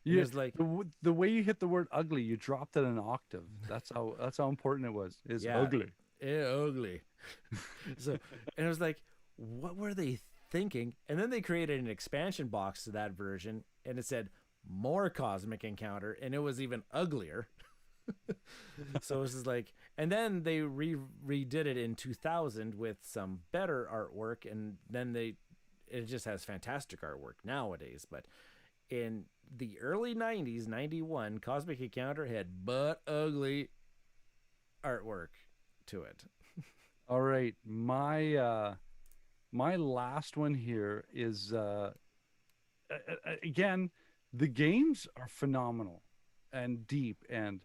S1: It's like
S2: the way you hit the word ugly, you dropped it an octave. That's how important it was. It's ugly.
S1: Ugly. So, and it was like, what were they thinking? And then they created an expansion box to that version, and it said more Cosmic Encounter, and it was even uglier. So this is like, and then they redid it in 2000 with some better artwork, and then it just has fantastic artwork nowadays. But in the early 90s, 91, Cosmic Encounter had butt ugly artwork to it.
S2: All right, my last one here is again, the games are phenomenal and deep, and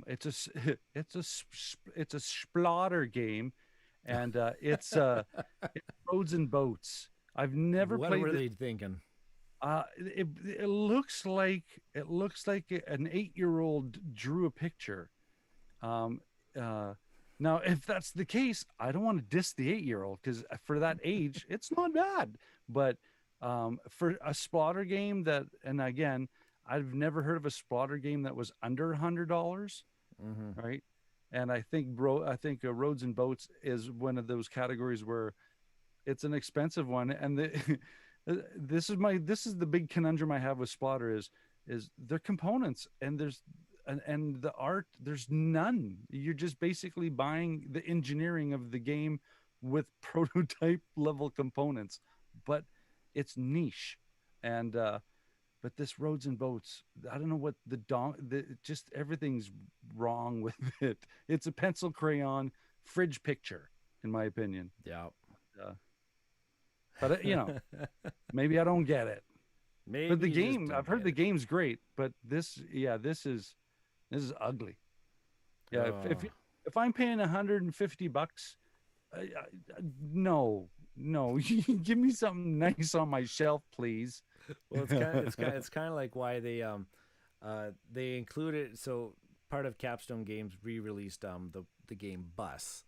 S2: it's a it's a splatter game, and it's Roads and Boats. I've never
S1: What
S2: played
S1: were
S2: this.
S1: they thinking?
S2: It looks like an 8-year-old drew a picture. Now, if that's the case, I don't want to diss the 8-year-old, because for that age, it's not bad. But for a splatter game that, and again, I've never heard of a splatter game that was under $100, right? And I think Roads and Boats is one of those categories where it's an expensive one. And this is the big conundrum I have with splatter is their components, and and the art, there's none. You're just basically buying the engineering of the game with prototype level components, but it's niche. And but this Roads and Boats, I don't know what just everything's wrong with it. It's a pencil crayon fridge picture, in my opinion.
S1: Yeah.
S2: But maybe I don't get it.
S1: Maybe
S2: But the
S1: you just
S2: game,
S1: don't
S2: I've heard
S1: get
S2: the
S1: it.
S2: game's great, but this is ugly. Yeah, if I'm paying $150, no, give me something nice on my shelf, please.
S1: Well, it's kind of like why they included, so part of Capstone Games re-released the game Bus.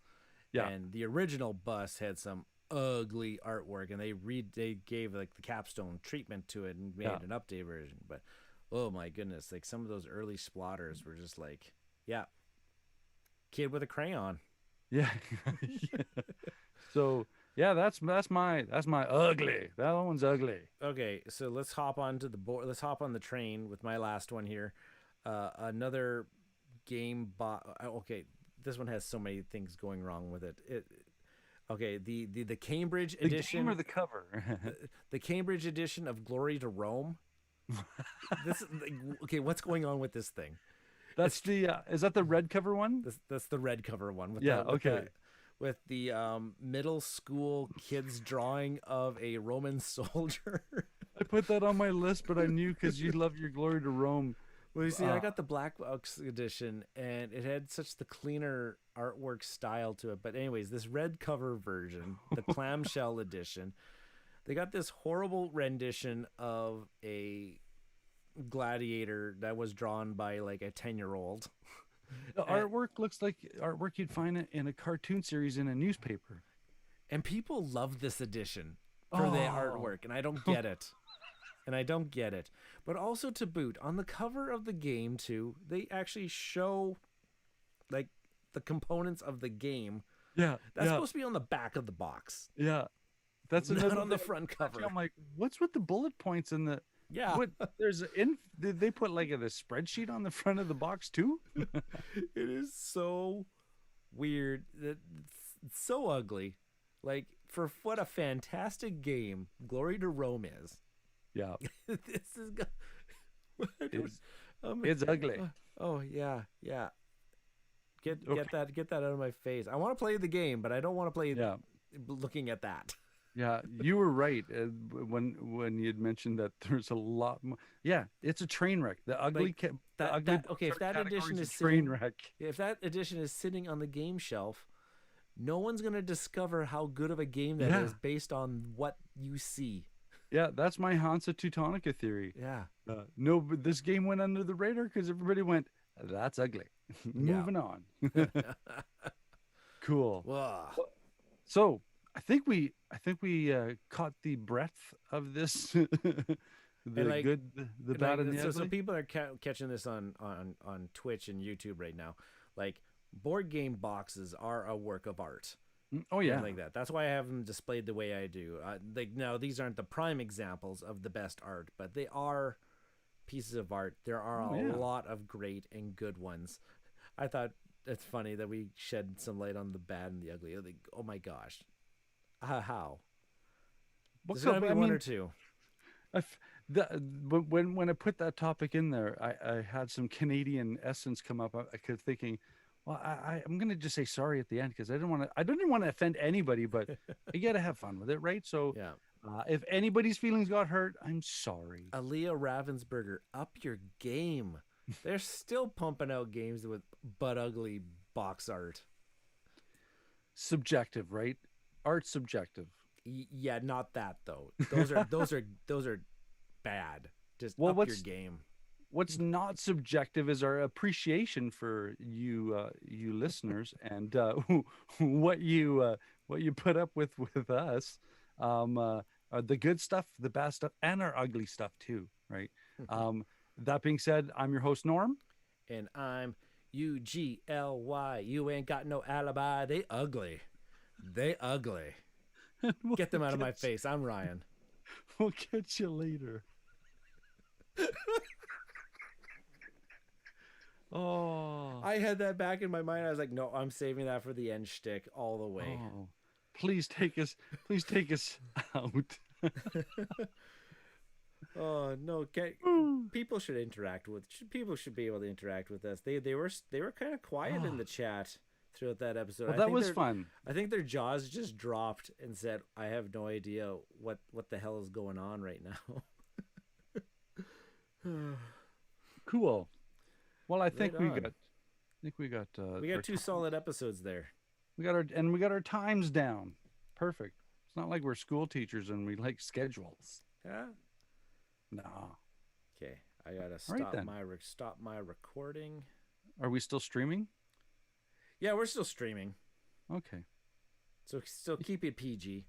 S2: Yeah.
S1: And the original Bus had some ugly artwork, and they gave like the Capstone treatment to it and made an update version. But oh my goodness, like some of those early splotters were just like, yeah, kid with a crayon.
S2: Yeah. So yeah, that's my ugly. That one's ugly.
S1: Okay, so let's hop on to the board. Let's hop on the train with my last one here. Another game okay, this one has so many things going wrong with it. Okay, the Cambridge edition,
S2: game or the cover?
S1: the Cambridge edition of Glory to Rome. Okay, what's going on with this thing?
S2: That's is that the red cover one?
S1: That's the red cover one. With the middle school kids drawing of a Roman soldier.
S2: I put that on my list, but I knew because you love your Glory to Rome.
S1: Well, you see, I got the Black Box edition, and it had such the cleaner artwork style to it. But anyways, this red cover version, the clamshell edition, they got this horrible rendition of a gladiator that was drawn by like a 10-year-old.
S2: The artwork looks like artwork you'd find it in a cartoon series in a newspaper.
S1: And people love this edition for the artwork, and I don't get it. But also to boot, on the cover of the game too, they actually show like the components of the game.
S2: Yeah.
S1: That's supposed to be on the back of the box.
S2: Yeah. That's
S1: not on the front cover.
S2: I'm like, what's with the bullet points and the what? Did they put like a spreadsheet on the front of the box too?
S1: It is so weird. It's so ugly. Like, for what a fantastic game Glory to Rome is.
S2: Yeah.
S1: This is
S2: it's ugly.
S1: Oh yeah. Get that out of my face. I want to play the game, but I don't want to play looking at that.
S2: Yeah, you were right when you'd mentioned that there's a lot more. Yeah, it's a train wreck. The ugly,
S1: okay. If that edition is
S2: train wreck,
S1: if that edition is sitting on the game shelf, no one's gonna discover how good of a game that is based on what you see.
S2: Yeah, that's my Hansa Teutonica theory.
S1: Yeah.
S2: No, but this game went under the radar because everybody went, "That's ugly." Moving on. Cool.
S1: Whoa.
S2: So I think we caught the breadth of this. The good, the bad, and the ugly.
S1: So people are catching this on Twitch and YouTube right now. Like, board game boxes are a work of art.
S2: Oh yeah,
S1: like that. That's why I have them displayed the way I do. Like, now these aren't the prime examples of the best art, but they are pieces of art, there are
S2: Oh,
S1: a
S2: yeah.
S1: lot of great and good ones. I thought it's funny that we shed some light on the bad and the ugly. Like, oh my gosh, how? There's gotta be one or two.
S2: When I put that topic in there, I had some Canadian essence come up. I kept thinking, well, I'm going to just say sorry at the end because I didn't want to offend anybody, but you got to have fun with it, right? So
S1: Yeah.
S2: if anybody's feelings got hurt, I'm sorry.
S1: Aaliyah Ravensburger, up your game. They're still pumping out games with butt ugly box art.
S2: Subjective, right? Art's subjective.
S1: Yeah, not that though. Those are bad. Just up your game.
S2: What's not subjective is our appreciation for you, you listeners, and what you put up with us, the good stuff, the bad stuff, and our ugly stuff too, right? That being said, I'm your host Norm,
S1: and I'm UGLY. You ain't got no alibi. They ugly. Get them out of my face. I'm Ryan.
S2: We'll catch you later. Oh,
S1: I had that back in my mind. I was like, no, I'm saving that for the end shtick all the way.
S2: Oh, please take us out.
S1: Oh no, people should interact with. People should be able to interact with us. They were kind of quiet in the chat throughout that episode.
S2: Well, that was fun.
S1: I think their jaws just dropped and said, "I have no idea what the hell is going on right now."
S2: Cool. Well, I think we got
S1: we got two solid episodes there.
S2: We got our times down. Perfect. It's not like we're school teachers and we like schedules.
S1: Yeah.
S2: No.
S1: Okay, I gotta stop my recording.
S2: Are we still streaming?
S1: Yeah, we're still streaming.
S2: Okay.
S1: So still keep it PG.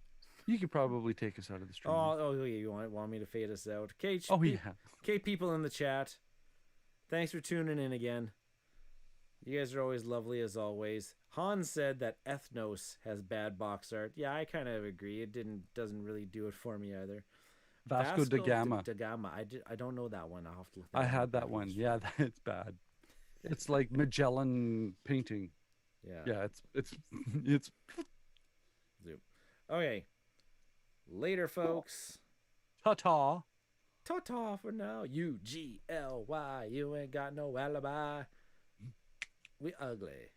S2: You could probably take us out of the stream.
S1: Oh, yeah, you want me to fade us out? Okay.
S2: Yeah.
S1: Okay, people in the chat. Thanks for tuning in again. You guys are always lovely as always. Hans said that Ethnos has bad box art. Yeah, I kind of agree. It doesn't really do it for me either.
S2: Vasco da Gama.
S1: Da Gama. I don't know that one. I'll have to look.
S2: I had that one. Yeah, that's bad. It's like Magellan painting.
S1: Yeah.
S2: Yeah, it's
S1: Zoom. Okay. Later, folks.
S2: Ta-ta.
S1: Ta-ta for now. UGLY. You ain't got no alibi. We ugly.